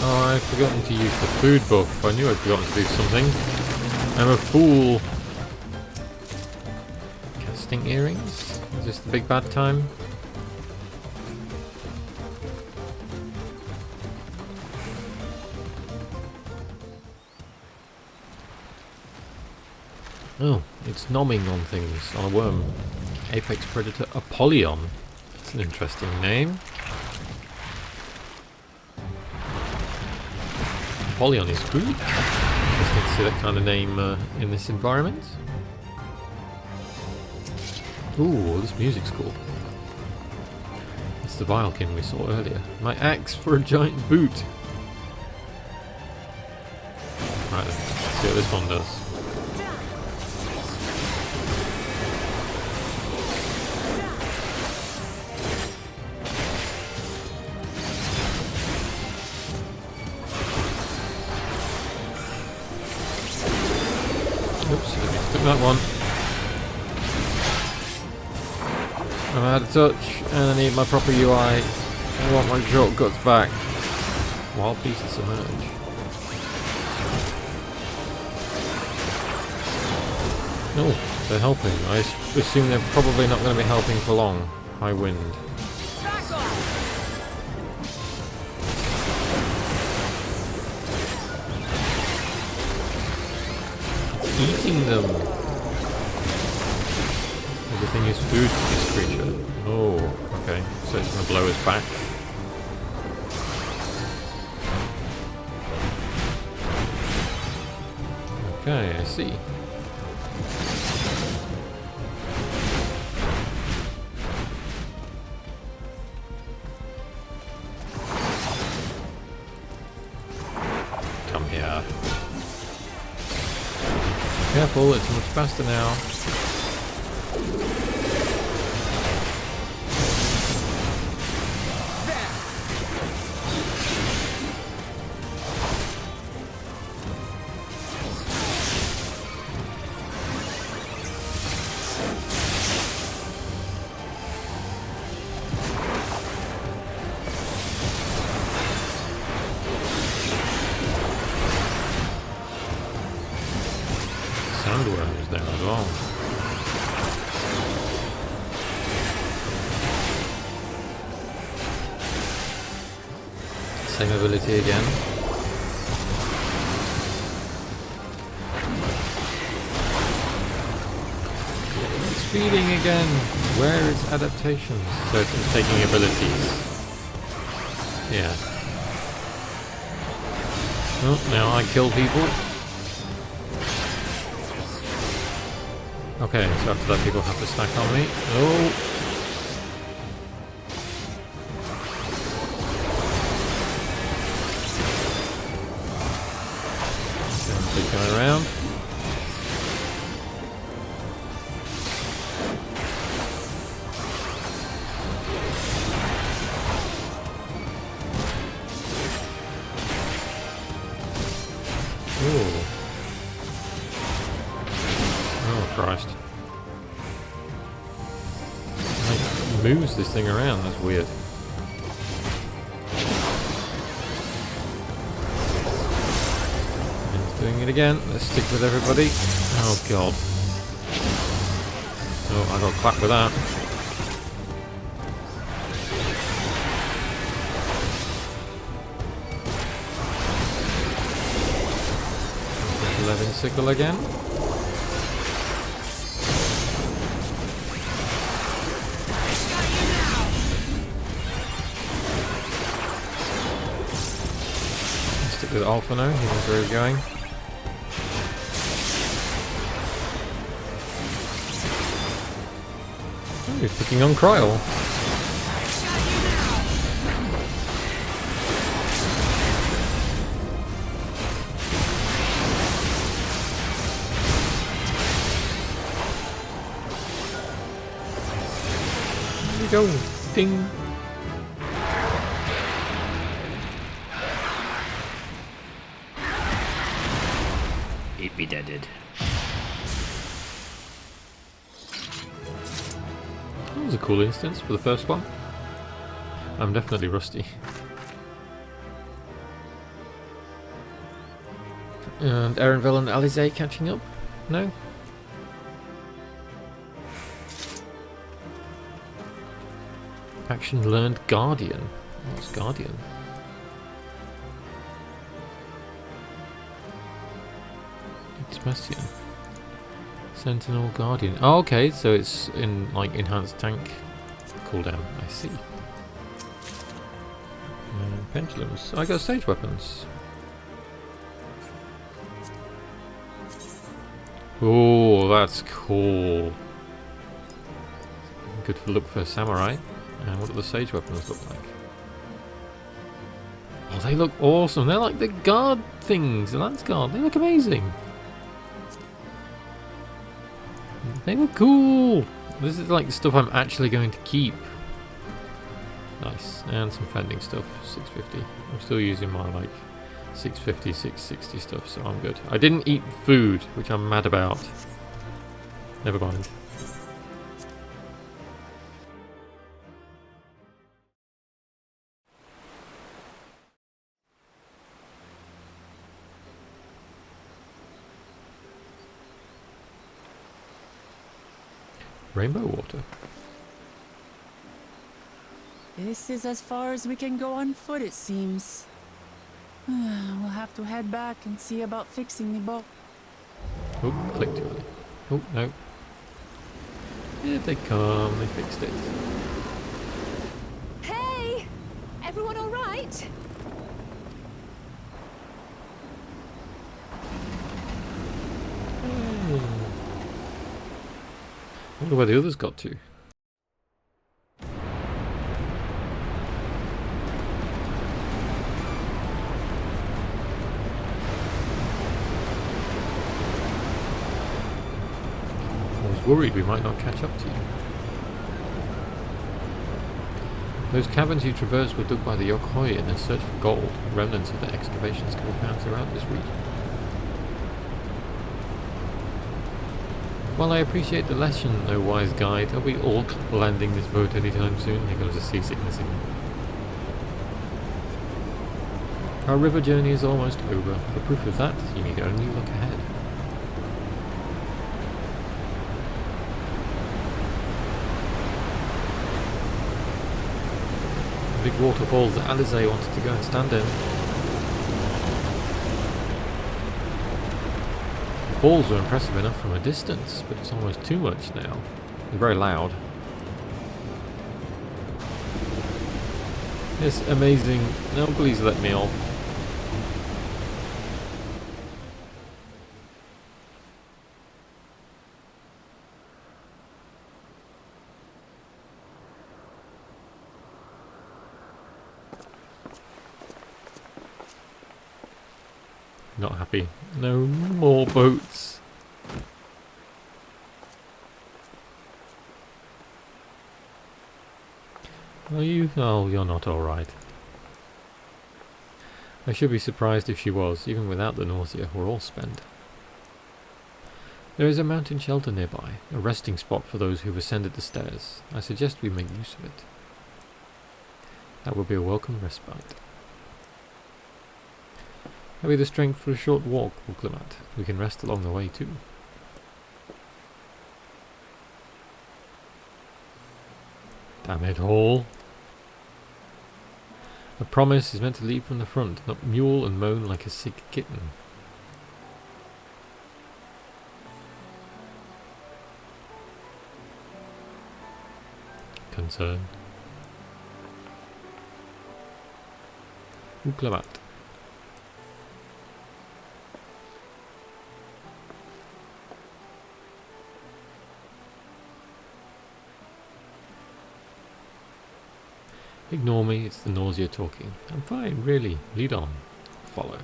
Oh, I've forgotten to use the food buff. I knew I'd forgotten to do something. I'm a fool. Casting earrings? Is this the big bad time? Oh, it's nomming on things, on a worm. Apex Predator Apollyon. That's an interesting name. Apollyon is Greek. Interesting to see that kind of name in this environment. Ooh, this music's cool. It's the Violkin we saw earlier. My axe for a giant boot. Right, let's see what this one does. Oops, took that one. I'm out of touch and I need my proper UI. I want my shortcuts back. Wild beasts emerge. Oh, they're helping. I assume they're probably not going to be helping for long. High wind. Eating them. Everything is food to this creature. Oh, okay. So it's going to blow us back. Okay, I see. Come here. Careful, it's much faster now. Sandworm is there as well. Same ability again. It's feeding again. Where is adaptations? So it's taking abilities. Yeah. Oh, now I kill people. Okay, so after that people have to stack on me. Oh! Keep going around. Ooh. Oh Christ. It moves this thing around, that's weird. And it's doing it again. Let's stick with everybody. Oh god. Oh, I got clapped with that. Levin sickle again. Stick with Alpha now, he knows where he's going. Oh, he's picking on Kryl. Go, ding. He'd be deaded. That was a cool instance for the first one. I'm definitely rusty. And Erenville and Alizé catching up? No? Action learned Guardian. What's Guardian? Expression. Sentinel Guardian. Oh, okay, so it's in like enhanced tank cooldown. I see. Pendulums. I got stage weapons. Oh, that's cool. Good for look for samurai. And what do the sage weapons look like? Oh, they look awesome. They're like the guard things, the lance guard. They look amazing. They look cool. This is like the stuff I'm actually going to keep. Nice. And some fending stuff. 650. I'm still using my like 650, 660 stuff, so I'm good. I didn't eat food, which I'm mad about. Never mind. Rainbow water. This is as far as we can go on foot, it seems. We'll have to head back and see about fixing the boat. Oh, clicked too early. Oh, no. Here they come, they fixed it. Hey! Everyone alright? I wonder where the others got to. I was worried we might not catch up to you. Those caverns you traversed were dug by the Yokhoi in their search for gold. Remnants of their excavations can be found throughout this region. While I appreciate the lesson, O wise guide, are we all landing this boat anytime soon? Here comes a seasickness again. Our river journey is almost over. For proof of that, you need only look ahead. The big waterfalls that Alizé wanted to go and stand in. The falls are impressive enough from a distance, but it's almost too much now. They're very loud. It's amazing. No, please let me off. Not happy. No more boats. Are you? Oh, you're not alright. I should be surprised if she was. Even without the nausea, we're all spent. There is a mountain shelter nearby, a resting spot for those who've ascended the stairs. I suggest we make use of it. That will be a welcome respite. Have we the strength for a short walk, Uklamat? We can rest along the way too. Damn it all. A promise is meant to lead from the front, not mule and moan like a sick kitten. concern. Uklamat. Ignore me, it's the nausea talking. I'm fine, really. Lead on. Follow.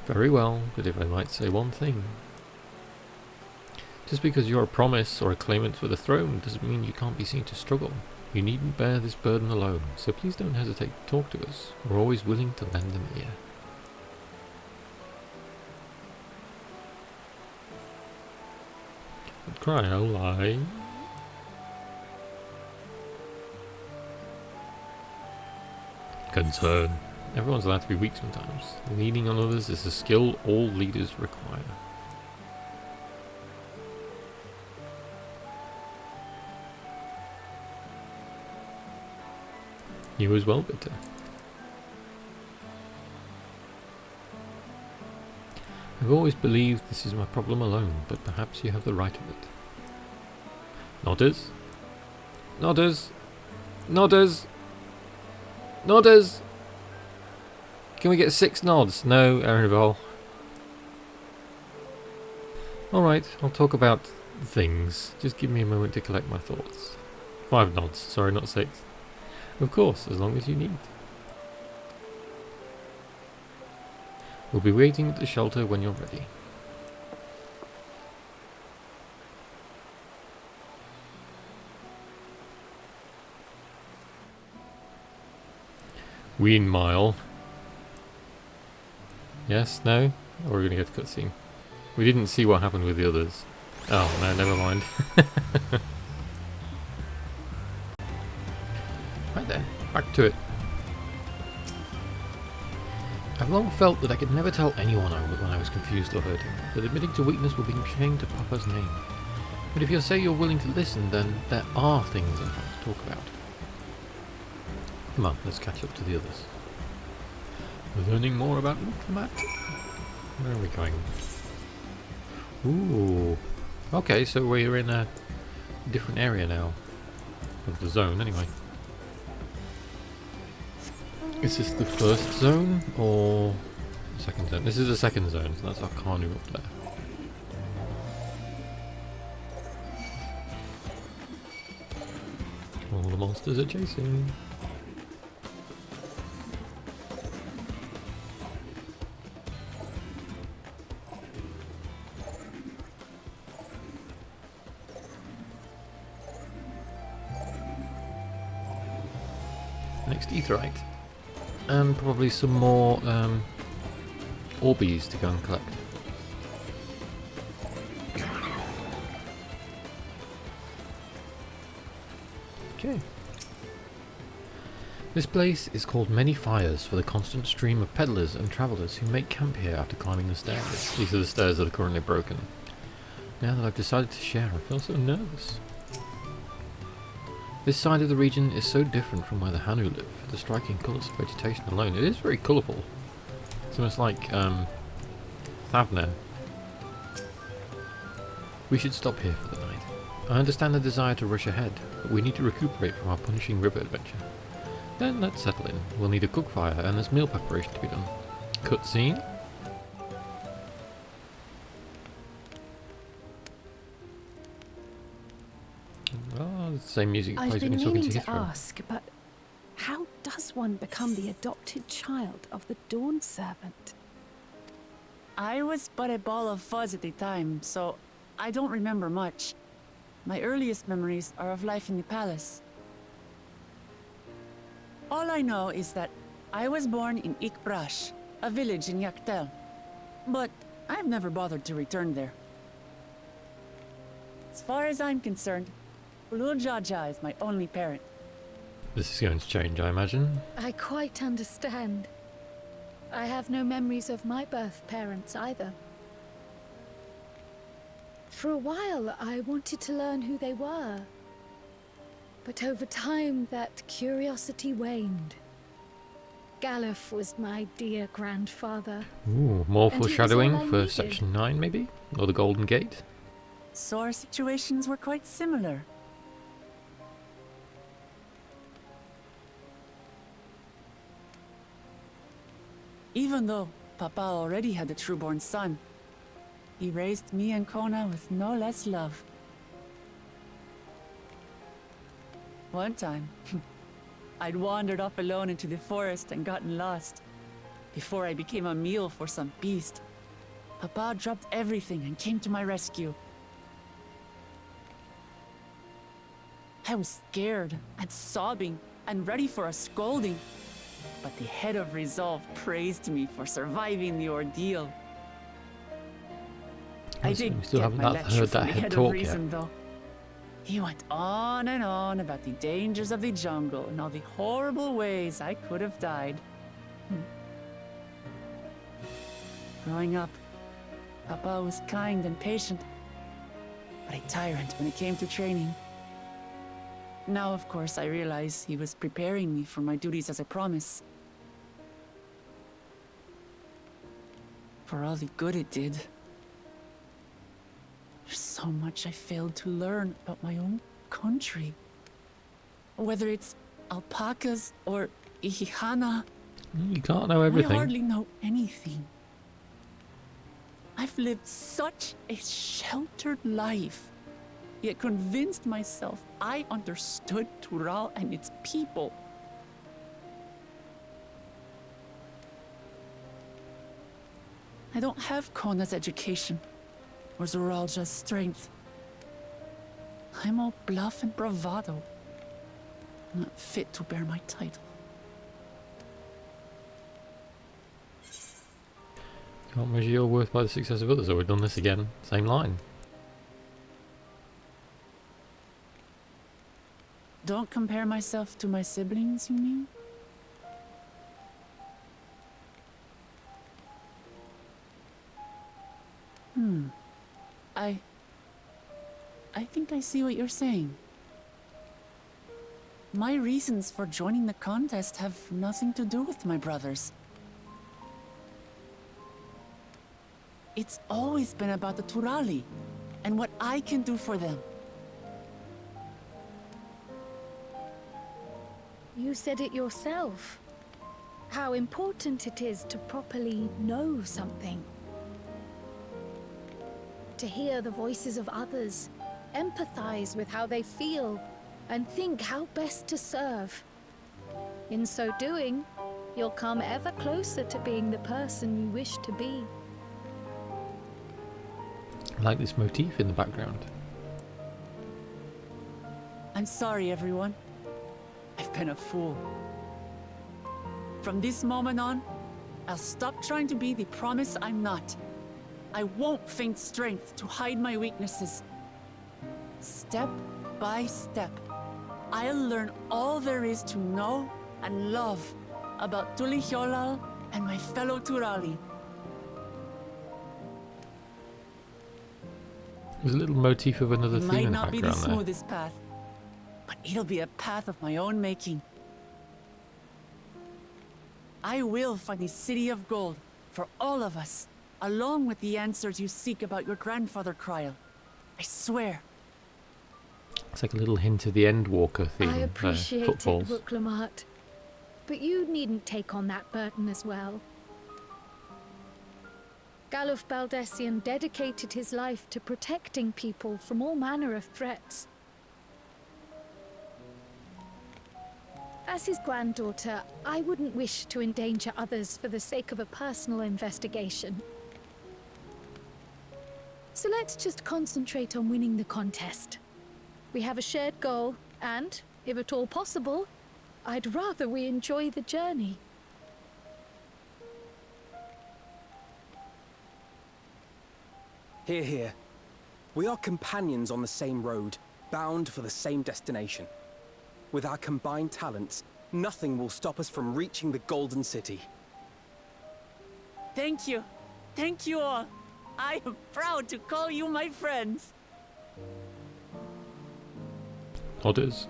Very well, but if I might say one thing. Just because you're a promise or a claimant for the throne doesn't mean you can't be seen to struggle. You needn't bear this burden alone, so please don't hesitate to talk to us. We're always willing to lend an ear. But cry no lie. Concern. Everyone's allowed to be weak sometimes. Leaning on others is a skill all leaders require. You as well, Bitter. I've always believed this is my problem alone, but perhaps you have the right of it. Nodders? Nodders? Nodders? Nodders? Can we get 6 nods? No, Erenville. Alright, I'll talk about things. Just give me a moment to collect my thoughts. 5 nods, sorry, not 6. Of course, as long as you need. We'll be waiting at the shelter when you're ready. Ween Mile. Yes, no? Or we're going to get to cutscene. We didn't see what happened with the others. Oh, no, never mind. Right then, back to it. I've long felt that I could never tell anyone when I was confused or hurting, that admitting to weakness would be shame to Papa's name. But if you say you're willing to listen, then there are things I'd like to talk about. Come on, let's catch up to the others. Learning more about Uklamat. Where are we going? Ooh. Okay, so we're in a different area now. Of the zone, anyway. Is this the first zone, or the second zone? This is the second zone, so that's our Carnu up there. All the monsters are chasing. Next Aetheryte. And probably some more Orbeez to go and collect. Okay. This place is called Many Fires for the constant stream of peddlers and travellers who make camp here after climbing the stairs. These are the stairs that are currently broken. Now that I've decided to share, I feel so nervous. This side of the region is so different from where the Hanu live. The striking colours of vegetation alone, it is very colourful. It's almost like Thavner. We should stop here for the night. I understand the desire to rush ahead, but we need to recuperate from our punishing river adventure. Then let's settle in. We'll need a cook fire and there's meal preparation to be done. Cutscene? Oh, the same music plays I've when been you're talking meaning to to Hithro. ask, but how does one become the adopted child of the Dawn Servant? I was but a ball of fuzz at the time, so I don't remember much. My earliest memories are of life in the palace. All I know is that I was born in Ikbrash, a village in Yaktel. But I've never bothered to return there. As far as I'm concerned, Ulul Jaja is my only parent. This is going to change, I imagine. I quite understand. I have no memories of my birth parents either. For a while, I wanted to learn who they were. But over time, that curiosity waned. Galuf was my dear grandfather. Ooh, more And he was foreshadowing all I for needed. Section 9 maybe? Or the Golden Gate? So our situations were quite similar. Even though Papa already had a trueborn son, he raised me and Kona with no less love. One time, I'd wandered off alone into the forest and gotten lost. Before I became a meal for some beast, Papa dropped everything and came to my rescue. I was scared and sobbing and ready for a scolding, but the head of resolve praised me for surviving the ordeal. I did still get haven't my lecture heard from that the head head of talk reason, yet. though. He went on and on about the dangers of the jungle and all the horrible ways I could have died. Growing up, Papa was kind and patient, but a tyrant when it came to training. Now, of course, I realize he was preparing me for my duties as a promise. For all the good it did. There's so much I failed to learn about my own country. Whether it's alpacas or Ihihana, You can't know I everything. hardly know anything. I've lived such a sheltered life, yet convinced myself I understood Tural and its people. I don't have Kona's education, or Zoralja's strength. I'm all bluff and bravado, not fit to bear my title. Can't measure your worth by the success of others, or we've done this again. Same line. Don't compare myself to my siblings, you mean? I think I see what you're saying. My reasons for joining the contest have nothing to do with my brothers. It's always been about the Turali and what I can do for them. You said it yourself. How important it is to properly know something. To hear the voices of others, empathize with how they feel, and think how best to serve. In so doing, you'll come ever closer to being the person you wish to be. I like this motif in the background. I'm sorry, everyone. I've been a fool. From this moment on, I'll stop trying to be the promise I'm not. I won't feign strength to hide my weaknesses. Step by step, I'll learn all there is to know and love about Tulihyolal and my fellow Turali. There's a little motif of another It theme might in the not be the background there. smoothest path, but it'll be a path of my own making. I will find the City of Gold for all of us, along with the answers you seek about your grandfather, Kryl. I swear. It's like a little hint of the Endwalker theme. I appreciate it, Footfalls. Wuklamat. But you needn't take on that burden as well. Galuf Baldessian dedicated his life to protecting people from all manner of threats. As his granddaughter, I wouldn't wish to endanger others for the sake of a personal investigation. So let's just concentrate on winning the contest. We have a shared goal, and, if at all possible, I'd rather we enjoy the journey. Hear, hear. We are companions on the same road, bound for the same destination. With our combined talents, nothing will stop us from reaching the Golden City. Thank you. Thank you all. I am proud to call you my friends. Odders.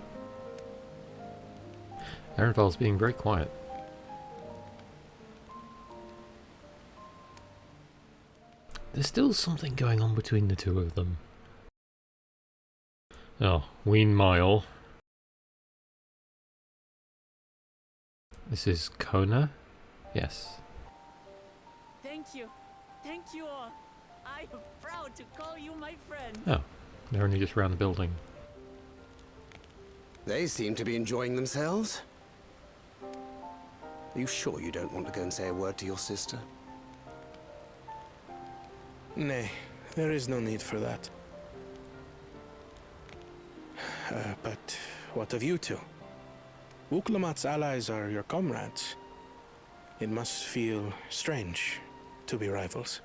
Erenval's being very quiet. There's still something going on between the two of them. Oh, Ween Mile. This is Kona? Yes. Thank you. Thank you all. I am proud to call you my friend. Oh, they're only just around the building. They seem to be enjoying themselves. Are you sure you don't want to go and say a word to your sister? Nay, there is no need for that. But what of you two? Wuklamat's allies are your comrades. It must feel strange to be rivals.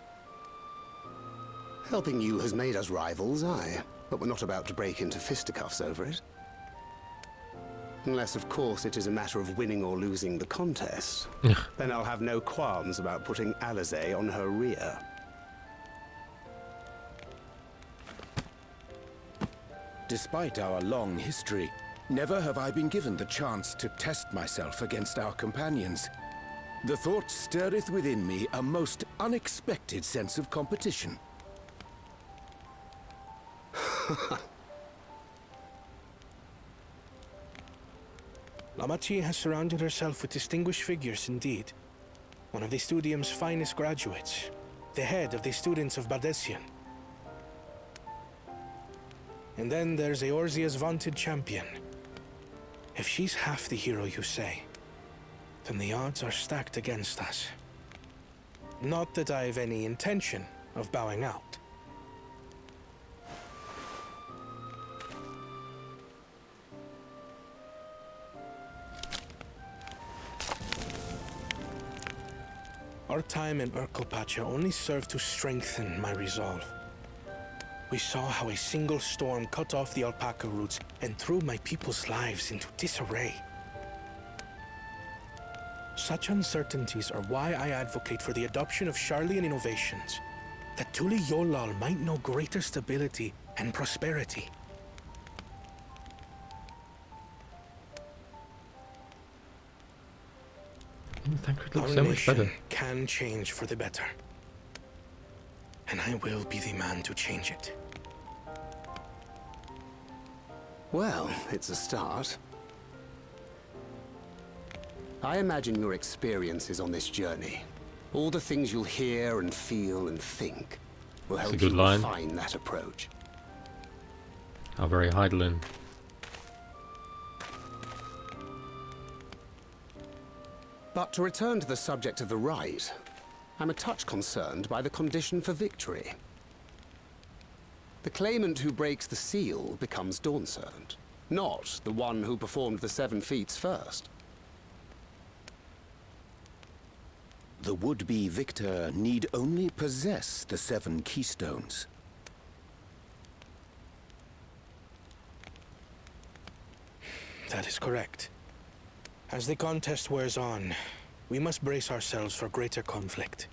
Helping you has made us rivals, aye. But we're not about to break into fisticuffs over it. Unless, of course, it is a matter of winning or losing the contest. Then I'll have no qualms about putting Alizé on her rear. Despite our long history, never have I been given the chance to test myself against our companions. The thought stirreth within me a most unexpected sense of competition. Lamachi has surrounded herself with distinguished figures indeed. One of the Studium's finest graduates, the head of the students of Bardessian. And then there's Eorzea's vaunted champion. If she's half the hero you say, then the odds are stacked against us. Not that I've any intention of bowing out. Our time in Urkelpacha only served to strengthen my resolve. We saw how a single storm cut off the alpaca roots and threw my people's lives into disarray. Such uncertainties are why I advocate for the adoption of Sharlayan innovations, that Tuli Yolal might know greater stability and prosperity. Thancred looks Our so much nation better. can change for the better. And I will be the man to change it. Well, it's a start. I imagine your experiences on this journey, all the things you'll hear and feel and think, will That's help a good you line. refine that approach. How very Heidelin. But to return to the subject of the rite, I'm a touch concerned by the condition for victory. The claimant who breaks the seal becomes Dawn Servant, not the one who performed the 7 feats first. The would-be victor need only possess the 7 keystones. That is correct. As the contest wears on, we must brace ourselves for greater conflict.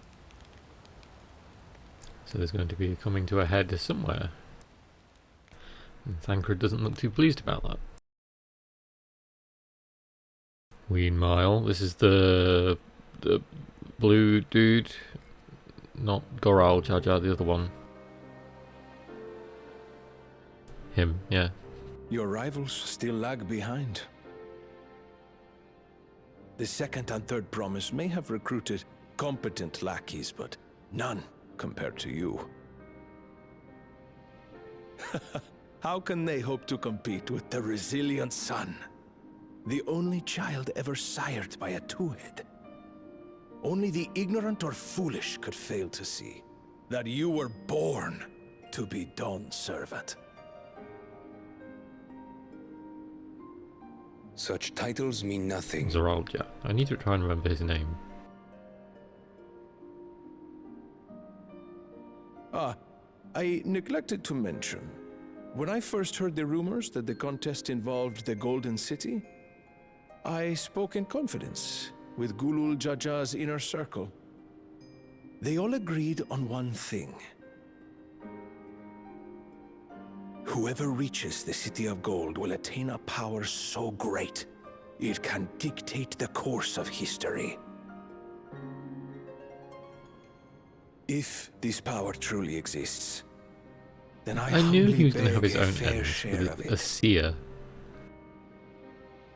So there's going to be coming to a head somewhere. And Thancred doesn't look too pleased about that. Ween Mile. This is the blue dude. Not Goral Jar Jar, the other one. Him, yeah. Your rivals still lag behind. The second and third promise may have recruited competent lackeys, but none compared to you. How can they hope to compete with the resilient son? The only child ever sired by a two-head. Only the ignorant or foolish could fail to see that you were born to be Dawn's servant. Such titles mean nothing. Zerald, yeah. I need to try and remember his name. Ah, I neglected to mention. When I first heard the rumors that the contest involved the Golden City, I spoke in confidence with Gulul Jaja's inner circle. They all agreed on one thing. Whoever reaches the City of Gold will attain a power so great, it can dictate the course of history. If this power truly exists, then I knew he was going to have his beg a own fair end share of with it. a seer.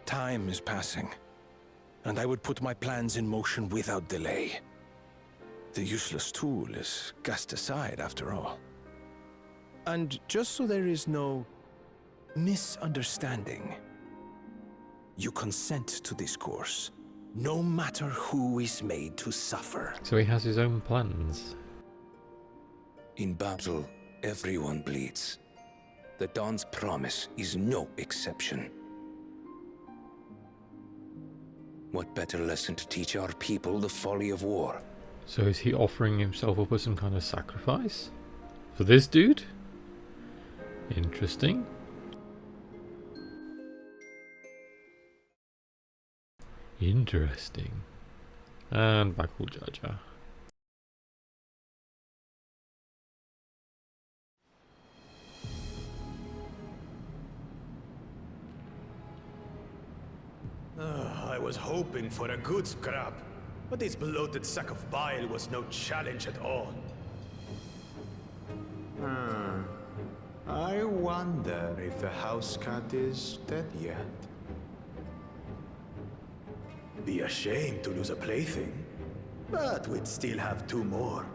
Time is passing, and I would put my plans in motion without delay. The useless tool is cast aside after all. And just so there is no misunderstanding, you consent to this course, no matter who is made to suffer. So he has his own plans. In battle, everyone bleeds. The Dawn's promise is no exception. What better lesson to teach our people the folly of war? So is he offering himself up as some kind of sacrifice? For this dude? Interesting. Interesting. And back will Jar Jar. I was hoping for a good scrap, but this bloated sack of bile was no challenge at all. I wonder if the house cat is dead yet. Be ashamed to lose a plaything, but we'd still have 2 more.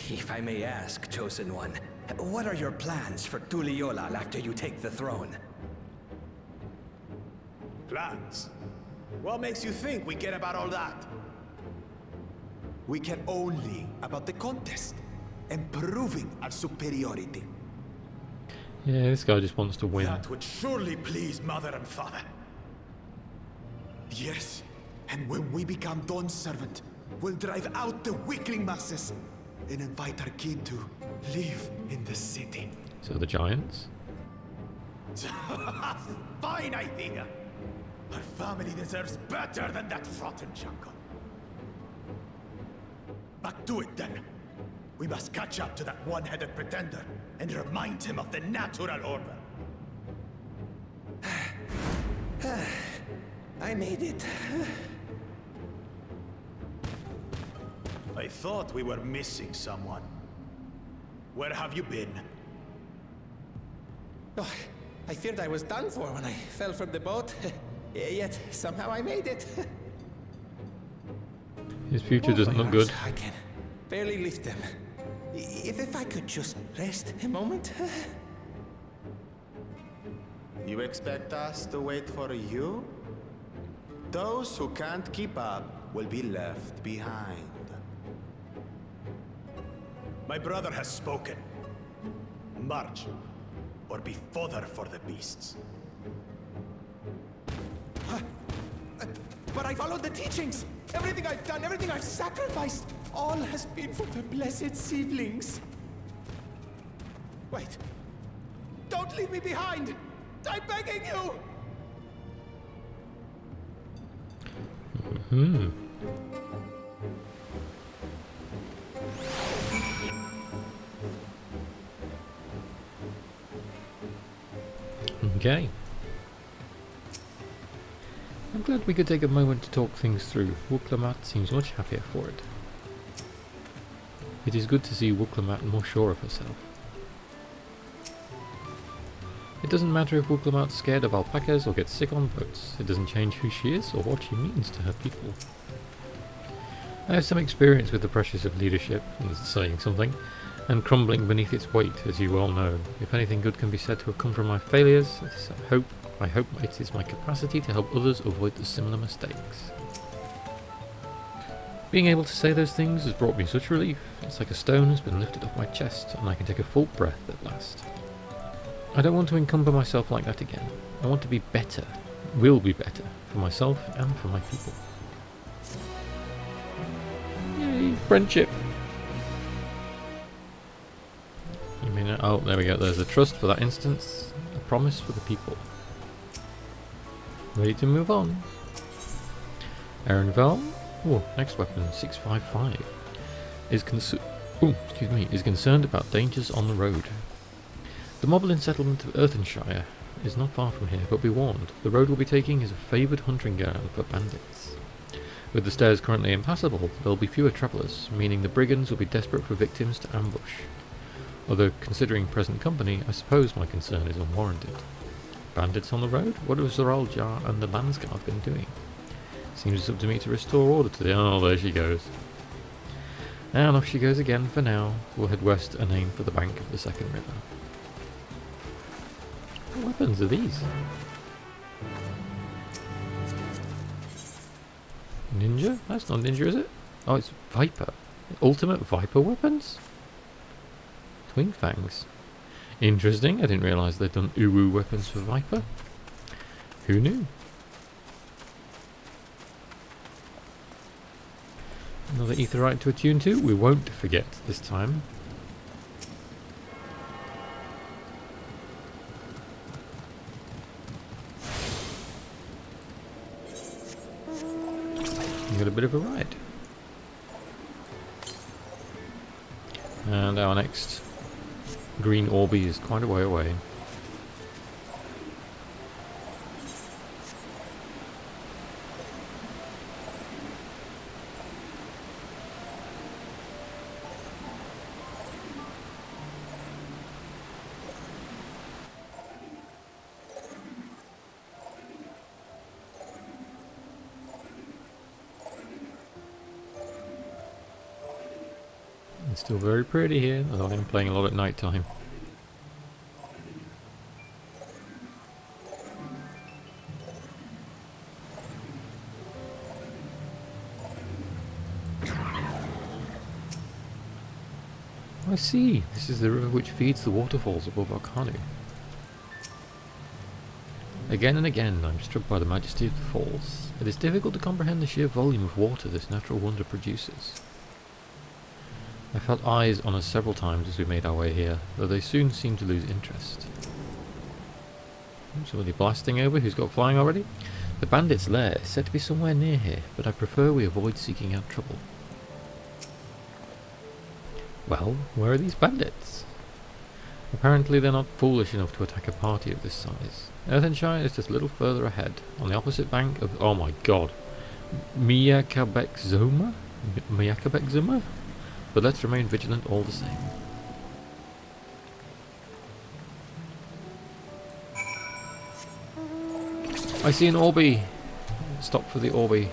If I may ask, Chosen One, what are your plans for Tuliyollal after you take the throne? Plans? What makes you think we care about all that? We care only about the contest and proving our superiority. Yeah, this guy just wants to win. That would surely please Mother and Father. Yes, and when we become Dawn's servant, we'll drive out the weakling masses and invite our kin to live in the city. So the giants? Fine idea! Our family deserves better than that rotten jungle. Back to it then. We must catch up to that one-headed pretender and remind him of the natural order. I made it. I thought we were missing someone. Where have you been? Oh, I feared I was done for when I fell from the boat. Yet somehow I made it. His future doesn't look good. I can barely lift them. If I could just rest a moment. You expect us to wait for you? Those who can't keep up will be left behind. My brother has spoken. March, or be fodder for the beasts. But I followed the teachings. Everything I've done, everything I've sacrificed, all has been for the blessed seedlings. Wait. Don't leave me behind. I'm begging you. Okay. I'm glad we could take a moment to talk things through. Wuk-Lamat seems much happier for it. It is good to see Wuk-Lamat more sure of herself. It doesn't matter if Wuk-Lamat's scared of alpacas or gets sick on boats. It doesn't change who she is or what she means to her people. I have some experience with the pressures of leadership, and saying something, and crumbling beneath its weight, as you well know. If anything good can be said to have come from my failures, I hope it is my capacity to help others avoid the similar mistakes. Being able to say those things has brought me such relief. It's like a stone has been lifted off my chest, and I can take a full breath at last. I don't want to encumber myself like that again. I want to be better, will be better, for myself and for my people. Yay, friendship! You mean, oh, there we go, there's a trust for that instance, a promise for the people. Ready to move on. Ehrenvel, oh, next weapon, 655, is concerned about dangers on the road. The Moblin settlement of Earthenshire is not far from here, but be warned, the road we'll be taking is a favoured hunting ground for bandits. With the stairs currently impassable, there will be fewer travellers, meaning the brigands will be desperate for victims to ambush. Although, considering present company, I suppose my concern is unwarranted. Bandits on the road? What have Zoraljar and the Landsguard been doing? Seems it's up to me to restore order to the... Oh, there she goes. And off she goes again for now. We'll head west and aim for the bank of the second river. What weapons are these? Ninja? That's not ninja, is it? Oh, it's Viper. Ultimate Viper weapons? Twin Fangs. Interesting. I didn't realise they'd done Uwu weapons for Viper. Who knew? Another aetheryte to attune to. We won't forget this time. You got a bit of a ride. And our next green Orby is quite a way away. It's still very pretty here, although I am playing a lot at night time. I see. This is the river which feeds the waterfalls above our canoe. Again and again I'm struck by the majesty of the falls. It is difficult to comprehend the sheer volume of water this natural wonder produces. I felt eyes on us several times as we made our way here, though they soon seemed to lose interest. Somebody blasting over who's got flying already? The bandit's lair is said to be somewhere near here, but I prefer we avoid seeking out trouble. Well, where are these bandits? Apparently they're not foolish enough to attack a party of this size. Earthenshire is just a little further ahead, on the opposite bank of... Oh my god. Miyakabek-zuma? Miyakabek-zuma? But let's remain vigilant all the same. I see an Orby. Stop for the Orby.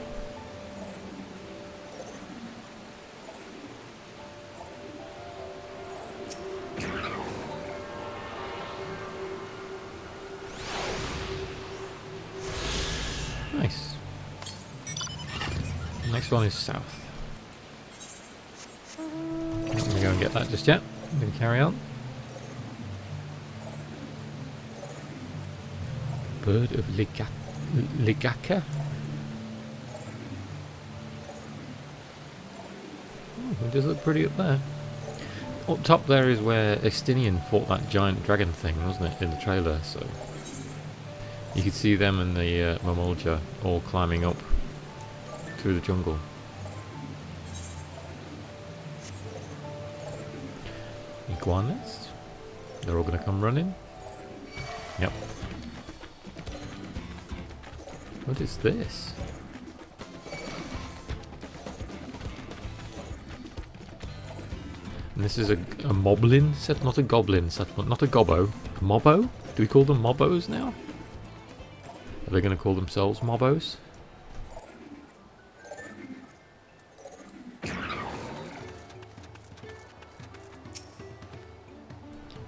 Nice. The next one is south. I'm not going to go and get that just yet. I'm going to carry on. Bird of Ligaka. Oh, it does look pretty up there. Up top there is where Estinian fought that giant dragon thing, wasn't it, in the trailer? So you could see them and the Mamolja all climbing up through the jungle. Iguanas? They're all going to come running? Yep. What is this? And this is a moblin set, not a goblin settlement, not a gobbo. A mobbo? Do we call them mobbos now? Are they going to call themselves mobbos?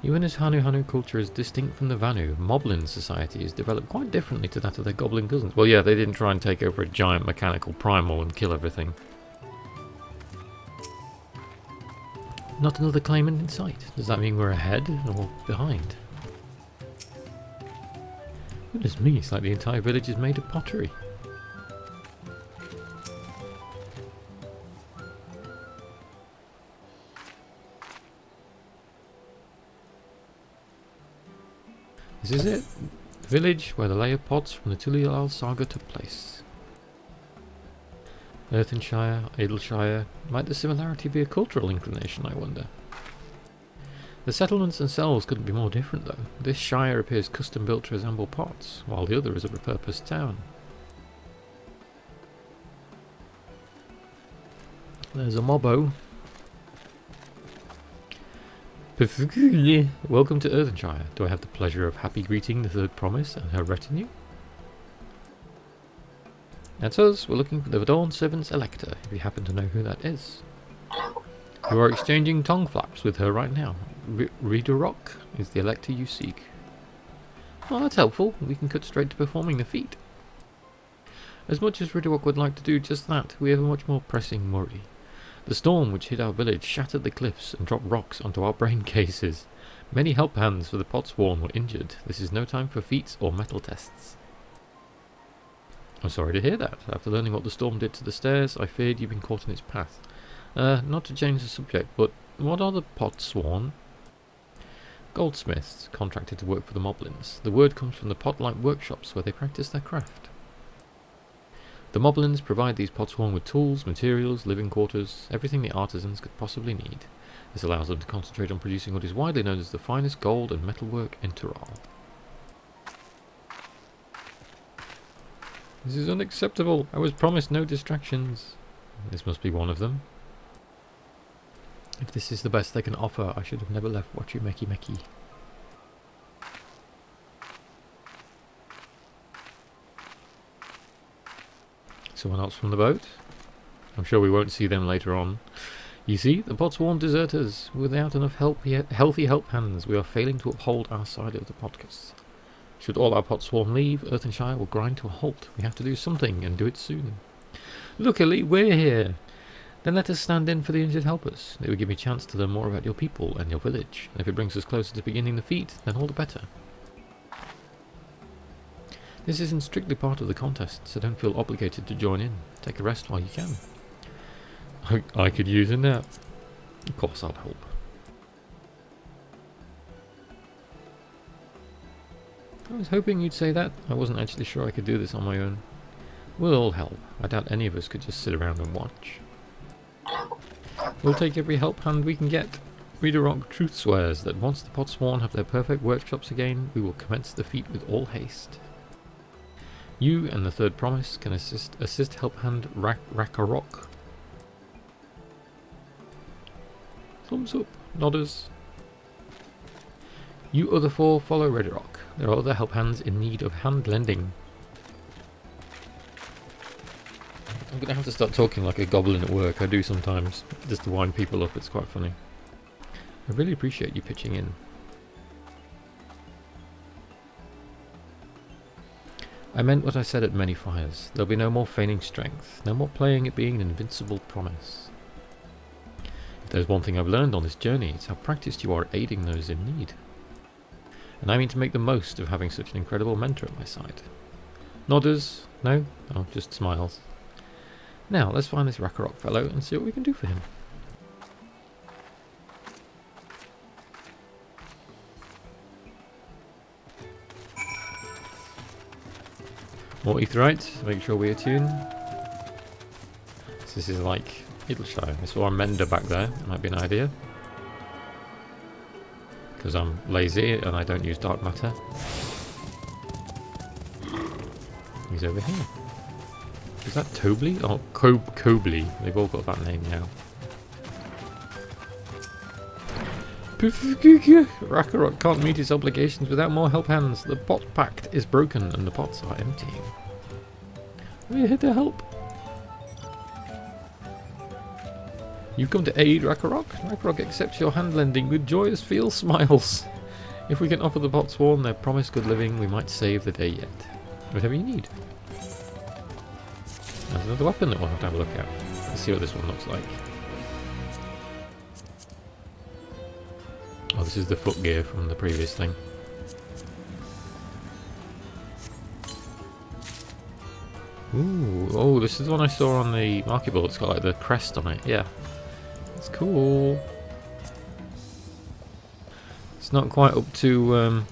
Even as Hanu culture is distinct from the Vanu, Moblin society is developed quite differently to that of their goblin cousins. Well, yeah, they didn't try and take over a giant mechanical primal and kill everything. Not another claimant in sight. Does that mean we're ahead or behind? Goodness me, it's like the entire village is made of pottery. This is it. The village where the layer pots from the Tulial saga took place. Earthenshire, Adelshire. Might the similarity be a cultural inclination, I wonder? The settlements themselves couldn't be more different though. This shire appears custom built to resemble pots, while the other is a repurposed town. There's a mobbo. Welcome to Earthenshire. Do I have the pleasure of happy greeting the third promise and her retinue? That's us. We're looking for the Dawn Servant's Elector, if you happen to know who that is. You are exchanging tongue flaps with her right now. Readerrock is the Elector you seek. Well, that's helpful. We can cut straight to performing the feat. As much as Readerrock would like to do just that, we have a much more pressing worry. The storm which hit our village shattered the cliffs and dropped rocks onto our brain cases. Many help hands for the Potsworn were injured. This is no time for feats or metal tests. I'm sorry to hear that. After learning what the storm did to the stairs, I feared you'd been caught in its path. Not to change the subject, but what are the Potsworn? Goldsmiths contracted to work for the Moblins. The word comes from the pot-like workshops where they practice their craft. The Moblins provide these Potsworn with tools, materials, living quarters, everything the artisans could possibly need. This allows them to concentrate on producing what is widely known as the finest gold and metalwork in Tyrol. This is unacceptable. I was promised no distractions. This must be one of them. If this is the best they can offer, I should have never left Wachumeki. Someone else from the boat? I'm sure we won't see them later on. You see, the Potsworn deserters. Without enough healthy help hands, we are failing to uphold our side of the podcast. Should all our Potsworn leave, Earthenshire will grind to a halt. We have to do something, and do it soon. Luckily, we're here. Then let us stand in for the injured helpers. It will give me a chance to learn more about your people and your village. And if it brings us closer to beginning the feat, then all the better. This isn't strictly part of the contest, so don't feel obligated to join in. Take a rest while you can. I could use a nap. Of course I'll help. I was hoping you'd say that. I wasn't actually sure I could do this on my own. We'll all help. I doubt any of us could just sit around and watch. We'll take every help hand we can get. Readerrock truth swears that once the Potsworn have their perfect workshops again, we will commence the feat with all haste. You and the third promise can assist help hand Rakarok. Thumbs up, nodders. You other four follow Readerrock. There are other help hands in need of hand lending. I'm going to have to start talking like a goblin at work. I do sometimes, just to wind people up. It's quite funny. I really appreciate you pitching in. I meant what I said at many fires. There'll be no more feigning strength, no more playing at being an invincible promise. If there's one thing I've learned on this journey, it's how practiced you are at aiding those in need. And I mean to make the most of having such an incredible mentor at my side. Nodders? No? Oh, just smiles. Now, let's find this Rakarok fellow and see what we can do for him. More Aetheryte, make sure we attune. So this is like Edelshire. I saw a Mender back there, that might be an idea. Because I'm lazy and I don't use dark matter. He's over here. Is that Tobley? Oh, Cobley. They've all got that name now. Rakarok can't meet his obligations without more help hands. The pot pact is broken and the pots are emptying. We're here to help. You've come to aid Rakarok. Rakarok accepts your hand lending with joyous feel smiles. If we can offer the Potsworn their promised good living, we might save the day yet. Whatever you need. There's another weapon that we'll have to have a look at. Let's see what this one looks like. Oh, this is the footgear from the previous thing. Ooh, oh, this is the one I saw on the market board. It's got like the crest on it. Yeah, it's cool. It's not quite up to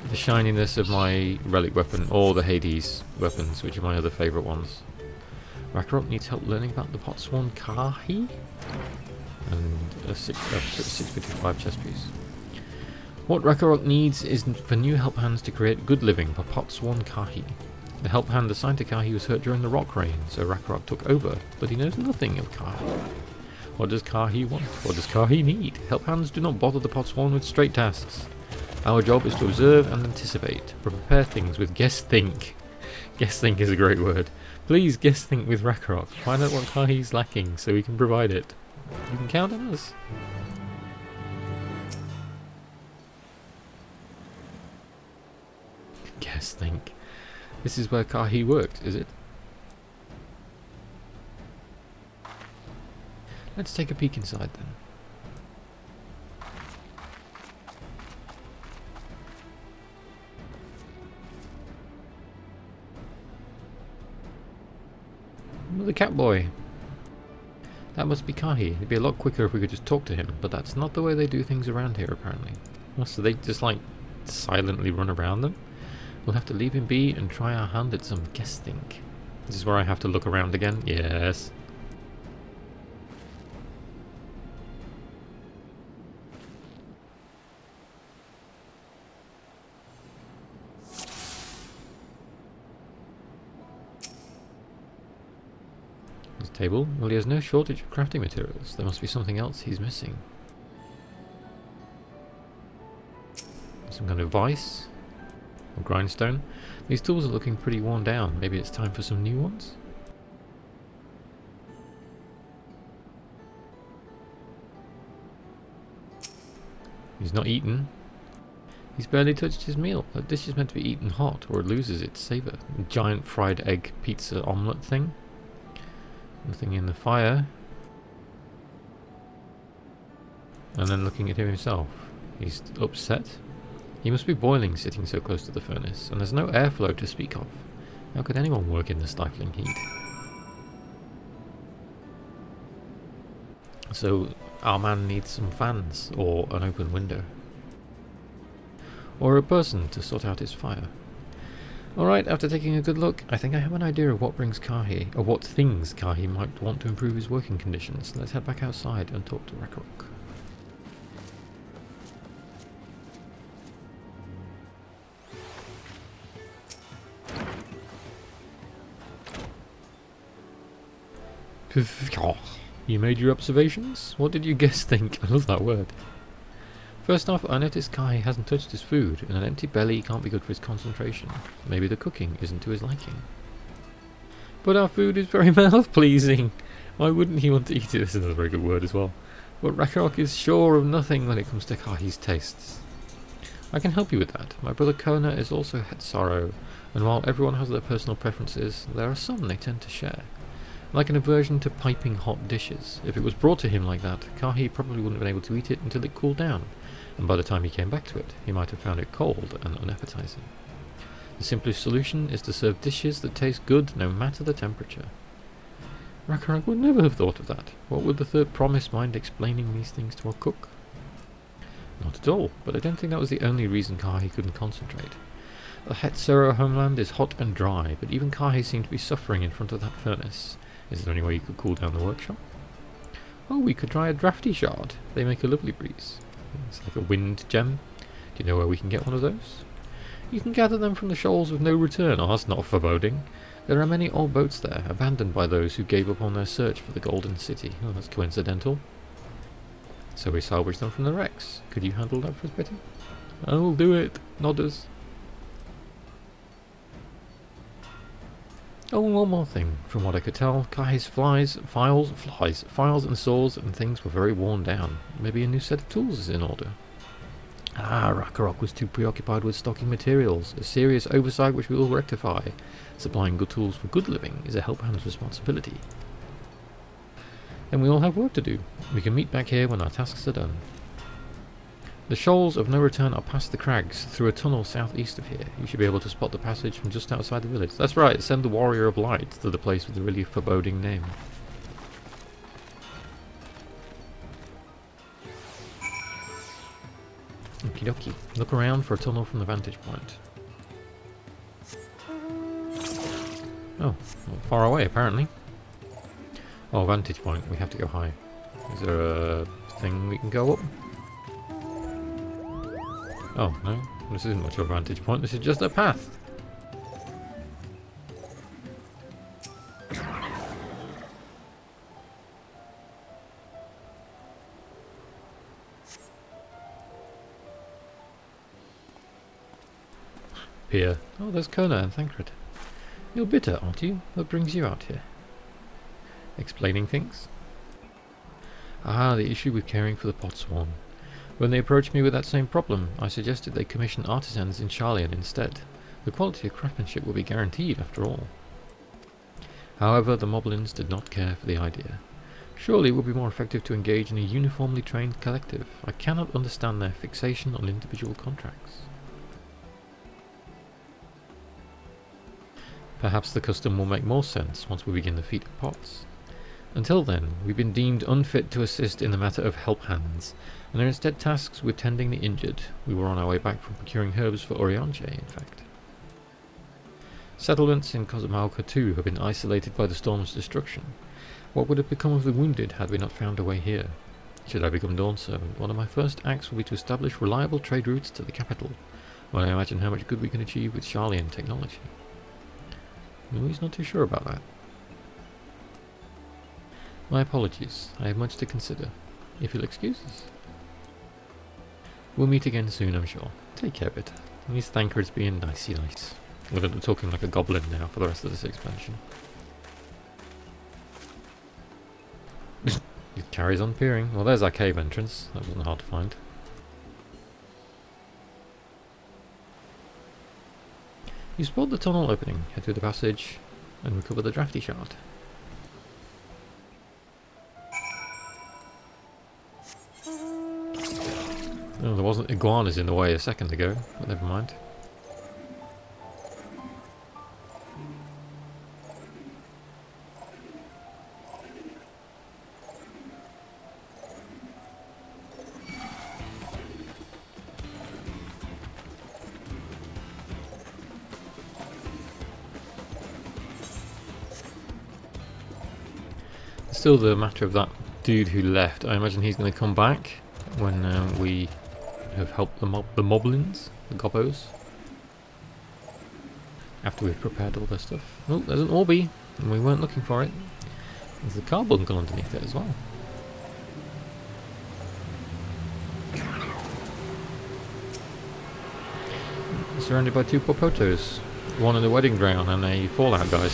the shininess of my relic weapon or the Hades weapons, which are my other favourite ones. Rakarok needs help learning about the Potsworn Kahi and a 655 chess piece. What Rakarok needs is for new help hands to create good living for Potsworn Kahi. The help hand assigned to Kahi was hurt during the rock rain, so Rakarok took over, but he knows nothing of Kahi. What does Kahi want? What does Kahi need? Help hands do not bother the Potswan with straight tasks. Our job is to observe and anticipate, prepare things with guess think. Guess think is a great word. Please guess think with Rakarok. Find out what Kahi's lacking so we can provide it. You can count on us. Guess think. This is where Kahi worked, is it? Let's take a peek inside then. The cat boy. That must be Kahi. It'd be a lot quicker if we could just talk to him, but that's not the way they do things around here apparently. So they just like silently run around them? We'll have to leave him be and try our hand at some guess think. This is where I have to look around again? Yes. Table? Well, he has no shortage of crafting materials. There must be something else he's missing. Some kind of vice? Or grindstone? These tools are looking pretty worn down. Maybe it's time for some new ones? He's not eaten. He's barely touched his meal. That dish is meant to be eaten hot or it loses its savour. A giant fried egg pizza omelette thing. Nothing in the fire. And then looking at him himself. He's upset. He must be boiling sitting so close to the furnace, and there's no airflow to speak of. How could anyone work in the stifling heat? So our man needs some fans, or an open window. Or a person to sort out his fire. Alright, after taking a good look, I think I have an idea of what brings Kahi, or what things Kahi might want to improve his working conditions. Let's head back outside and talk to Rakarok. You made your observations? What did you guess think? I love that word. First off, I noticed Kahi hasn't touched his food, and an empty belly can't be good for his concentration. Maybe the cooking isn't to his liking. But our food is very mouth-pleasing. Why wouldn't he want to eat it? This is a very good word as well. But Rakarok is sure of nothing when it comes to Kahi's tastes. I can help you with that. My brother Kona is also het sorrow, and while everyone has their personal preferences, there are some they tend to share. Like an aversion to piping hot dishes. If it was brought to him like that, Kahi probably wouldn't have been able to eat it until it cooled down, and by the time he came back to it, he might have found it cold and unappetizing. The simplest solution is to serve dishes that taste good no matter the temperature. Rakarok would never have thought of that. What would the third promise mind explaining these things to a cook? Not at all, but I don't think that was the only reason Kahi couldn't concentrate. The Hetsuro homeland is hot and dry, but even Kahi seemed to be suffering in front of that furnace. Is there any way you could cool down the workshop? Oh, we could try a drafty shard. They make a lovely breeze. It's like a wind gem. Do you know where we can get one of those? You can gather them from the shoals of no return. Oh, that's not foreboding. There are many old boats there, abandoned by those who gave up on their search for the Golden City. Oh, that's coincidental. So we salvage them from the wrecks. Could you handle that for us, Betty? I'll do it. Nodders. Oh, and one more thing. From what I could tell, Kahi's files and saws and things were very worn down. Maybe a new set of tools is in order. Ah, Rakarok was too preoccupied with stocking materials, a serious oversight which we will rectify. Supplying good tools for good living is a help hand's responsibility. Then we all have work to do. We can meet back here when our tasks are done. The shoals of no return are past the crags, through a tunnel southeast of here. You should be able to spot the passage from just outside the village. That's right, send the Warrior of Light to the place with the really foreboding name. Okie dokie. Look around for a tunnel from the vantage point. Oh, not far away apparently. Oh, vantage point. We have to go high. Is there a thing we can go up? Oh, no. This isn't much of a vantage point. This is just a path. pier. Oh, there's Kona and Thancred. You're bitter, aren't you? What brings you out here? Explaining things? Ah, the issue with caring for the pot swarm. When they approached me with that same problem, I suggested they commission artisans in Charlian instead. The quality of craftsmanship will be guaranteed after all. However, the Moblins did not care for the idea. Surely it would be more effective to engage in a uniformly trained collective. I cannot understand their fixation on individual contracts. Perhaps the custom will make more sense once we begin the feat of pots. Until then, we've been deemed unfit to assist in the matter of help hands, and are instead tasked with tending the injured. We were on our way back from procuring herbs for Orianche, in fact. Settlements in Cosmauca too have been isolated by the storm's destruction. What would have become of the wounded had we not found a way here? Should I become Dawn Servant, one of my first acts will be to establish reliable trade routes to the capital, when I imagine how much good we can achieve with Charlian technology. No, he's not too sure about that. My apologies, I have much to consider. If you'll excuse us. We'll meet again soon, I'm sure. Take care, Bitter. At least Thancred's being nicey nice. We're going to be talking like a goblin now for the rest of this expansion. It carries on peering. Well, there's our cave entrance. That wasn't hard to find. You spot the tunnel opening. Head through the passage and recover the drafty shard. Oh, there wasn't iguanas in the way a second ago, but never mind. Still the matter of that dude who left. I imagine he's going to come back when we have helped the Moblins, the Gobbos, after we've prepared all their stuff. Oh, there's an Orby, and we weren't looking for it. There's a carbuncle underneath it as well. Surrounded by two Popotos, one in the wedding ground and a Fallout guys.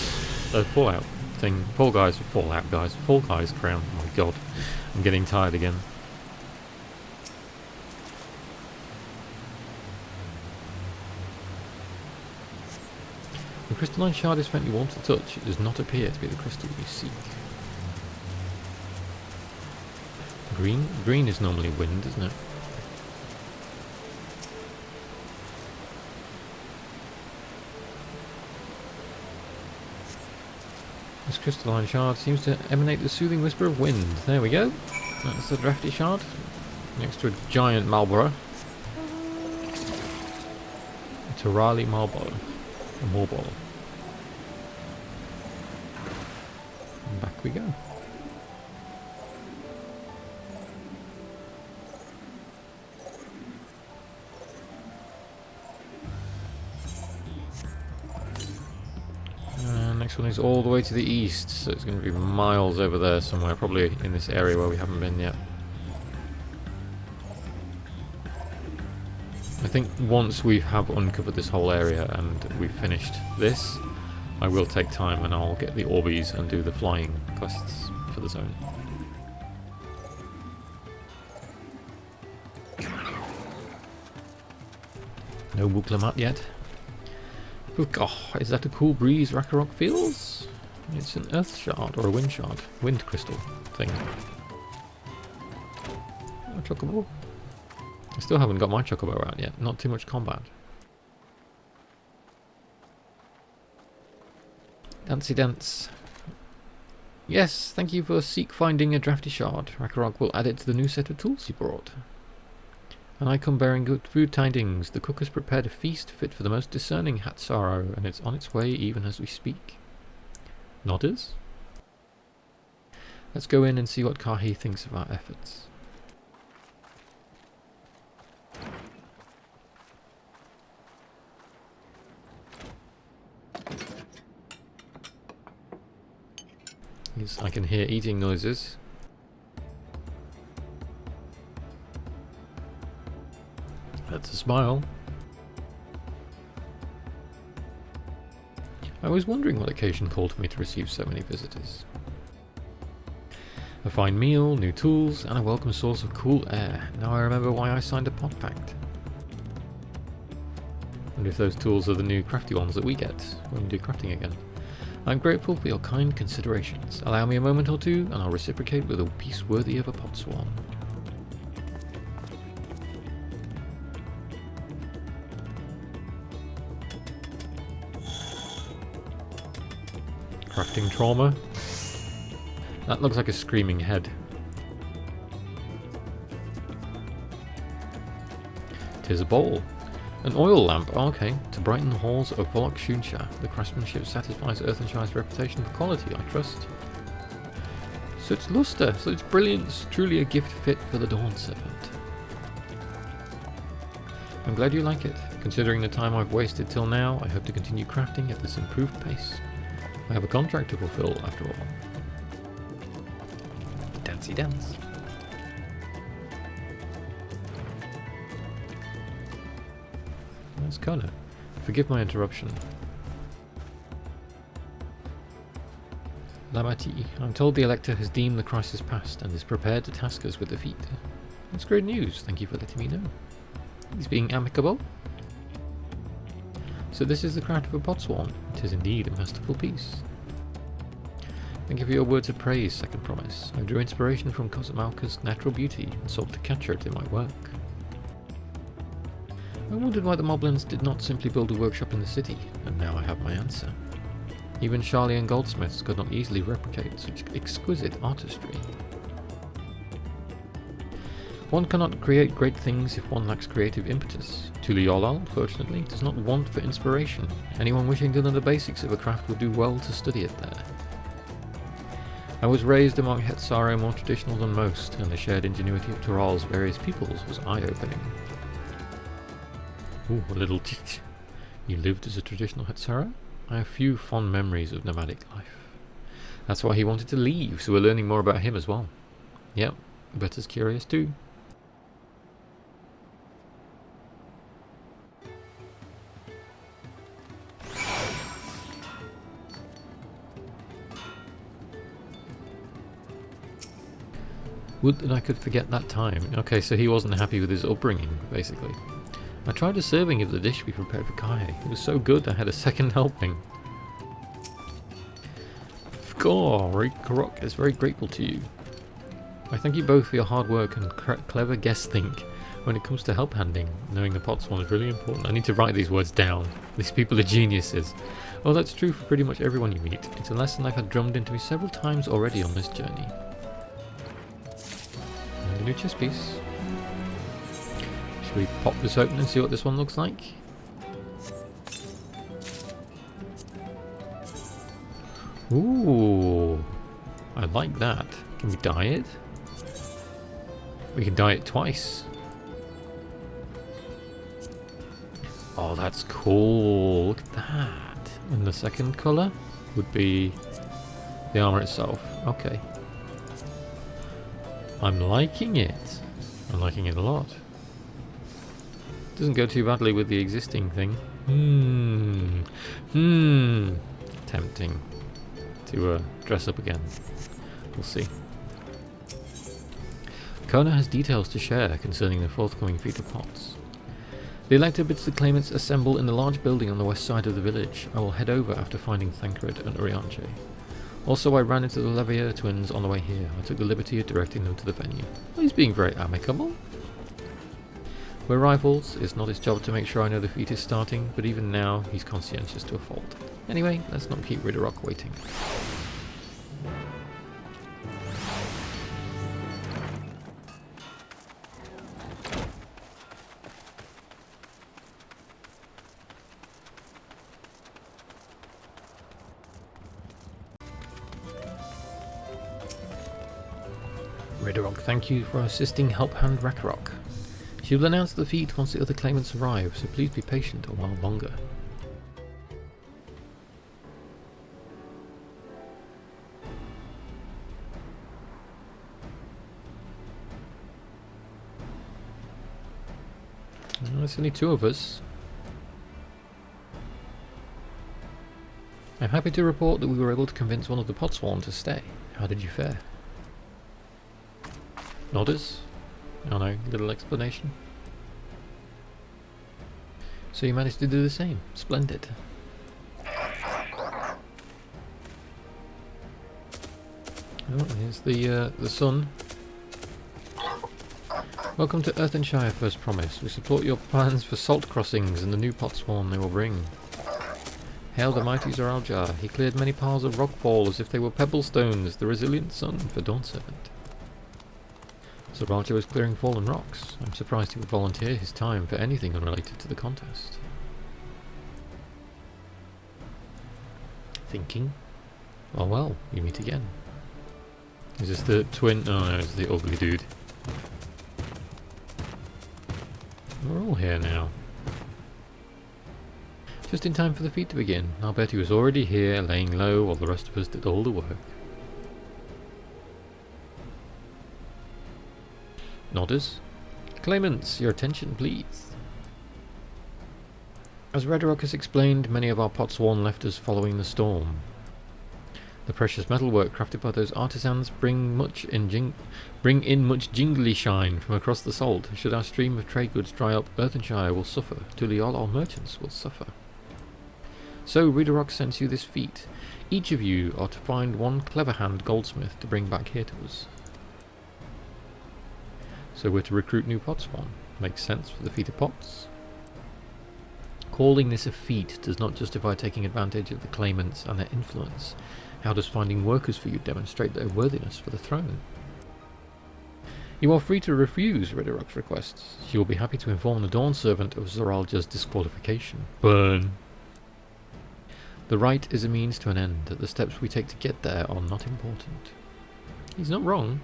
Fallout thing. Fall Guys crown. Oh my god. I'm getting tired again. The crystalline shard is faintly warm to the touch. It does not appear to be the crystal we seek. Green? Green is normally wind, isn't it? This crystalline shard seems to emanate the soothing whisper of wind. There we go. That's the drafty shard. Next to a giant Marlborough. A Terali Marlborough. A Marlborough. And back we go. Next one is all the way to the east, so it's going to be miles over there somewhere, probably in this area where we haven't been yet. I think once we have uncovered this whole area and we've finished this, I will take time and I'll get the Orbies and do the flying quests for the zone. No Wuklamat yet. Oh, is that a cool breeze Rakarok feels? It's an earth shard or a wind shard. Wind crystal thing. A chocobo. I still haven't got my chocobo out yet. Not too much combat. Dancey dance. Yes, thank you for finding a drafty shard. Rakarok will add it to the new set of tools he brought. And I come bearing good food tidings. The cook has prepared a feast fit for the most discerning Hatsaro, and it's on its way even as we speak. Nodders? Let's go in and see what Kahi thinks of our efforts. Yes, I can hear eating noises. That's a smile. I was wondering what occasion called for me to receive so many visitors. A fine meal, new tools, and a welcome source of cool air. Now I remember why I signed a pod pact. And if those tools are the new crafty ones that we get when we do crafting again. I'm grateful for your kind considerations. Allow me a moment or two, and I'll reciprocate with a piece worthy of a pot swan. Crafting trauma. That looks like a screaming head. Tis a bowl. An oil lamp, okay, to brighten the halls of Volok Shunsha. The craftsmanship satisfies Earthenshire's reputation for quality, I trust. Such luster, such brilliance, truly a gift fit for the Dawn Servant. I'm glad you like it. Considering the time I've wasted till now, I hope to continue crafting at this improved pace. I have a contract to fulfill, after all. Dancey dance. That's Kona. Forgive my interruption. Lamati, I'm told the Elector has deemed the crisis past and is prepared to task us with defeat. That's great news, thank you for letting me know. He's being amicable. So this is the craft of a potswan. It is indeed a masterful piece. Thank you for your words of praise, Second Promise. I drew inspiration from Cosmalca's natural beauty and sought to capture it in my work. I wondered why the Moblins did not simply build a workshop in the city, and now I have my answer. Even Charlian goldsmiths could not easily replicate such exquisite artistry. One cannot create great things if one lacks creative impetus. Tuliolal, fortunately, does not want for inspiration. Anyone wishing to know the basics of a craft would do well to study it there. I was raised among Hetsaro more traditional than most, and the shared ingenuity of Tural's various peoples was eye-opening. Ooh, a little tch. You lived as a traditional Hetsaro? I have few fond memories of nomadic life. That's why he wanted to leave, so we're learning more about him as well. Yep, Better's curious too. Would that I could forget that time. Okay, so he wasn't happy with his upbringing, basically. I tried a serving of the dish we prepared for Kai. It was so good I had a second helping. Karok is very grateful to you. I thank you both for your hard work and clever guess think. When it comes to help handing, knowing the potswan is really important. I need to write these words down. These people are geniuses. Well, that's true for pretty much everyone you meet. It's a lesson I've had drummed into me several times already on this journey. And a new chess piece. Should we pop this open and see what this one looks like? Ooh, I like that. Can we dye it? We can dye it twice. Oh, that's cool. Look at that. And the second colour would be the armour itself. Okay. I'm liking it. I'm liking it a lot. Doesn't go too badly with the existing thing. Tempting to dress up again. We'll see. Kona has details to share concerning the forthcoming feat of pots. The Elector bids the claimants assemble in the large building on the west side of the village. I will head over after finding Thancred and Urianche. Also, I ran into the Levier twins on the way here. I took the liberty of directing them to the venue. Oh, he's being very amicable. We're rivals. It's not his job to make sure I know the feat is starting, but even now, he's conscientious to a fault. Anyway, let's not keep Ridderrock waiting. Ridderrock, thank you for assisting Help Hand Rakarok. She will announce the feat once the other claimants arrive, so please be patient a while longer. There's only two of us. I'm happy to report that we were able to convince one of the Potsworn to stay. How did you fare? Nodders? Oh no, little explanation. So you managed to do the same. Splendid. Oh, here's the sun. Welcome to Earthenshire, First Promise. We support your plans for salt crossings and the new Potsworn they will bring. Hail the mighty Zoraljar. He cleared many piles of rockfall as if they were pebble stones, the resilient sun for Dawn Servant. Zoraljar was clearing fallen rocks. I'm surprised he would volunteer his time for anything unrelated to the contest. Thinking? Oh well, we meet again. Is this the twin? Oh no, it's the ugly dude. We're all here now. Just in time for the feat to begin. Alberti was already here, laying low, while the rest of us did all the work. Nodders? Claimants, your attention please. As Redrock has explained, many of our Potsworn left us following the storm. The precious metalwork crafted by those artisans bring in much jingly shine from across the salt. Should our stream of trade goods dry up, Earthenshire will suffer. Tuliol merchants will suffer. So Redrock sends you this feat. Each of you are to find one clever hand goldsmith to bring back here to us. So we're to recruit new Potsworn. Makes sense for the feat of pots. Calling this a feat does not justify taking advantage of the claimants and their influence. How does finding workers for you demonstrate their worthiness for the throne? You are free to refuse Redrock's requests. She will be happy to inform the Dawn Servant of Zoraljar's disqualification. Burn! The right is a means to an end. The steps we take to get there are not important. He's not wrong.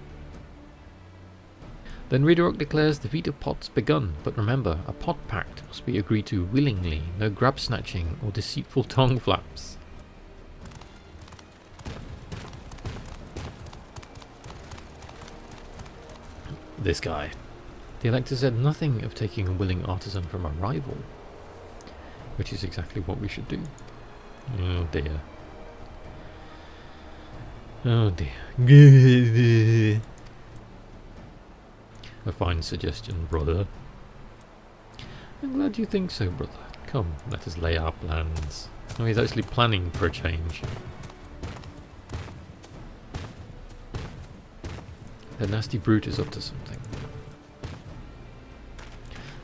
Then Redrock declares the feat of pots begun, but remember, a pot pact must be agreed to willingly, no grab snatching or deceitful tongue flaps. This guy. The Elector said nothing of taking a willing artisan from a rival, which is exactly what we should do. Oh dear. Oh dear. A fine suggestion, brother. I'm glad you think so, brother. Come, let us lay our plans. Oh, he's actually planning for a change. The nasty brute is up to something.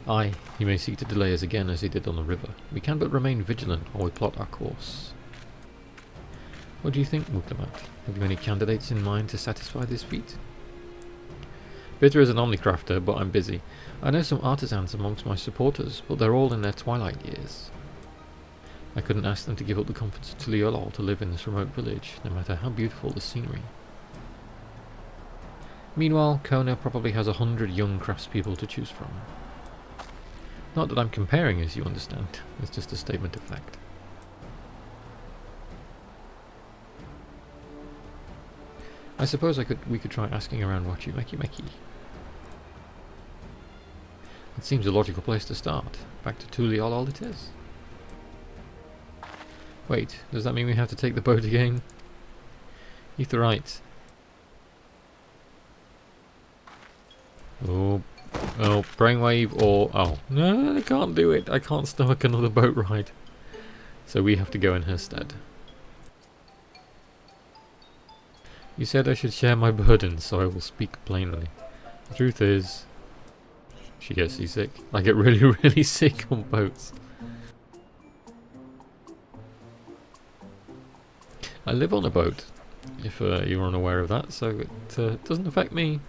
Aye, he may seek to delay us again as he did on the river. We can but remain vigilant while we plot our course. What do you think, Muklamat? Have you any candidates in mind to satisfy this feat? Bitter is an omnicrafter, but I'm busy. I know some artisans amongst my supporters, but they're all in their twilight years. I couldn't ask them to give up the comforts of Tuliolol to live in this remote village, no matter how beautiful the scenery. Meanwhile, Kona probably has 100 young craftspeople to choose from. Not that I'm comparing, as you understand. It's just a statement of fact. I suppose we could try asking around Meki. It seems a logical place to start. Back to Tuliolol it is. Wait, does that mean we have to take the boat again? Etherite. Oh, brainwave or... Oh, no, I can't do it. I can't stomach another boat ride. So we have to go in her stead. You said I should share my burden, so I will speak plainly. The truth is... She gets seasick. I get really, really sick on boats. I live on a boat, if you're unaware of that, so it doesn't affect me.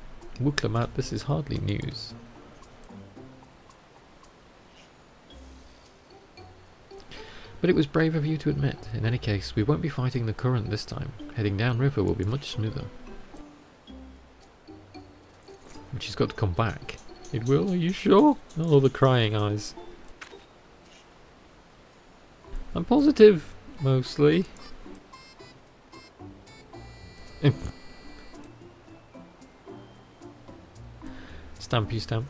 Wuklamat, this is hardly news. But it was brave of you to admit. In any case, we won't be fighting the current this time. Heading downriver will be much smoother. But she's got to come back. It will, are you sure? Oh, the crying eyes. I'm positive, mostly. Stampy stamp.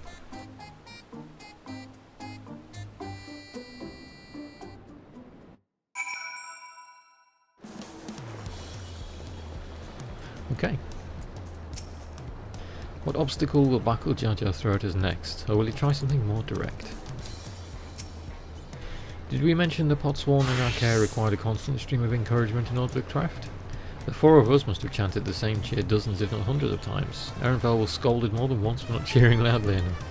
Okay. What obstacle will Bakul Jar Jar throw at us next, or will he try something more direct? Did we mention the pot sworn in our care required a constant stream of encouragement in order to craft? The four of us must have chanted the same cheer dozens if not hundreds of times. Ehrenfell was scolded more than once for not cheering loudly enough.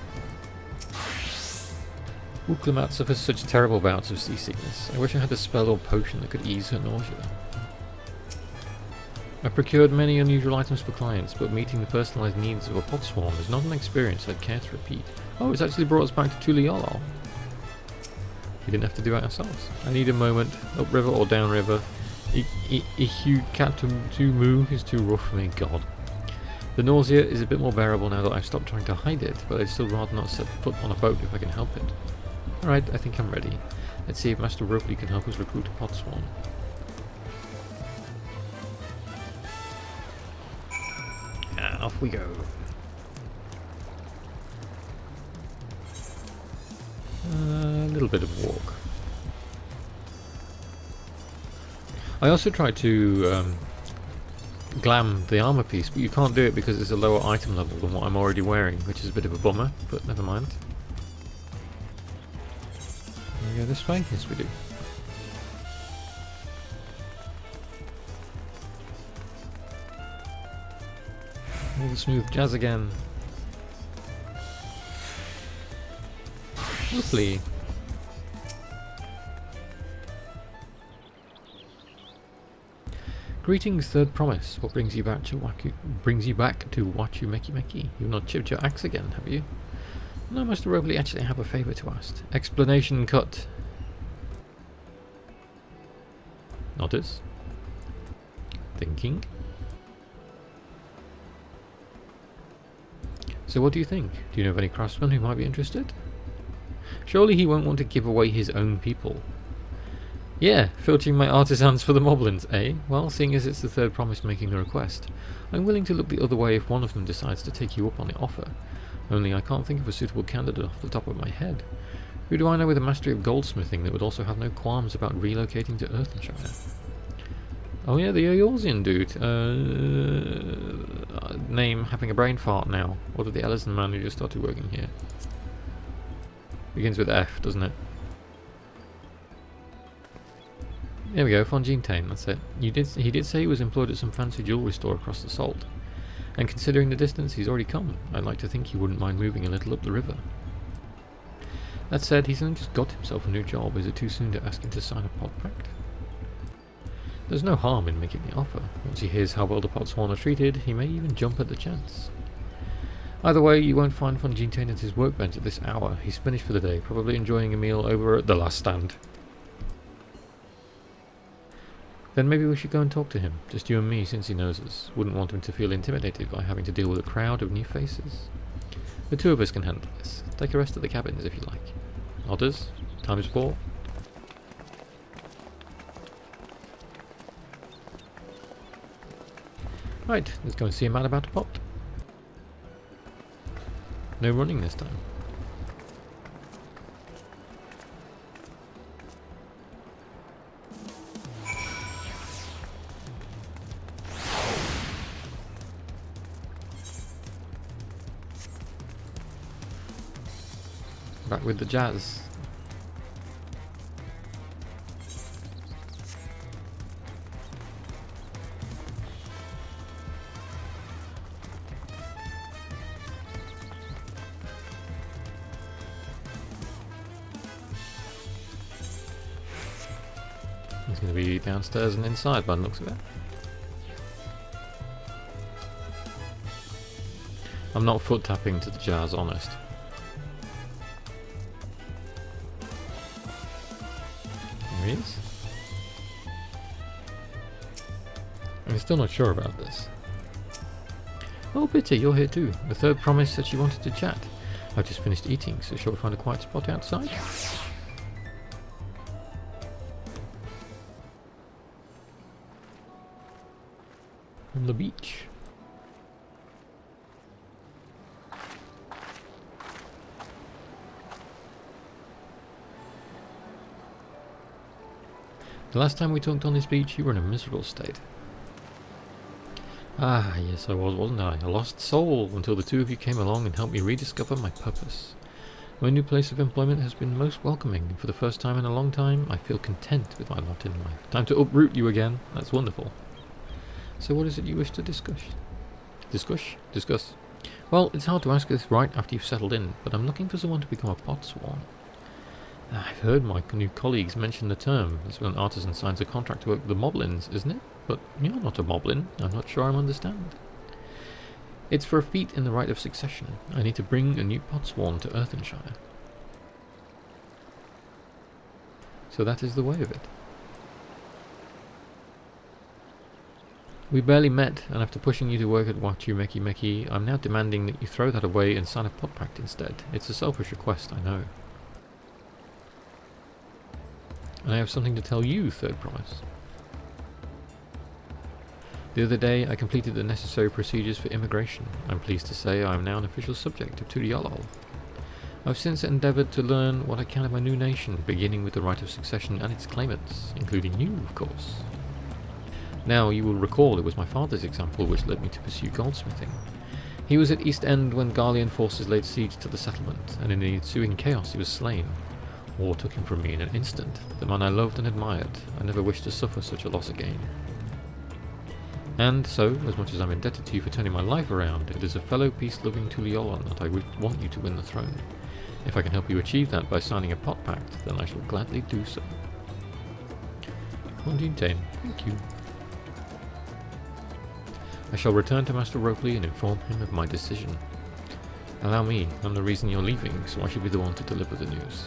Uklamat suffers such terrible bouts of seasickness. I wish I had a spell or potion that could ease her nausea. I procured many unusual items for clients, but meeting the personalised needs of a pot swarm is not an experience I'd care to repeat. Oh, it's actually brought us back to Tuliolol. We didn't have to do it ourselves. I need a moment, upriver or downriver. Ihukatumu is too rough for me, god. The nausea is a bit more bearable now that I've stopped trying to hide it, but I'd still rather not set foot on a boat if I can help it. Alright, I think I'm ready. Let's see if Master Ropley can help us recruit a pot swarm. And off we go. A little bit of walk. I also tried to glam the armor piece, but you can't do it because it's a lower item level than what I'm already wearing, which is a bit of a bummer, but never mind. Can we go this way? Yes, we do. All the smooth jazz again. Lovely. Greetings, third promise. What brings you back to Wachu Meki Meki? You've not chipped your axe again, have you? No, Master Robley, actually have a favour to ask. Explanation cut. Notice. Thinking. So what do you think? Do you know of any craftsmen who might be interested? Surely he won't want to give away his own people. Yeah, filtering my artisans for the moblins, eh? Well, seeing as it's the third promise making the request, I'm willing to look the other way if one of them decides to take you up on the offer. Only I can't think of a suitable candidate off the top of my head. Who do I know with a mastery of goldsmithing that would also have no qualms about relocating to Earthenshire? Oh yeah, the Eorzean dude. Name having a brain fart now. Or the Ellison man who just started working here. Begins with F, doesn't it? There we go, Fontaine, that's it. He did say he was employed at some fancy jewellery store across the Salt. And considering the distance he's already come, I'd like to think he wouldn't mind moving a little up the river. That said, he's only just got himself a new job. Is it too soon to ask him to sign a pot pact? There's no harm in making the offer. Once he hears how well the Potswan are treated, he may even jump at the chance. Either way, you won't find Fontaine at his workbench at this hour. He's finished for the day, probably enjoying a meal over at the Last Stand. Then maybe we should go and talk to him, just you and me, since he knows us. Wouldn't want him to feel intimidated by having to deal with a crowd of new faces. The two of us can handle this. Take a rest at the cabins if you like. Others, times 4. Right, let's go and see a man about a pot. No running this time. Back with the jazz. He's going to be downstairs and inside by the looks of it. I'm not foot tapping to the jazz, honest. There he is. I'm still not sure about this. Oh, Bitty, you're here too. The third promise said she wanted to chat. I've just finished eating, so shall we find a quiet spot outside? On the beach. The last time we talked on this beach, you were in a miserable state. Ah, yes I was, wasn't I? A lost soul, until the two of you came along and helped me rediscover my purpose. My new place of employment has been most welcoming, and for the first time in a long time, I feel content with my lot in life. Time to uproot you again. That's wonderful. So what is it you wish to discuss? Discuss. Well, it's hard to ask this right after you've settled in, but I'm looking for someone to become a potsworn. I've heard my new colleagues mention the term. It's when an artisan signs a contract to work with the Moblins, isn't it? But you're not a Moblin. I'm not sure I understand. It's for a feat in the rite of succession. I need to bring a new potsworn to Earthenshire. So that is the way of it. We barely met, and after pushing you to work at Wachumeki, I'm now demanding that you throw that away and sign a pot pact instead. It's a selfish request, I know. And I have something to tell you, Third Promise. The other day, I completed the necessary procedures for immigration. I'm pleased to say I am now an official subject of Tuliyolol. I've since endeavoured to learn what I can of my new nation, beginning with the right of succession and its claimants, including you, of course. Now, you will recall it was my father's example which led me to pursue goldsmithing. He was at East End when Garlean forces laid siege to the settlement, and in the ensuing chaos he was slain. War took him from me in an instant, the man I loved and admired. I never wished to suffer such a loss again. And so, as much as I'm indebted to you for turning my life around, it is a fellow peace-loving Tuliyolon that I want you to win the throne. If I can help you achieve that by signing a pot pact, then I shall gladly do so. Punutiys, thank you. I shall return to Master Ropley and inform him of my decision. Allow me, I'm the reason you're leaving, so I should be the one to deliver the news.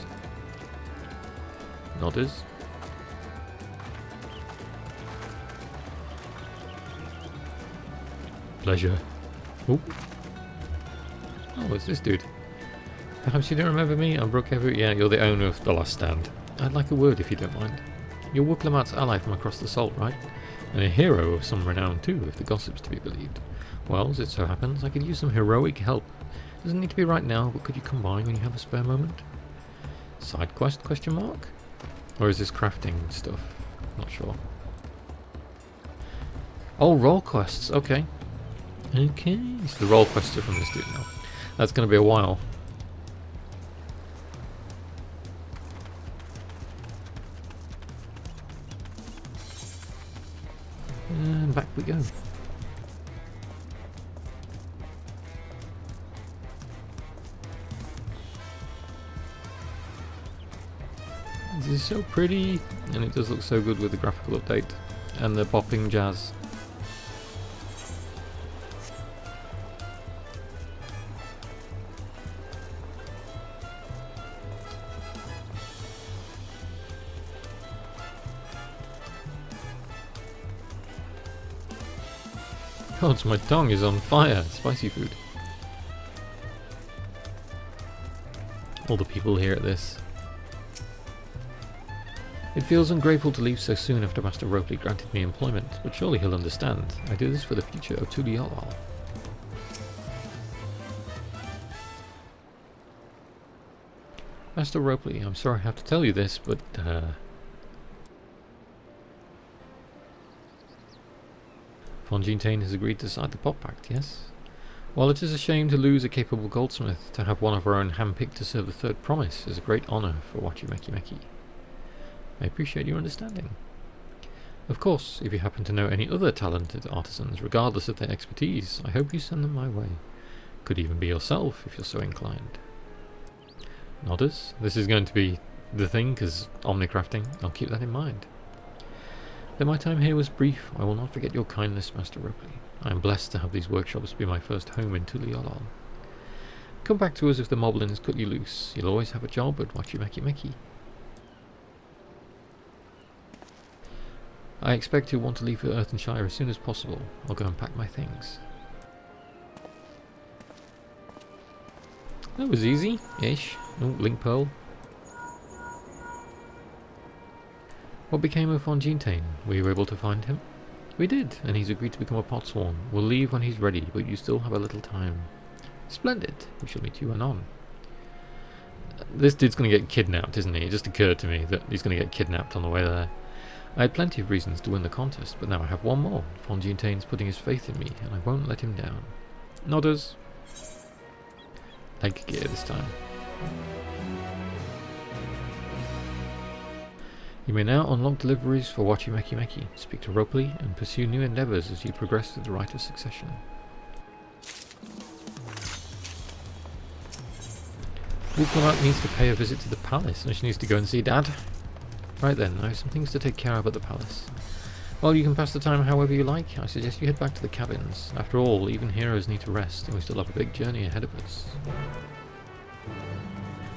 Nodders? Pleasure. Oh, it's this dude. Perhaps you don't remember me? I'm Brooke Everett. Yeah, you're the owner of The Last Stand. I'd like a word if you don't mind. You're Wooklamat's ally from across the salt, right? And a hero of some renown too, if the gossip's to be believed. Well, as it so happens, I could use some heroic help. Doesn't need to be right now, but could you come by when you have a spare moment? Side quest, question mark? Or is this crafting stuff? Not sure. Oh, role quests, okay. Okay, so the role quests are from this dude now. That's going to be a while. And back we go. This is so pretty, and it does look so good with the graphical update and the bopping jazz. God, my tongue is on fire. Spicy food. All the people here at this. It feels ungrateful to leave so soon after Master Ropley granted me employment, but surely he'll understand. I do this for the future of Tuliyolol. Master Ropley, I'm sorry I have to tell you this, but Von Gintain has agreed to sign the pot pact, yes? While it is a shame to lose a capable goldsmith, to have one of our own handpicked to serve the Third Promise is a great honour for Wachumeki. I appreciate your understanding. Of course, if you happen to know any other talented artisans, regardless of their expertise, I hope you send them my way. Could even be yourself, if you're so inclined. Nodders, this is going to be the thing, because omnicrafting, I'll keep that in mind. Though my time here was brief, I will not forget your kindness, Master Ropley. I am blessed to have these workshops be my first home in Tuliyolol. Come back to us if the Moblins cut you loose. You'll always have a job at Wachumeki. I expect you'll want to leave for Earthenshire as soon as possible. I'll go and pack my things. That was easy-ish. Oh, Link Pearl. What became of Von Gintain? Were you able to find him? We did, and he's agreed to become a potsworn. We'll leave when he's ready, but you still have a little time. Splendid. We shall meet you anon. This dude's going to get kidnapped, isn't he? It just occurred to me that he's going to get kidnapped on the way there. I had plenty of reasons to win the contest, but now I have one more. Fontain's putting his faith in me, and I won't let him down. Nodders. Leg gear this time. You may now unlock deliveries for Wachimeki Meki. Speak to Ropely and pursue new endeavours as you progress through the rite of succession. Wuklamat needs to pay a visit to the palace, and she needs to go and see Dad. Right then, I have some things to take care of at the palace. While you can pass the time however you like, I suggest you head back to the cabins. After all, even heroes need to rest, and we still have a big journey ahead of us.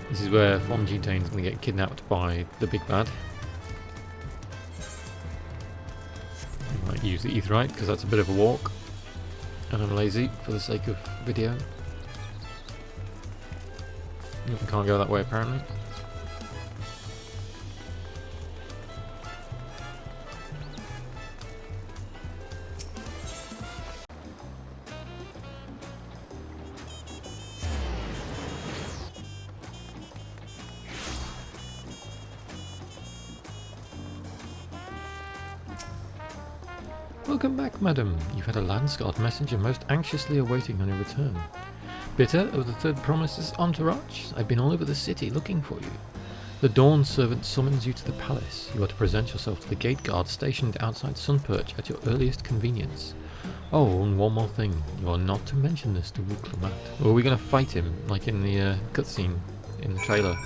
This is where Fontain's going to get kidnapped by the big bad. I might use the Aetheryte because that's a bit of a walk, and I'm lazy for the sake of video. You can't go that way apparently. Welcome back, madam. You've had a Landsguard messenger most anxiously awaiting on your return. Bitter of the Third Promise's entourage, I've been all over the city looking for you. The Dawn servant summons you to the palace. You are to present yourself to the gate guard stationed outside Sunperch at your earliest convenience. Oh, and one more thing. You are not to mention this to Wuklamat. Or are we going to fight him, like in the cutscene in the trailer?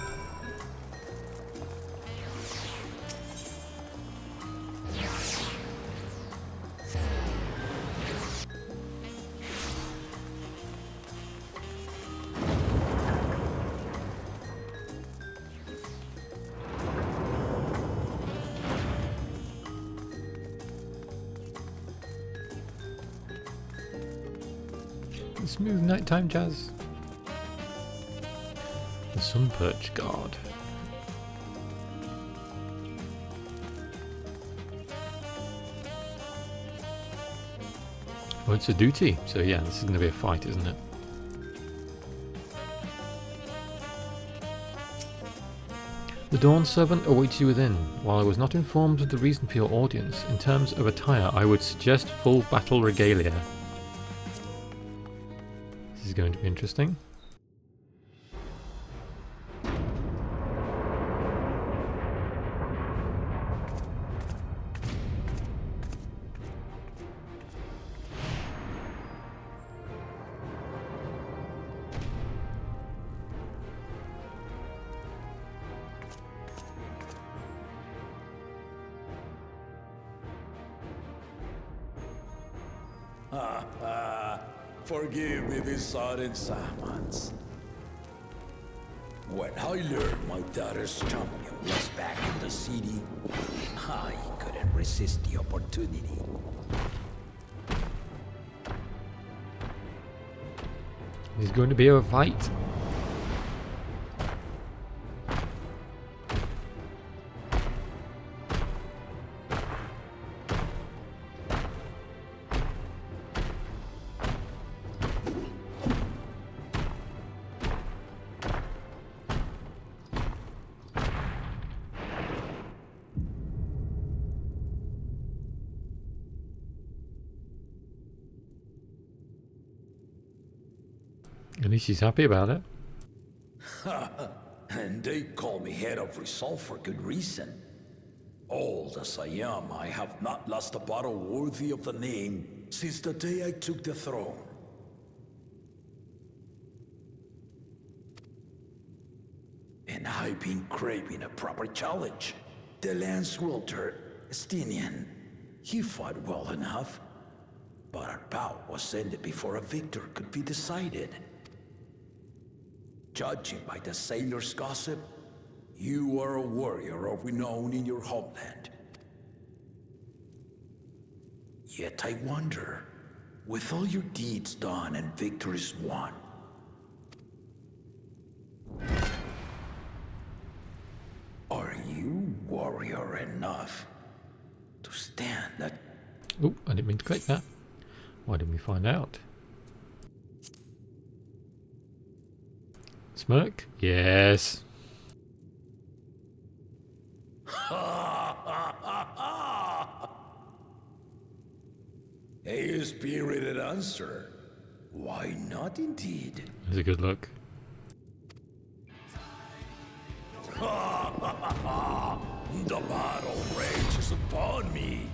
Smooth nighttime jazz. The Sunperch Guard. Oh, it's a duty, so yeah, this is going to be a fight, isn't it? The Dawn Servant awaits you within. While I was not informed of the reason for your audience, in terms of attire, I would suggest full battle regalia. This is going to be interesting. Forgive me these sudden summons. When I learned my daughter's champion was back in the city, I couldn't resist the opportunity. There's going to be a fight. At least she's happy about it. And they call me head of resolve for good reason. Old as I am, I have not lost a battle worthy of the name since the day I took the throne. And I've been craving a proper challenge. The Lance Wielder, Estinian, he fought well enough, but our bout was ended before a victor could be decided. Judging by the sailor's gossip, you are a warrior of renown in your homeland. Yet I wonder, with all your deeds done and victories won, are you warrior enough to stand that? Oh, I didn't mean to click that. Why didn't we find out? Smirk? Yes. A spirited answer. Why not indeed? That's a good look. The battle rages upon me.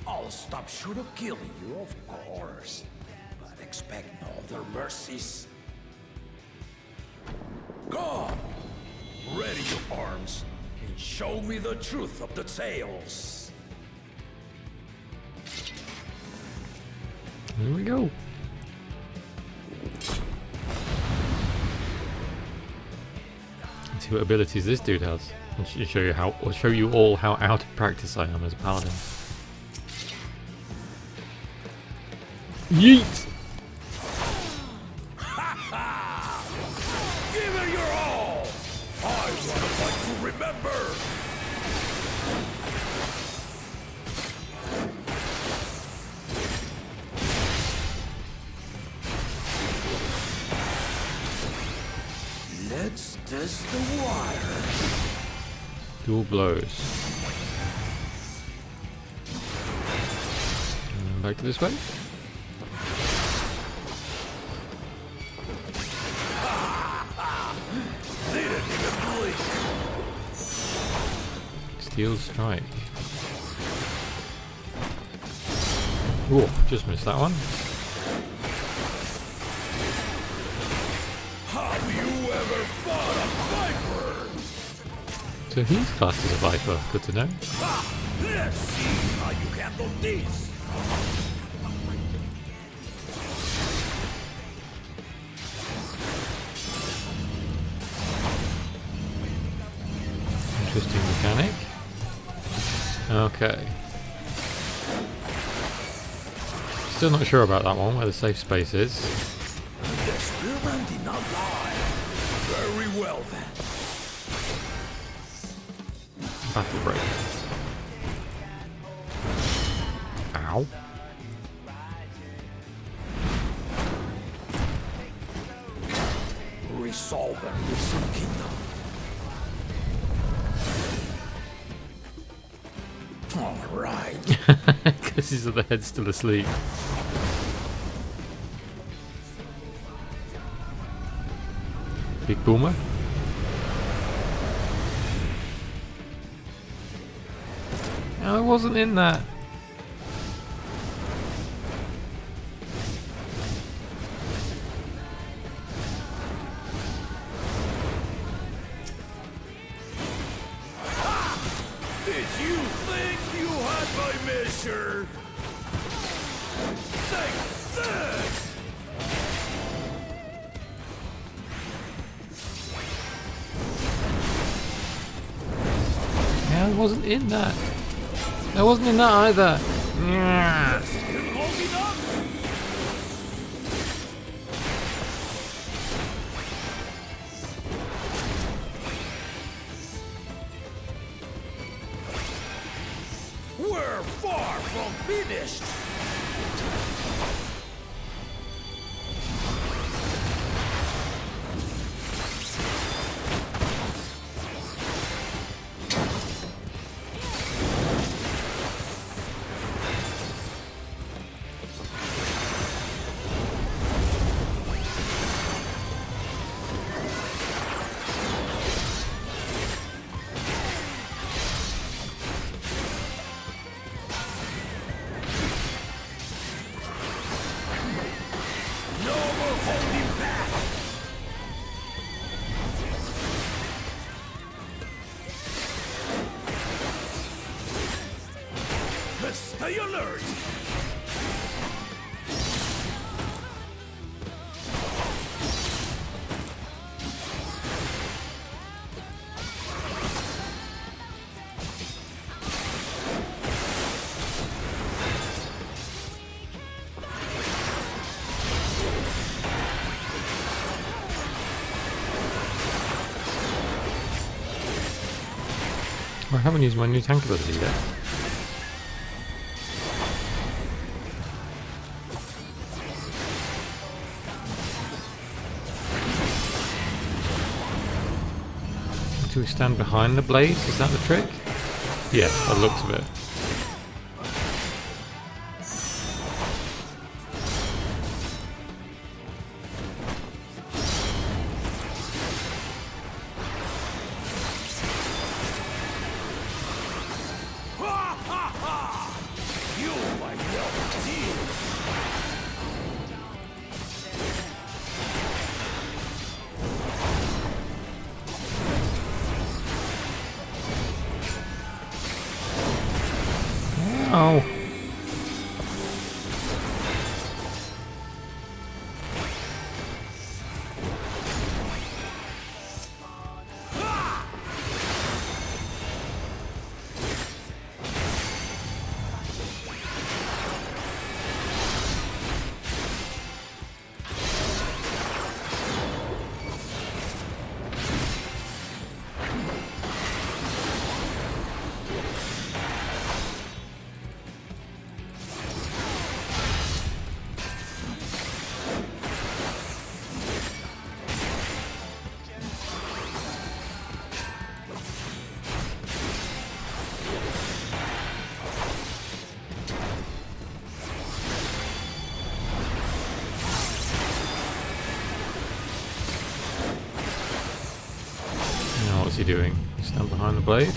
I'll stop short of killing you, of course. But expect no other mercies. Come! Ready your arms, and show me the truth of the tales. Here we go. Let's see what abilities this dude has. I'll show you how. I'll show you all how out of practice I am as a paladin. Yeet! Give it your all! I want a fight to remember! Let's test the water. Dual blows. And back to this way. Steel strike. Oh, just missed that one. Have you ever fought a viper? So he's classed as a viper. Good to know. Let's see how you handle this. Interesting mechanic. Okay. Still not sure about that one, where the safe space is. The spearman did not lie. Very well then. Battle break. Ow. Resolve and listen, kingdom. All right. Because his other head's still asleep. Big boomer. No, I wasn't in that. Did you think you had my measure? Take this! Yeah, I wasn't in that. I wasn't in that either. Yeah. We're far from finished! Stay alert! I haven't used my new tank ability yet. Do we stand behind the blades? Is that the trick? Yes, by the looks of it. Oh. What's he doing? Stand behind the blade?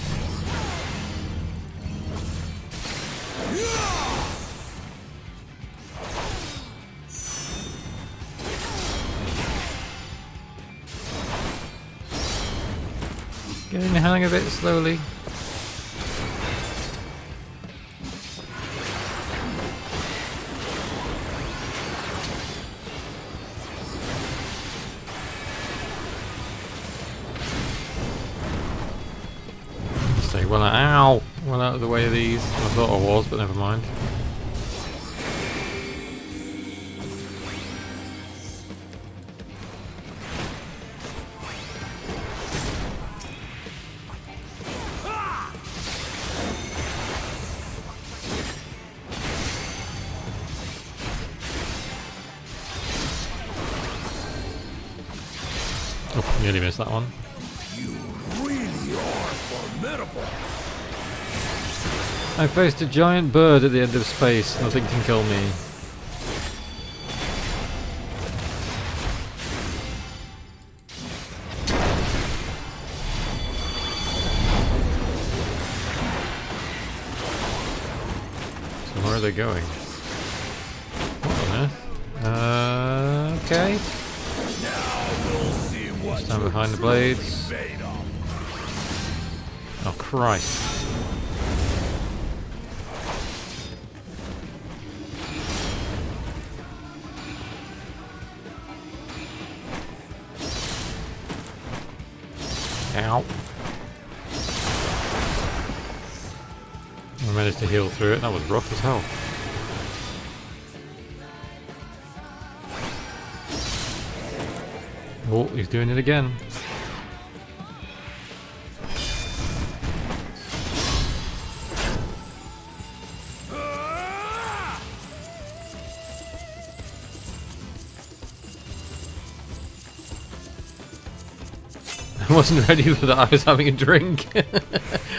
Getting the hang of it slowly. Stay well out. Ow! Well out of the way of these. I thought I was, but never mind. Oh, nearly missed that one. You really are formidable. I faced a giant bird at the end of space. Nothing can kill me. So where are they going? What on earth? Okay. Stand behind the blades. Oh Christ. Ow. I managed to heal through it. That was rough as hell. Oh, he's doing it again. I wasn't ready for that. I was having a drink.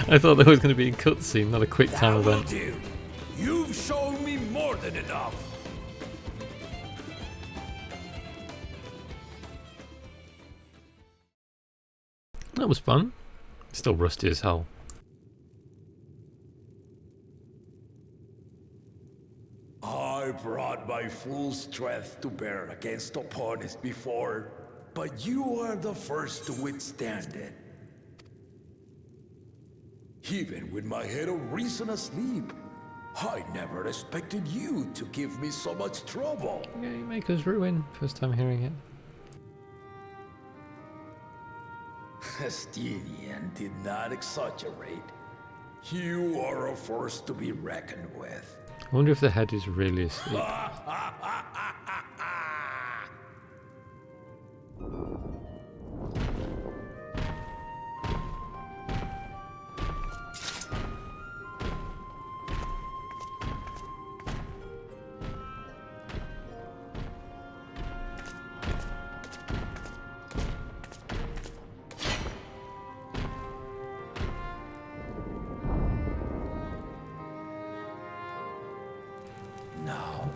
I thought there was going to be a cutscene, not a quick time event. You've shown me more than enough. That was fun. Still rusty as hell. I brought my full strength to bear against opponents before, but you are the first to withstand it. Even with my head of reason asleep, I never expected you to give me so much trouble. Yeah, you make us ruin. First time hearing it. Estinian did not exaggerate. You are a force to be reckoned with. I wonder if the head is really asleep. Now,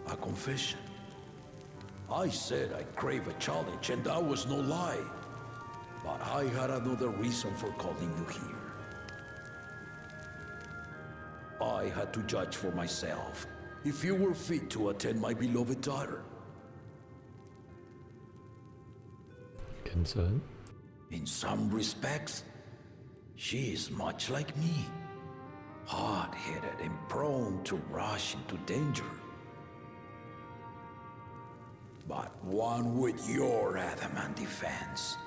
a confession. I said I'd crave a challenge, and that was no lie. But I had another reason for calling you here. I had to judge for myself if you were fit to attend my beloved daughter. Concern? In some respects, she is much like me. hard-headed and prone to rush into danger. But one with your adamant defense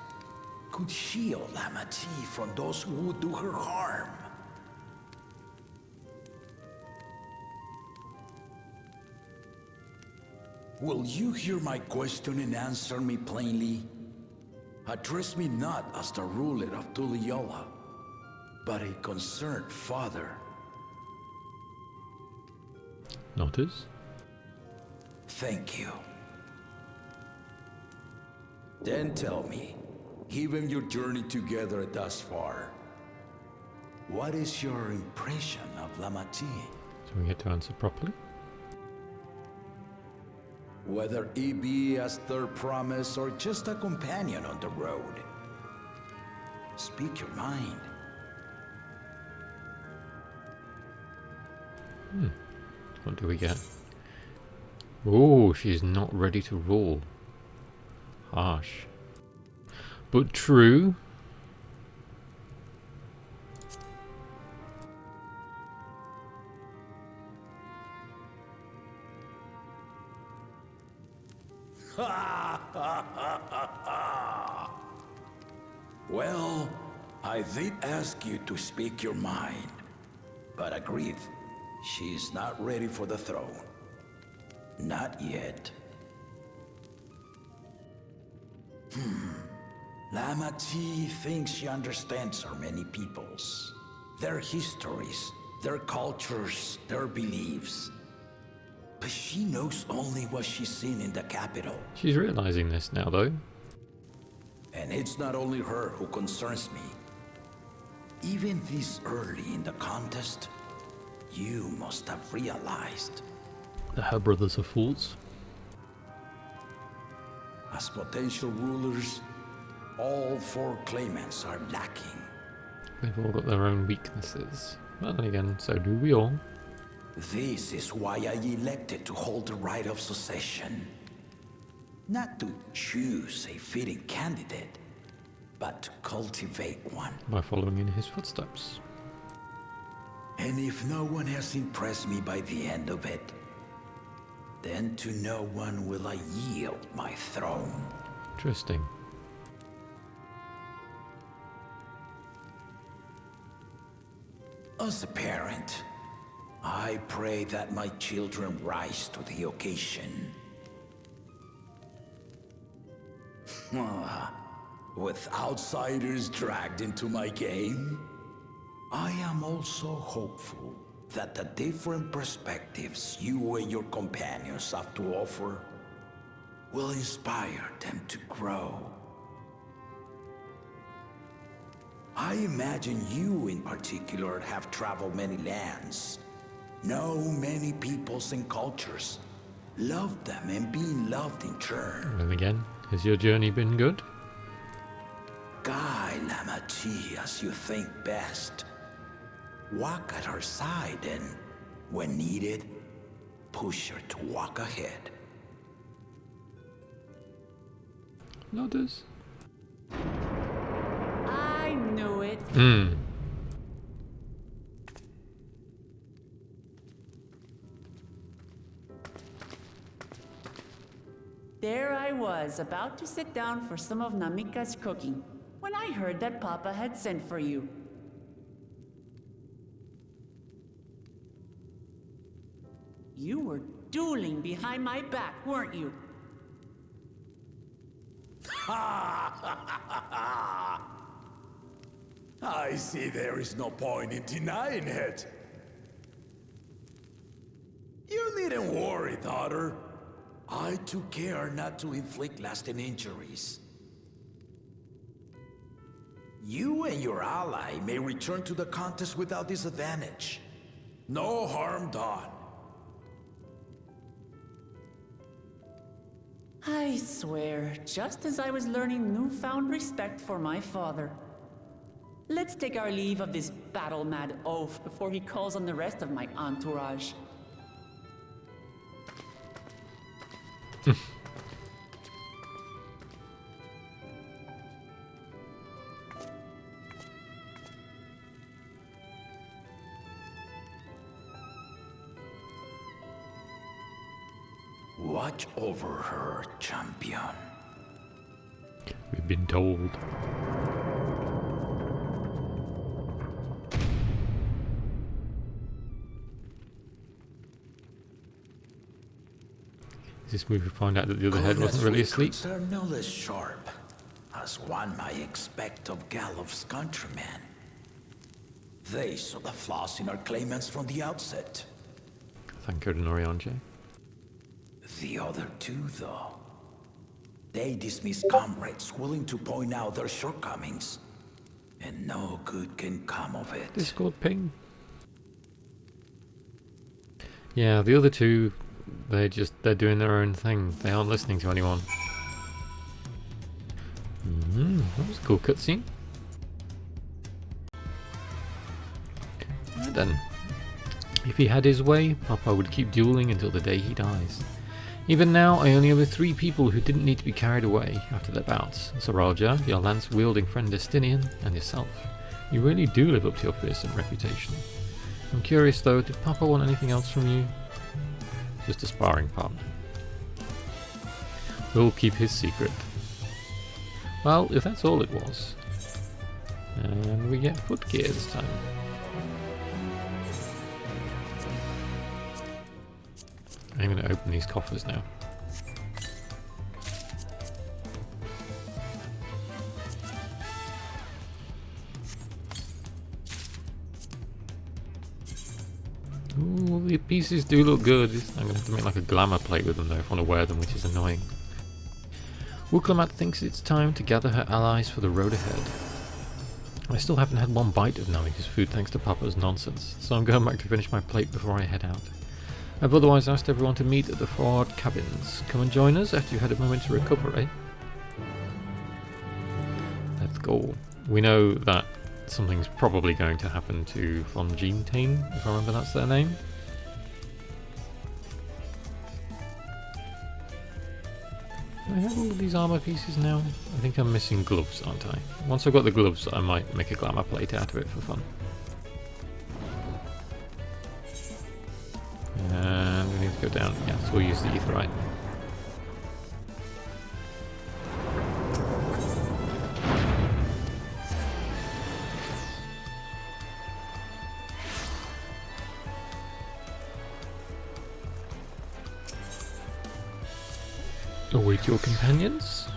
could shield Lamati from those who would do her harm. Will you hear my question and answer me plainly? Address me not as the ruler of Tuliyola, but a concerned father. Notice. Thank you. Then tell me, given your journey together thus far, what is your impression of Lamati? So we get to answer properly. Whether it be as third promise or just a companion on the road. Speak your mind. What do we get? Oh, she's not ready to rule. Harsh. But true. Well, I did ask you to speak your mind, but agreed, she's not ready for the throne. Not yet. Lamati thinks she understands our many peoples, their histories, their cultures, their beliefs. But she knows only what she's seen in the capital. She's realizing this now, though. And it's not only her who concerns me. Even this early in the contest, you must have realized that her brothers are fools. As potential rulers, all four claimants are lacking. They've all got their own weaknesses. Well, then again, so do we all. This is why I elected to hold the right of succession. Not to choose a fitting candidate, but to cultivate one. By following in his footsteps. And if no one has impressed me by the end of it, then to no one will I yield my throne. Interesting. As a parent, I pray that my children rise to the occasion. With outsiders dragged into my game, I am also hopeful that the different perspectives you and your companions have to offer will inspire them to grow. I imagine you in particular have traveled many lands, know many peoples and cultures, loved them and been loved in turn. And again, has your journey been good? Guide Lamati as you think best. Walk at her side and, when needed, push her to walk ahead. Notice. I knew it. There I was, about to sit down for some of Namika's cooking, when I heard that Papa had sent for you. You were dueling behind my back, weren't you? I see there is no point in denying it. You needn't worry, daughter. I took care not to inflict lasting injuries. You and your ally may return to the contest without disadvantage. No harm done. I swear, just as I was learning newfound respect for my father. Let's take our leave of this battle-mad oaf before he calls on the rest of my entourage. watch over her, champion. We've been told. Is this where we find out that the other head wasn't really asleep? Are no less sharp, as one might expect of Galloff's countrymen. They saw the flaws in our claimants from the outset. Thank you, Norianche. The other two, though, they dismiss comrades willing to point out their shortcomings, and no good can come of it. Discord ping. Yeah, the other two, they're doing their own thing. They aren't listening to anyone. That was a cool cutscene. Right then. If he had his way, Papa would keep dueling until the day he dies. Even now, I only know 3 people who didn't need to be carried away after their bouts. Saraja, your lance-wielding friend Destinian, and yourself. You really do live up to your fearsome reputation. I'm curious though, did Papa want anything else from you? Just a sparring partner. We'll keep his secret. Well, if that's all it was. And we get foot gear this time. I'm going to open these coffers now. Ooh, the pieces do look good. I'm going to have to make like a glamour plate with them though if I want to wear them, which is annoying. Wuklamat thinks it's time to gather her allies for the road ahead. I still haven't had one bite of Namika's food thanks to Papa's nonsense, so I'm going back to finish my plate before I head out. I've otherwise asked everyone to meet at the forward cabins. Come and join us after you've had a moment to recover, eh? Let's go. We know that something's probably going to happen to von Jeantain, if I remember that's their name. Do I have all of these armor pieces now? I think I'm missing gloves, aren't I? Once I've got the gloves, I might make a glamour plate out of it for fun. And we need to go down. Yeah, so we'll use the etherite. Await your companions.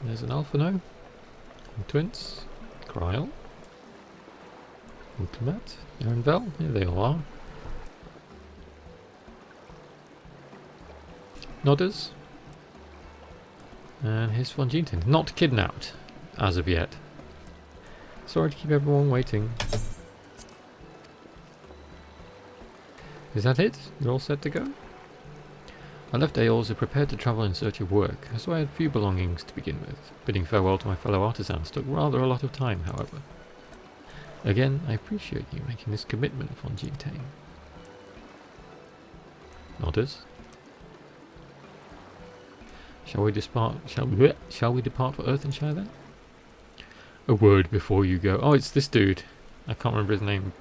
There's an Alphino. Twins, Kryl, Wuklamat, Erenvel, here they all are. Nodders. And here's von Jeantain. Not kidnapped, as of yet. Sorry to keep everyone waiting. Is that it? You're all set to go? I left Aorza prepared to travel in search of work, so I had few belongings to begin with. Bidding farewell to my fellow artisans took rather a lot of time, however. Again, I appreciate you making this commitment, von Jeantain. Nodders. Shall we depart for Earthenshire then? A word before you go. Oh, it's this dude. I can't remember his name.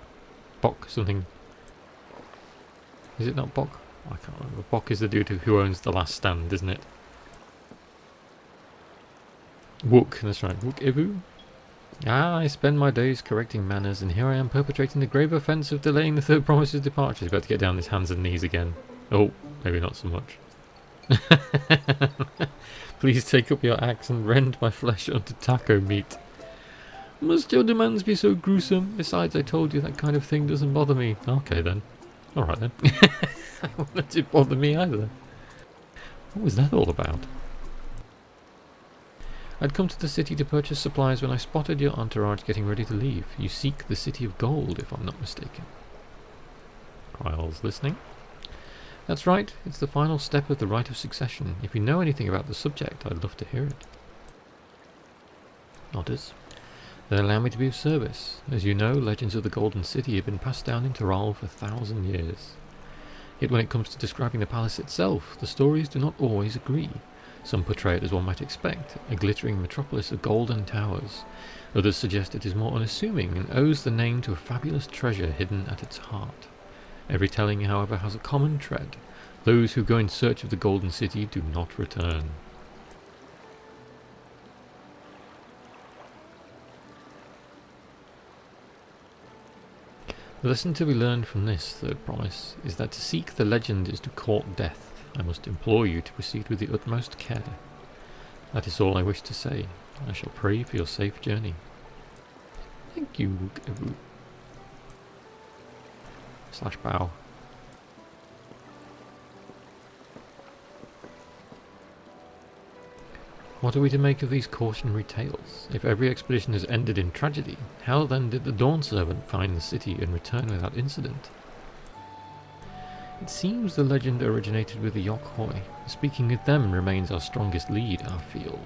Bock something. Is it not Bock? I can't remember. Bock is the dude who owns the last stand, isn't it? Wook, that's right. Wook Ivu? Ah, I spend my days correcting manners, and here I am perpetrating the grave offence of delaying the third promise's departure. He's about to get down his hands and knees again. Oh, maybe not so much. Please take up your axe and rend my flesh onto taco meat. Must your demands be so gruesome? Besides, I told you that kind of thing doesn't bother me. Okay then. Alright then. I won't let it bother me either. What was that all about? I'd come to the city to purchase supplies when I spotted your entourage getting ready to leave. You seek the City of Gold, if I'm not mistaken. Kryl's listening. That's right, it's the final step of the rite of succession. If you know anything about the subject, I'd love to hear it. Nodders. Then allow me to be of service. As you know, legends of the Golden City have been passed down in Tyrol for 1,000 years. Yet when it comes to describing the palace itself, the stories do not always agree. Some portray it as one might expect, a glittering metropolis of golden towers. Others suggest it is more unassuming and owes the name to a fabulous treasure hidden at its heart. Every telling, however, has a common thread. Those who go in search of the Golden City do not return. The lesson to be learned from this third promise is that to seek the legend is to court death. I must implore you to proceed with the utmost care. That is all I wish to say. I shall pray for your safe journey. Thank you, Evu. / bow. What are we to make of these cautionary tales? If every expedition has ended in tragedy, how then did the Dawn Servant find the city and return without incident? It seems the legend originated with the Yokhoi. Speaking with them remains our strongest lead, I feel.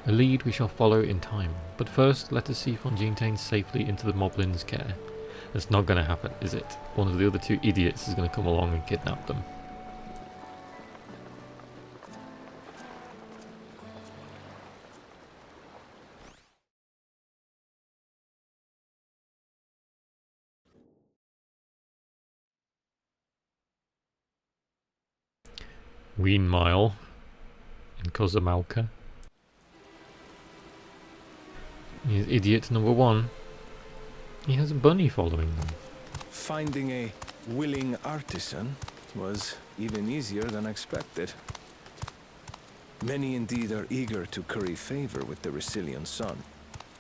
A lead we shall follow in time, but first let us see von Jeantain safely into the Moblin's care. That's not going to happen, is it? One of the other two idiots is going to come along and kidnap them. Weenmile in Kozamalka. He's idiot number 1. He has a bunny following them. Finding a willing artisan was even easier than expected. Many indeed are eager to curry favor with the Resilient Sun,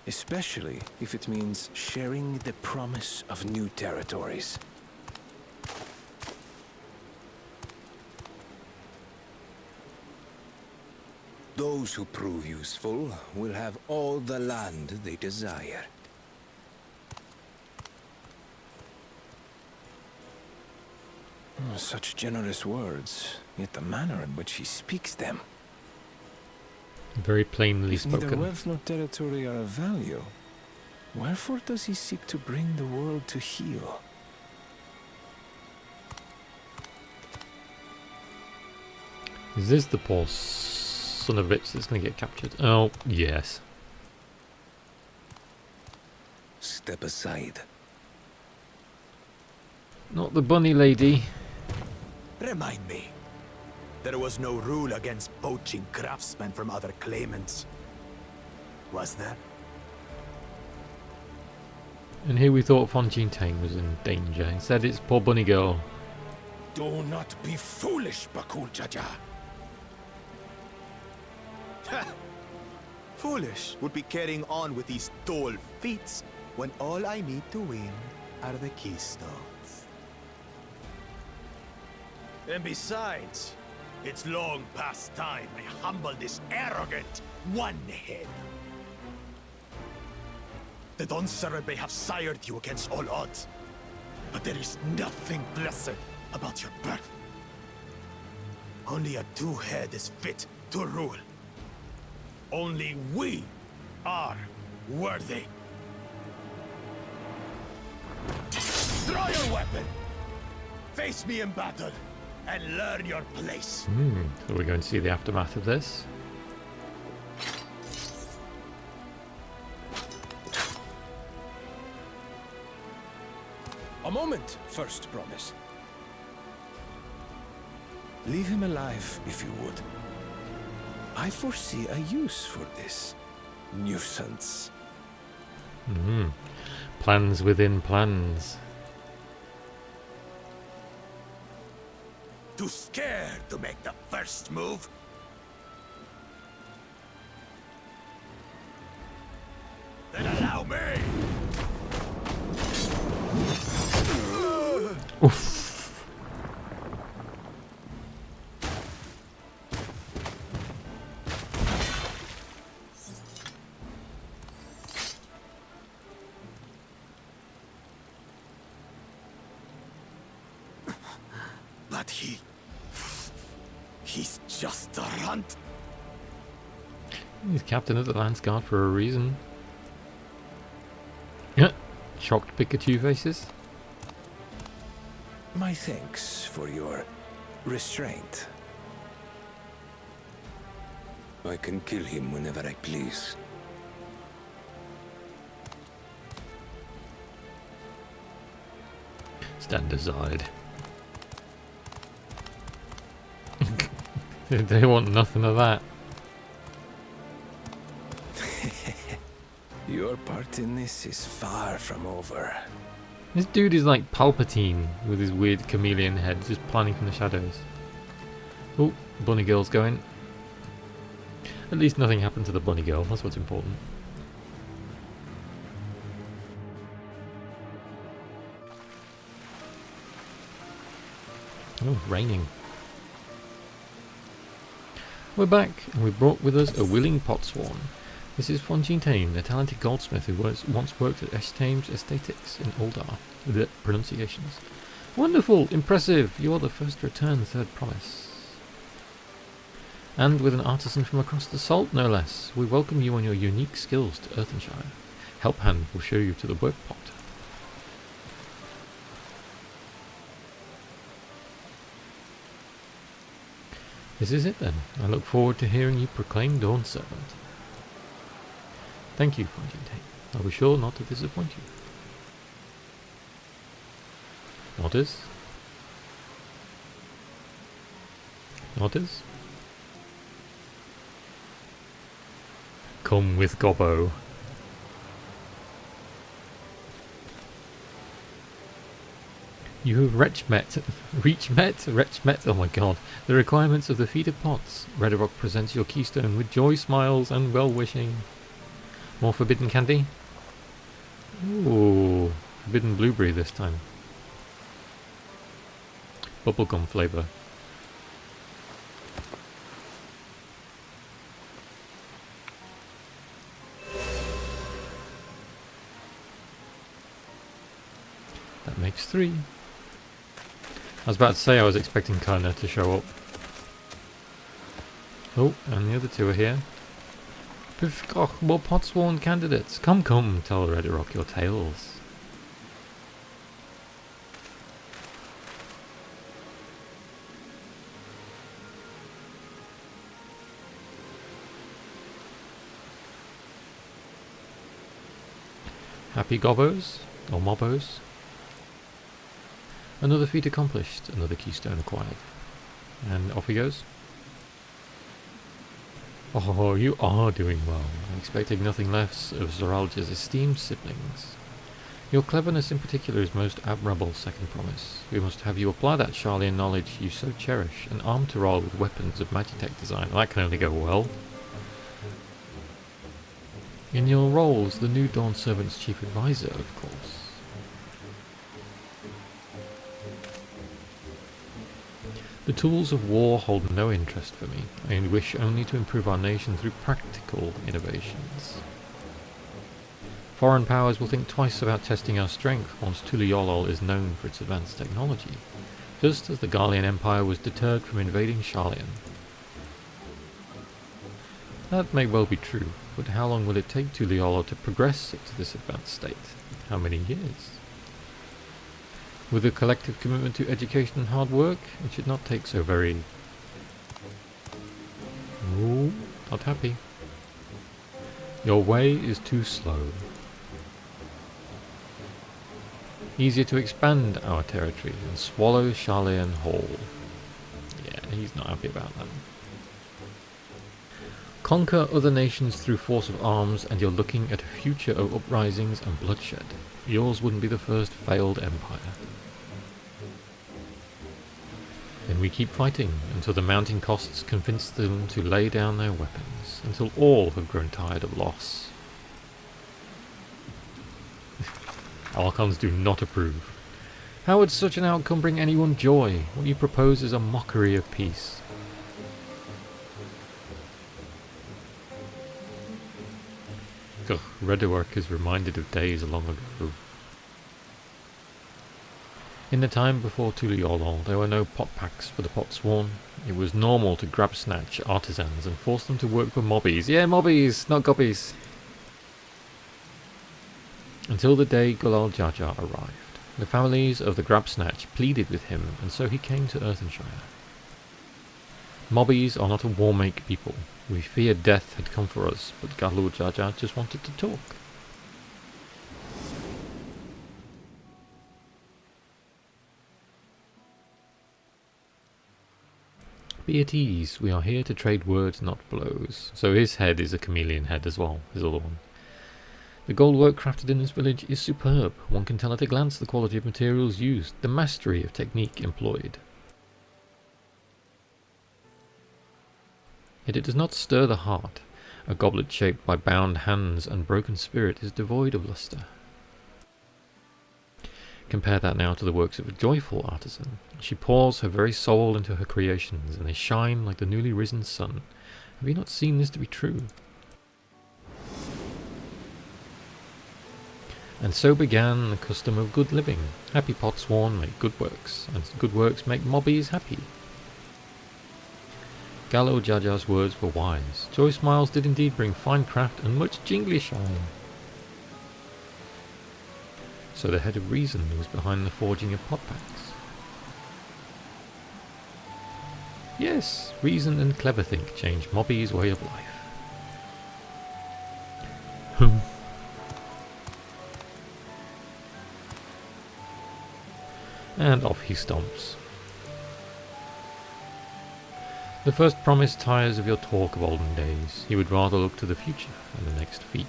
especially if it means sharing the promise of new territories. Those who prove useful will have all the land they desire. Such generous words, yet the manner in which he speaks them. Very plainly If neither spoken. wealth nor territory are of value, wherefore does he seek to bring the world to heel? Is this the poor son of a bitch that's going to get captured? Oh, yes. Step aside. Not the bunny lady. Remind me. There was no rule against poaching craftsmen from other claimants. Was there? And here we thought von Jeantain was in danger. Instead it's poor bunny girl. Do not be foolish, Bakul Jaja. Foolish would be carrying on with these dull feats when all I need to win are the keystones. And besides, it's long past time I humble this arrogant one-head. The Dawn Servant may have sired you against all odds, but there is nothing blessed about your birth. Only a two-head is fit to rule. Only we are worthy. Draw your weapon! Face me in battle, and learn your place. So we're going to see the aftermath of this. A moment, first promise. Leave him alive, if you would. I foresee a use for this nuisance. Plans within plans. Too scared to make the first move? Then allow me! Oof. But he's just a runt. He's captain of the Lance Guard for a reason. Yeah. Shocked Pikachu faces. My thanks for your restraint. I can kill him whenever I please. Stand aside. They want nothing of that. Your part in this is far from over. This dude is like Palpatine with his weird chameleon head, just planning from the shadows. Oh, bunny girl's going. At least nothing happened to the bunny girl, that's what's important. Oh, raining. We're back, and we brought with us a willing potsworn. This is Fontaine, a talented goldsmith who once worked at Eshtame's Aesthetics in Uldar, with the pronunciations. Wonderful, impressive, you are the first to return third promise. And with an artisan from across the salt, no less, we welcome you on your unique skills to Earthenshire. Helphand will show you to the work pot. This is it then. I look forward to hearing you proclaim Dawn Servant. Thank you, Fontaine. I'll be sure not to disappoint you. Nodders? Nodders? Come with Gobbo. You have reach met, oh my god, the requirements of the feeder pots. Redrock presents your keystone with joy smiles and well-wishing. More forbidden candy? Ooh, forbidden blueberry this time. Bubblegum flavour. That makes 3. I was about to say I was expecting Kana to show up. Oh, and the other two are here. More potsworn candidates. Come, tell Redrock your tales. Happy gobbos? Or mobbos? Another feat accomplished, another keystone acquired. And off he goes. Oh, you are doing well. I expected nothing less of Zoralja's esteemed siblings. Your cleverness in particular is most admirable, second promise. We must have you apply that Sharlayan knowledge you so cherish and arm Taral with weapons of Magitech design. That can only go well. In your role as the new Dawn Servant's chief advisor, of course. The tools of war hold no interest for me. I wish only to improve our nation through practical innovations. Foreign powers will think twice about testing our strength once Tuliolol is known for its advanced technology, just as the Garlean Empire was deterred from invading Sharlayan. That may well be true, but how long will it take Tuliolol to progress it to this advanced state? How many years? With a collective commitment to education and hard work, it should not take so very... Ooh, not happy. Your way is too slow. Easier to expand our territory and swallow Sharlayan whole. Yeah, he's not happy about that. Conquer other nations through force of arms and you're looking at a future of uprisings and bloodshed. Yours wouldn't be the first failed empire. Then we keep fighting until the mounting costs convince them to lay down their weapons, until all have grown tired of loss. Archons do not approve. How would such an outcome bring anyone joy? What you propose is a mockery of peace. Ugh, Redrock is reminded of days long ago. In the time before Tuliolol, there were no pot packs for the potsworn. It was normal to grab snatch artisans and force them to work for mobbies. Yeah, mobbies, not gobbies. Until the day Gulal Jar Jar arrived. The families of the grab snatch pleaded with him, and so he came to Earthenshire. Mobbies are not a war-make people. We feared death had come for us, but Galor Jar Jar just wanted to talk. Be at ease, we are here to trade words, not blows. So his head is a chameleon head as well, his other one. The gold work crafted in this village is superb. One can tell at a glance the quality of materials used, the mastery of technique employed. Yet it does not stir the heart. A goblet shaped by bound hands and broken spirit is devoid of luster. Compare that now to the works of a joyful artisan. She pours her very soul into her creations, and they shine like the newly risen sun. Have you not seen this to be true? And so began the custom of good living. Happy potsworn make good works, and good works make mobbies happy. Galor Jar Jar's words were wise. Joy Smiles did indeed bring fine craft and much jingly shine. So the head of reason was behind the forging of pot packs. Yes, reason and cleverthink change Mobby's way of life. And off he stomps. The first promise tires of your talk of olden days. He would rather look to the future and the next feat.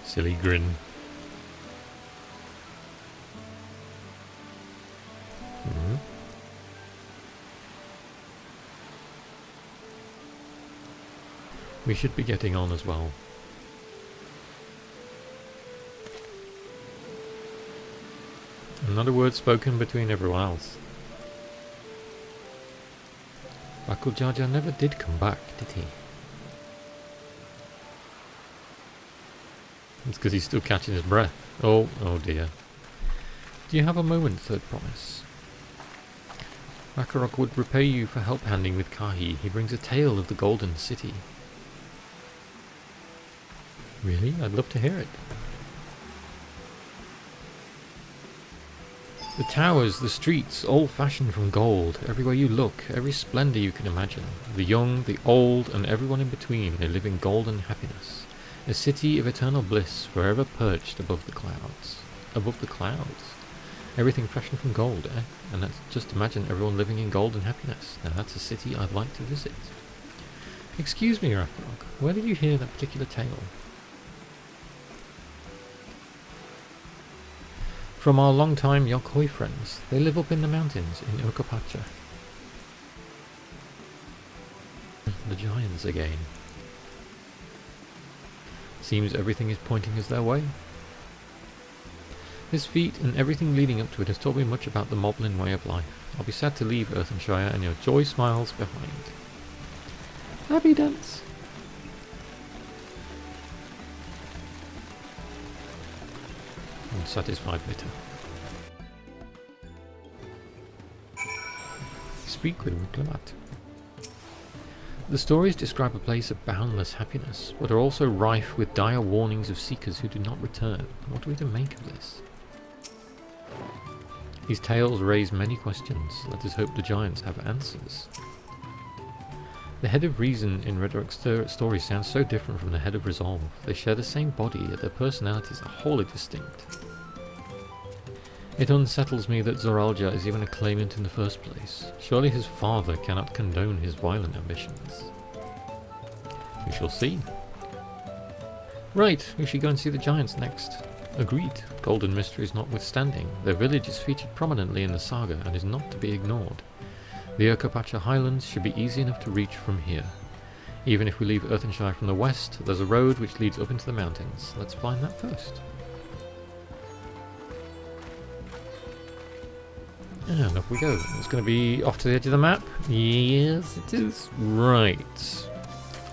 Silly grin. We should be getting on as well. Not a word spoken between everyone else. Bakul Jar Jar never did come back, did he? It's because he's still catching his breath. Oh dear. Do you have a moment, third promise? Rakarok would repay you for help handing with Kahi. He brings a tale of the Golden City. Really? I'd love to hear it. The towers, the streets, all fashioned from gold. Everywhere you look, every splendour you can imagine. The young, the old, and everyone in between, they live in golden happiness. A city of eternal bliss, forever perched above the clouds. Above the clouds? Everything fashioned from gold, eh? And that's just imagine everyone living in golden happiness. Now that's a city I'd like to visit. Excuse me, Rakarok, where did you hear that particular tale? From our long-time Yokoi friends. They live up in the mountains in Okapacha. The giants again. Seems everything is pointing us their way. This feat and everything leading up to it has taught me much about the Moblin way of life. I'll be sad to leave Earthenshire and your Joy Smiles behind. Happy dance! Unsatisfied bitter. Speak with Muklamat. The stories describe a place of boundless happiness, but are also rife with dire warnings of seekers who do not return. What are we to make of this? These tales raise many questions. Let us hope the giants have answers. The head of reason in Redoric's story sounds so different from the head of resolve. They share the same body, yet their personalities are wholly distinct. It unsettles me that Zoralja is even a claimant in the first place. Surely his father cannot condone his violent ambitions. We shall see. Right, we should go and see the giants next. Agreed, golden mysteries notwithstanding, their village is featured prominently in the saga and is not to be ignored. The Okapacha Highlands should be easy enough to reach from here. Even if we leave Earthenshire from the west, there's a road which leads up into the mountains. Let's find that first. And off we go. It's going to be off to the edge of the map. Yes, it is. Right.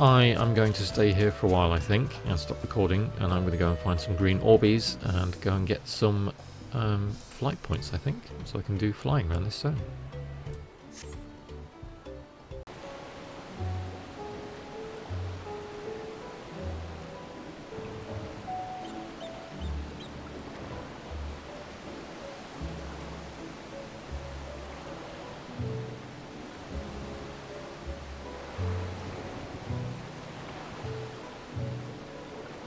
I am going to stay here for a while, I think, and stop recording. And I'm going to go and find some green orbies and go and get some flight points, I think, so I can do flying around this zone.